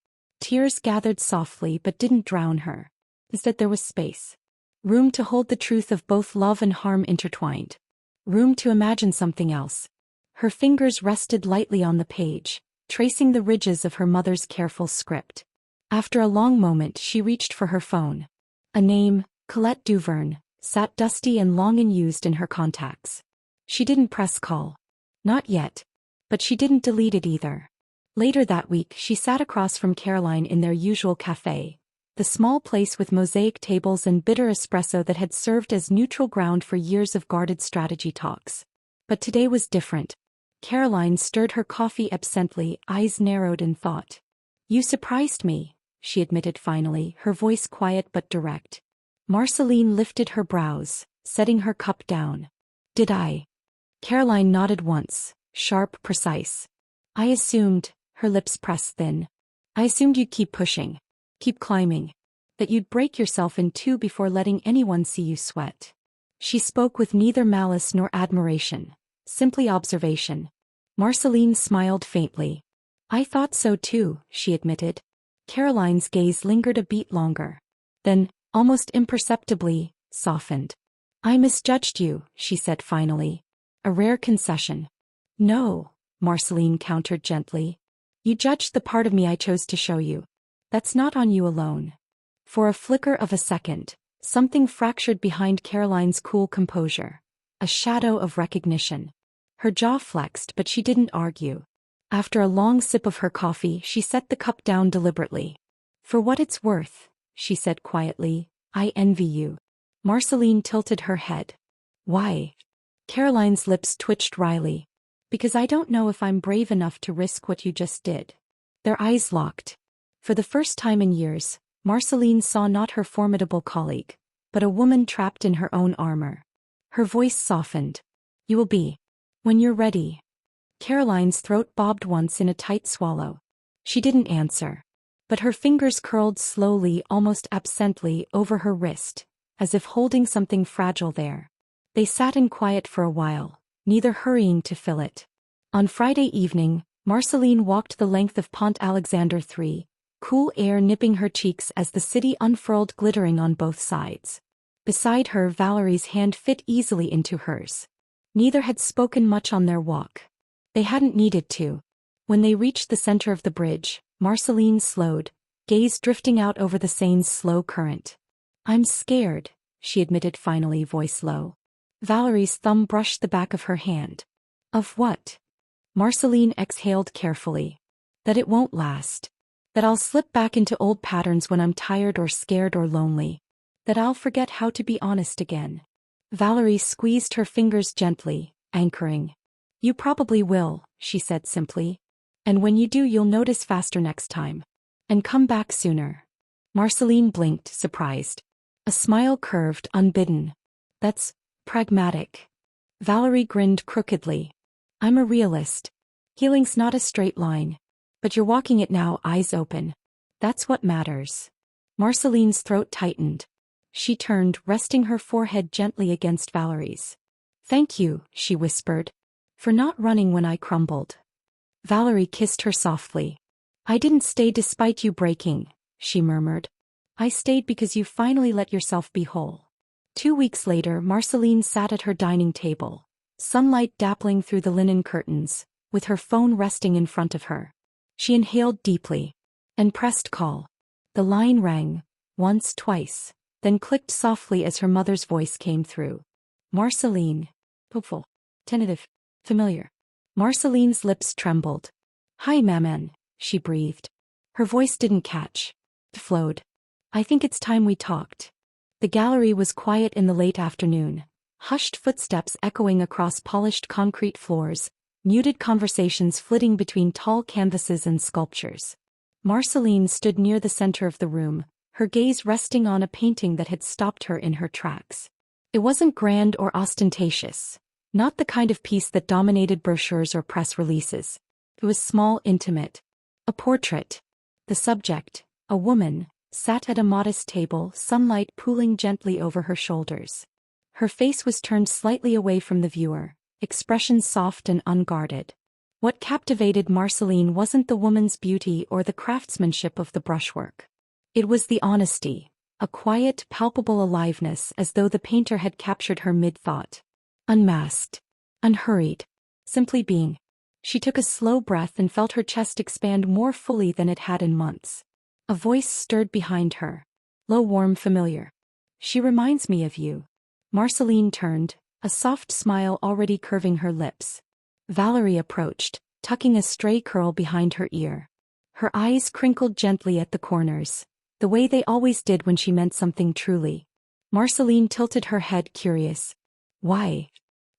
Tears gathered softly but didn't drown her. Instead there was space. Room to hold the truth of both love and harm intertwined. Room to imagine something else. Her fingers rested lightly on the page, tracing the ridges of her mother's careful script. After a long moment she reached for her phone. A name, Colette Duverne, sat dusty and long unused in her contacts. She didn't press call. Not yet. But she didn't delete it either. Later that week she sat across from Caroline in their usual café, the small place with mosaic tables and bitter espresso that had served as neutral ground for years of guarded strategy talks. But today was different. Caroline stirred her coffee absently, eyes narrowed in thought. "You surprised me," she admitted finally, her voice quiet but direct. Marcelline lifted her brows, setting her cup down. "Did I?" Caroline nodded once, sharp, precise. "I assumed," her lips pressed thin. "I assumed you'd keep pushing. Keep climbing. That you'd break yourself in two before letting anyone see you sweat." She spoke with neither malice nor admiration, simply observation. Marcelline smiled faintly. "I thought so too," she admitted. Caroline's gaze lingered a beat longer. Then, almost imperceptibly, softened. "I misjudged you," she said finally. A rare concession. "No," Marcelline countered gently. "You judged the part of me I chose to show you. That's not on you alone." For a flicker of a second, something fractured behind Caroline's cool composure. A shadow of recognition. Her jaw flexed but she didn't argue. After a long sip of her coffee she set the cup down deliberately. "For what it's worth," she said quietly, "I envy you." Marcelline tilted her head. "Why?" Caroline's lips twitched wryly. "Because I don't know if I'm brave enough to risk what you just did." Their eyes locked. For the first time in years, Marcelline saw not her formidable colleague, but a woman trapped in her own armor. Her voice softened. "You will be. When you're ready." Caroline's throat bobbed once in a tight swallow. She didn't answer. But her fingers curled slowly, almost absently, over her wrist, as if holding something fragile there. They sat in quiet for a while, neither hurrying to fill it. On Friday evening, Marcelline walked the length of Pont Alexander III, cool air nipping her cheeks as the city unfurled glittering on both sides. Beside her Valerie's hand fit easily into hers. Neither had spoken much on their walk. They hadn't needed to. When they reached the center of the bridge, Marcelline slowed, gaze drifting out over the Seine's slow current. "I'm scared," she admitted finally, voice low. Valerie's thumb brushed the back of her hand. "Of what?" Marcelline exhaled carefully. "That it won't last. That I'll slip back into old patterns when I'm tired or scared or lonely. That I'll forget how to be honest again." Valerie squeezed her fingers gently, anchoring. "You probably will," she said simply. "And when you do you'll notice faster next time. And come back sooner." Marcelline blinked, surprised. A smile curved, unbidden. "That's pragmatic." Valerie grinned crookedly. "I'm a realist. Healing's not a straight line. But you're walking it now, eyes open. That's what matters." Marcelline's throat tightened. She turned, resting her forehead gently against Valerie's. "Thank you," she whispered, "for not running when I crumbled." Valerie kissed her softly. "I didn't stay despite you breaking," she murmured. "I stayed because you finally let yourself be whole." 2 weeks later, Marcelline sat at her dining table, sunlight dappling through the linen curtains, with her phone resting in front of her. She inhaled deeply and pressed call. The line rang, once, twice, then clicked softly as her mother's voice came through. "Marcelline." Hopeful. Tentative. Familiar. Marcelline's lips trembled. "Hi, Maman," she breathed. Her voice didn't catch. It flowed. "I think it's time we talked." The gallery was quiet in the late afternoon, hushed footsteps echoing across polished concrete floors, muted conversations flitting between tall canvases and sculptures. Marcelline stood near the center of the room, her gaze resting on a painting that had stopped her in her tracks. It wasn't grand or ostentatious, not the kind of piece that dominated brochures or press releases. It was small, intimate. A portrait. The subject, a woman, sat at a modest table, sunlight pooling gently over her shoulders. Her face was turned slightly away from the viewer, expression soft and unguarded. What captivated Marcelline wasn't the woman's beauty or the craftsmanship of the brushwork. It was the honesty, a quiet, palpable aliveness as though the painter had captured her mid-thought. Unmasked. Unhurried. Simply being. She took a slow breath and felt her chest expand more fully than it had in months. A voice stirred behind her. Low, warm, familiar. She reminds me of you. Marcelline turned, a soft smile already curving her lips. Valerie approached, tucking a stray curl behind her ear. Her eyes crinkled gently at the corners, the way they always did when she meant something truly. Marcelline tilted her head, curious. Why?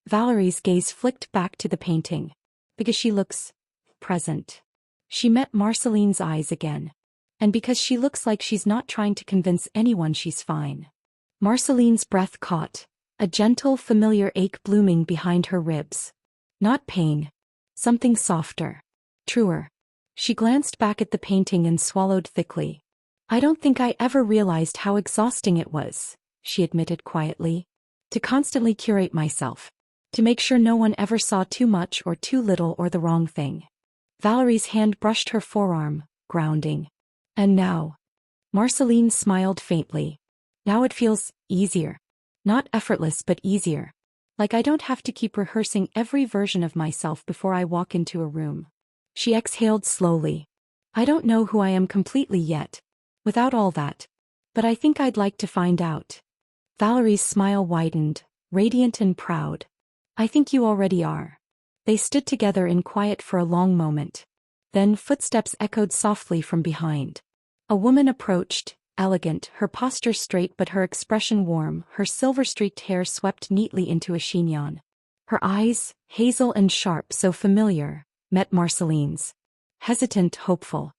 Valerie's gaze flicked back to the painting. Because she looks present. She met Marcelline's eyes again. And because she looks like she's not trying to convince anyone she's fine. Marcelline's breath caught, a gentle, familiar ache blooming behind her ribs. Not pain. Something softer. Truer. She glanced back at the painting and swallowed thickly. I don't think I ever realized how exhausting it was, she admitted quietly. To constantly curate myself. To make sure no one ever saw too much or too little or the wrong thing. Valerie's hand brushed her forearm, grounding. And now. Marcelline smiled faintly. Now it feels easier. Not effortless but easier. Like I don't have to keep rehearsing every version of myself before I walk into a room. She exhaled slowly. I don't know who I am completely yet. Without all that. But I think I'd like to find out. Valerie's smile widened, radiant and proud. I think you already are. They stood together in quiet for a long moment. Then footsteps echoed softly from behind. A woman approached, elegant, her posture straight but her expression warm, her silver-streaked hair swept neatly into a chignon. Her eyes, hazel and sharp, so familiar, met Marcelline's. Hesitant, hopeful.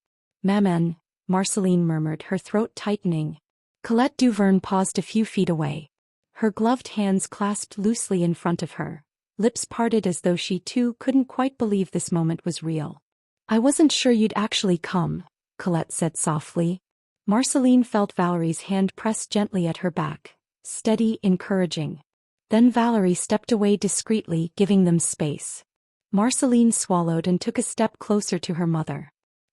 Maman, Marcelline murmured, her throat tightening. Colette Duverne paused a few feet away. Her gloved hands clasped loosely in front of her, lips parted as though she too couldn't quite believe this moment was real. I wasn't sure you'd actually come, Colette said softly. Marcelline felt Valerie's hand press gently at her back, steady, encouraging. Then Valerie stepped away discreetly, giving them space. Marcelline swallowed and took a step closer to her mother.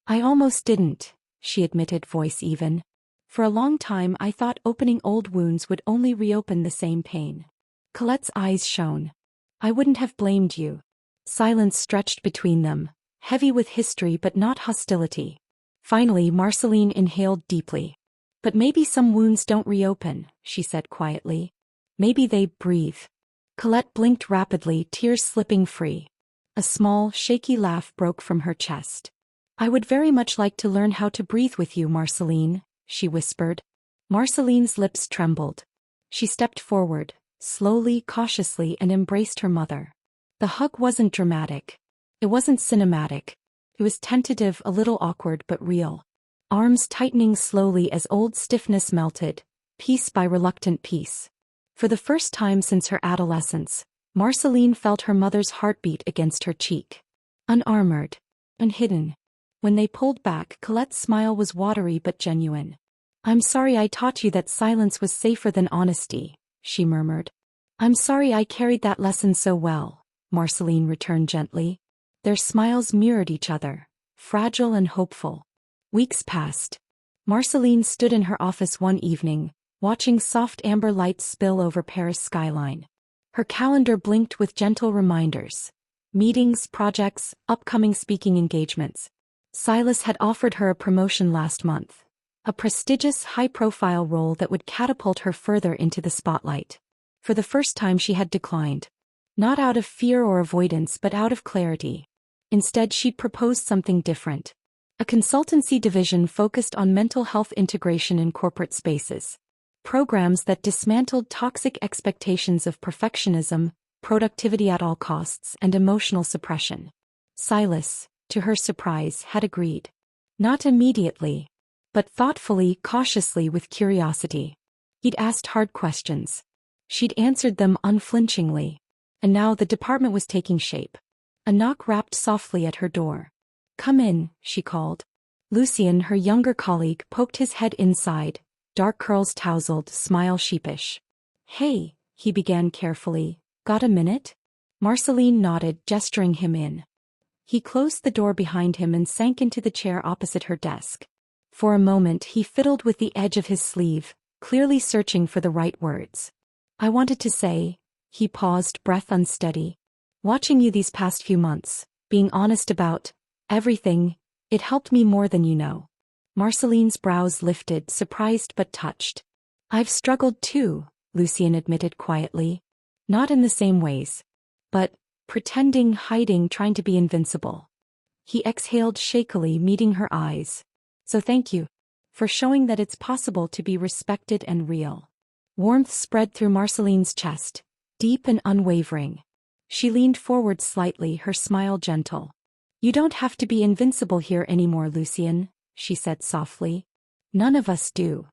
I almost didn't, she admitted, voice even. For a long time I thought opening old wounds would only reopen the same pain. Colette's eyes shone. I wouldn't have blamed you. Silence stretched between them, heavy with history but not hostility. Finally Marcelline inhaled deeply. But maybe some wounds don't reopen, she said quietly. Maybe they breathe. Colette blinked rapidly, tears slipping free. A small, shaky laugh broke from her chest. I would very much like to learn how to breathe with you, Marcelline, she whispered. Marcelline's lips trembled. She stepped forward, slowly, cautiously, and embraced her mother. The hug wasn't dramatic. It wasn't cinematic. It was tentative, a little awkward but real. Arms tightening slowly as old stiffness melted, piece by reluctant piece. For the first time since her adolescence, Marcelline felt her mother's heartbeat against her cheek. Unarmored. Unhidden. When they pulled back, Colette's smile was watery but genuine. I'm sorry I taught you that silence was safer than honesty, she murmured. I'm sorry I carried that lesson so well, Marcelline returned gently. Their smiles mirrored each other, fragile and hopeful. Weeks passed. Marcelline stood in her office one evening, watching soft amber lights spill over Paris' skyline. Her calendar blinked with gentle reminders. Meetings, projects, upcoming speaking engagements. Silas had offered her a promotion last month. A prestigious, high-profile role that would catapult her further into the spotlight. For the first time she had declined. Not out of fear or avoidance but out of clarity. Instead she'd proposed something different. A consultancy division focused on mental health integration in corporate spaces. Programs that dismantled toxic expectations of perfectionism, productivity at all costs, and emotional suppression. Silas, to her surprise, had agreed. Not immediately, but thoughtfully, cautiously, with curiosity. He'd asked hard questions. She'd answered them unflinchingly. And now the department was taking shape. A knock rapped softly at her door. Come in, she called. Lucien, her younger colleague, poked his head inside, dark curls tousled, smile sheepish. Hey, he began carefully. Got a minute? Marcelline nodded, gesturing him in. He closed the door behind him and sank into the chair opposite her desk. For a moment he fiddled with the edge of his sleeve, clearly searching for the right words. I wanted to say, he paused, breath unsteady. Watching you these past few months, being honest about everything, it helped me more than you know. Marceline's brows lifted, surprised but touched. I've struggled too, Lucien admitted quietly. Not in the same ways. But, pretending, hiding, trying to be invincible. He exhaled shakily, meeting her eyes. So thank you. For showing that it's possible to be respected and real. Warmth spread through Marceline's chest, deep and unwavering. She leaned forward slightly, her smile gentle. You don't have to be invincible here anymore, Lucien, she said softly. None of us do.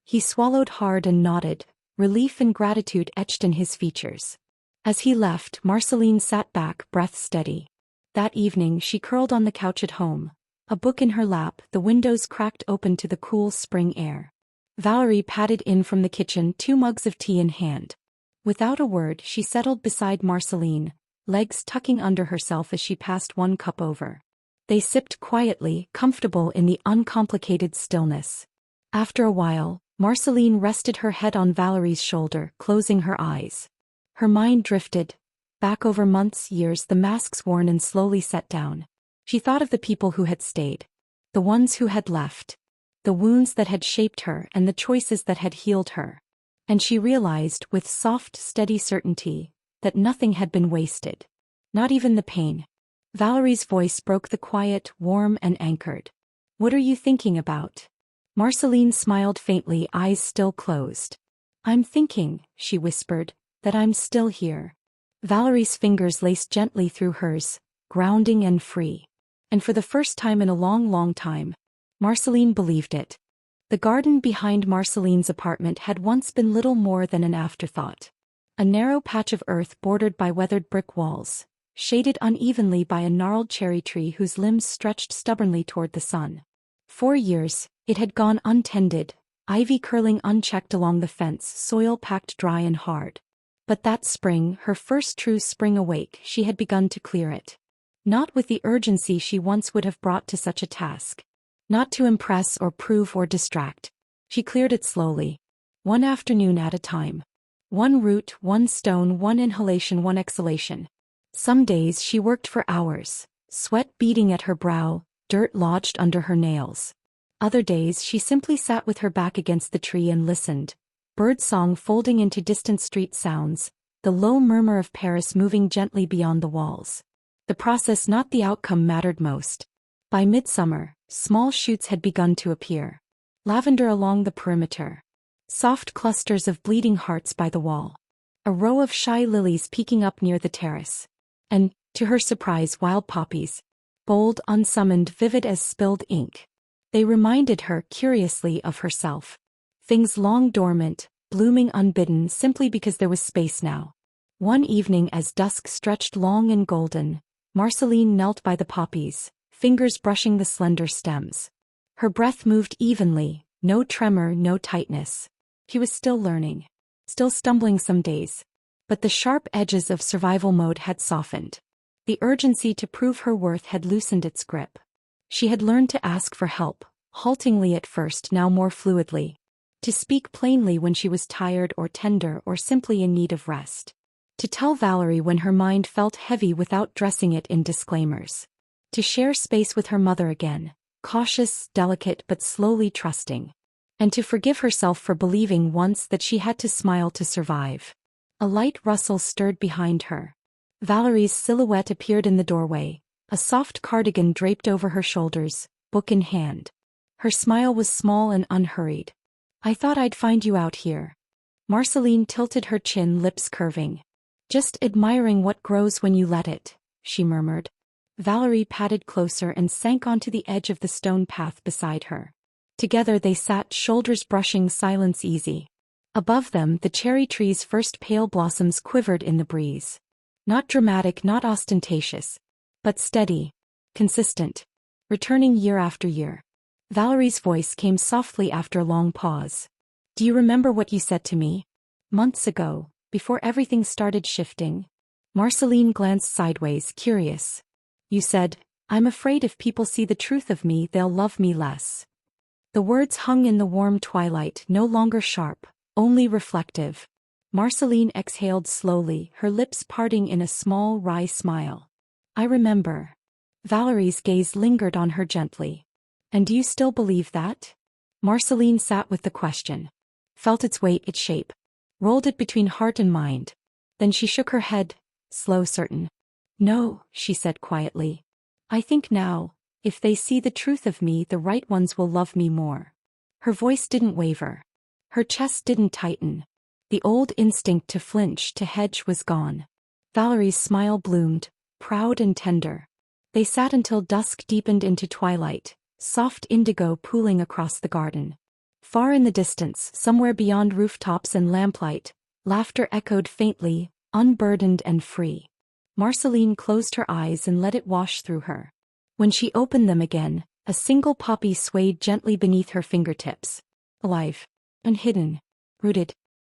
He swallowed hard and nodded, relief and gratitude etched in his features. As he left, Marceline sat back, breath steady. That evening she curled on the couch at home, a book in her lap, the windows cracked open to the cool spring air. Valerie padded in from the kitchen, 2 mugs of tea in hand. Without a word she settled beside Marceline, legs tucking under herself as she passed 1 cup over. They sipped quietly, comfortable in the uncomplicated stillness. After a while, Marceline rested her head on Valerie's shoulder, closing her eyes. Her mind drifted, back over months, years, the masks worn and slowly set down. She thought of the people who had stayed. The ones who had left. The wounds that had shaped her and the choices that had healed her. And she realized, with soft, steady certainty, that nothing had been wasted. Not even the pain. Valerie's voice broke the quiet, warm and anchored. What are you thinking about? Marceline smiled faintly, eyes still closed. I'm thinking, she whispered, that I'm still here. Valerie's fingers laced gently through hers, grounding and free. And for the first time in a long, long time, Marceline believed it. The garden behind Marceline's apartment had once been little more than an afterthought. A narrow patch of earth bordered by weathered brick walls, shaded unevenly by a gnarled cherry tree whose limbs stretched stubbornly toward the sun. For years, it had gone untended, ivy curling unchecked along the fence, soil packed dry and hard. But that spring, her first true spring awake, she had begun to clear it. Not with the urgency she once would have brought to such a task. Not to impress or prove or distract. She cleared it slowly. 1 afternoon at a time. 1 root, 1 stone, 1 inhalation, 1 exhalation. Some days she worked for hours, sweat beading at her brow, dirt lodged under her nails. Other days she simply sat with her back against the tree and listened. Birdsong folding into distant street sounds, the low murmur of Paris moving gently beyond the walls. The process, not the outcome, mattered most. By midsummer, small shoots had begun to appear. Lavender along the perimeter. Soft clusters of bleeding hearts by the wall. A row of shy lilies peeking up near the terrace. And, to her surprise, wild poppies. Bold, unsummoned, vivid as spilled ink. They reminded her, curiously, of herself. Things long dormant, blooming unbidden simply because there was space now. One evening as dusk stretched long and golden, Marceline knelt by the poppies, fingers brushing the slender stems. Her breath moved evenly, no tremor, no tightness. She was still learning. Still stumbling some days. But the sharp edges of survival mode had softened. The urgency to prove her worth had loosened its grip. She had learned to ask for help, haltingly at first, now more fluidly. To speak plainly when she was tired or tender or simply in need of rest. To tell Valerie when her mind felt heavy without dressing it in disclaimers. To share space with her mother again, cautious, delicate but slowly trusting. And to forgive herself for believing once that she had to smile to survive. A light rustle stirred behind her. Valerie's silhouette appeared in the doorway, a soft cardigan draped over her shoulders, book in hand. Her smile was small and unhurried. I thought I'd find you out here. Marceline tilted her chin, lips curving. Just admiring what grows when you let it, she murmured. Valerie padded closer and sank onto the edge of the stone path beside her. Together they sat, shoulders brushing, silence easy. Above them, the cherry tree's first pale blossoms quivered in the breeze. Not dramatic, not ostentatious. But steady. Consistent. Returning year after year. Valerie's voice came softly after a long pause. Do you remember what you said to me? Months ago, before everything started shifting. Marceline glanced sideways, curious. You said, I'm afraid if people see the truth of me, they'll love me less. The words hung in the warm twilight, no longer sharp, only reflective. Marcelline exhaled slowly, her lips parting in a small, wry smile. I remember. Valerie's gaze lingered on her gently. And do you still believe that? Marcelline sat with the question. Felt its weight, its shape. Rolled it between heart and mind. Then she shook her head, slow, certain. No, she said quietly. I think now, if they see the truth of me, the right ones will love me more. Her voice didn't waver. Her chest didn't tighten. The old instinct to flinch, to hedge was gone. Valerie's smile bloomed, proud and tender. They sat until dusk deepened into twilight, soft indigo pooling across the garden. Far in the distance, somewhere beyond rooftops and lamplight, laughter echoed faintly, unburdened and free. Marcelline closed her eyes and let it wash through her. When she opened them again, a single poppy swayed gently beneath her fingertips. Alive. Unhidden. Rooted.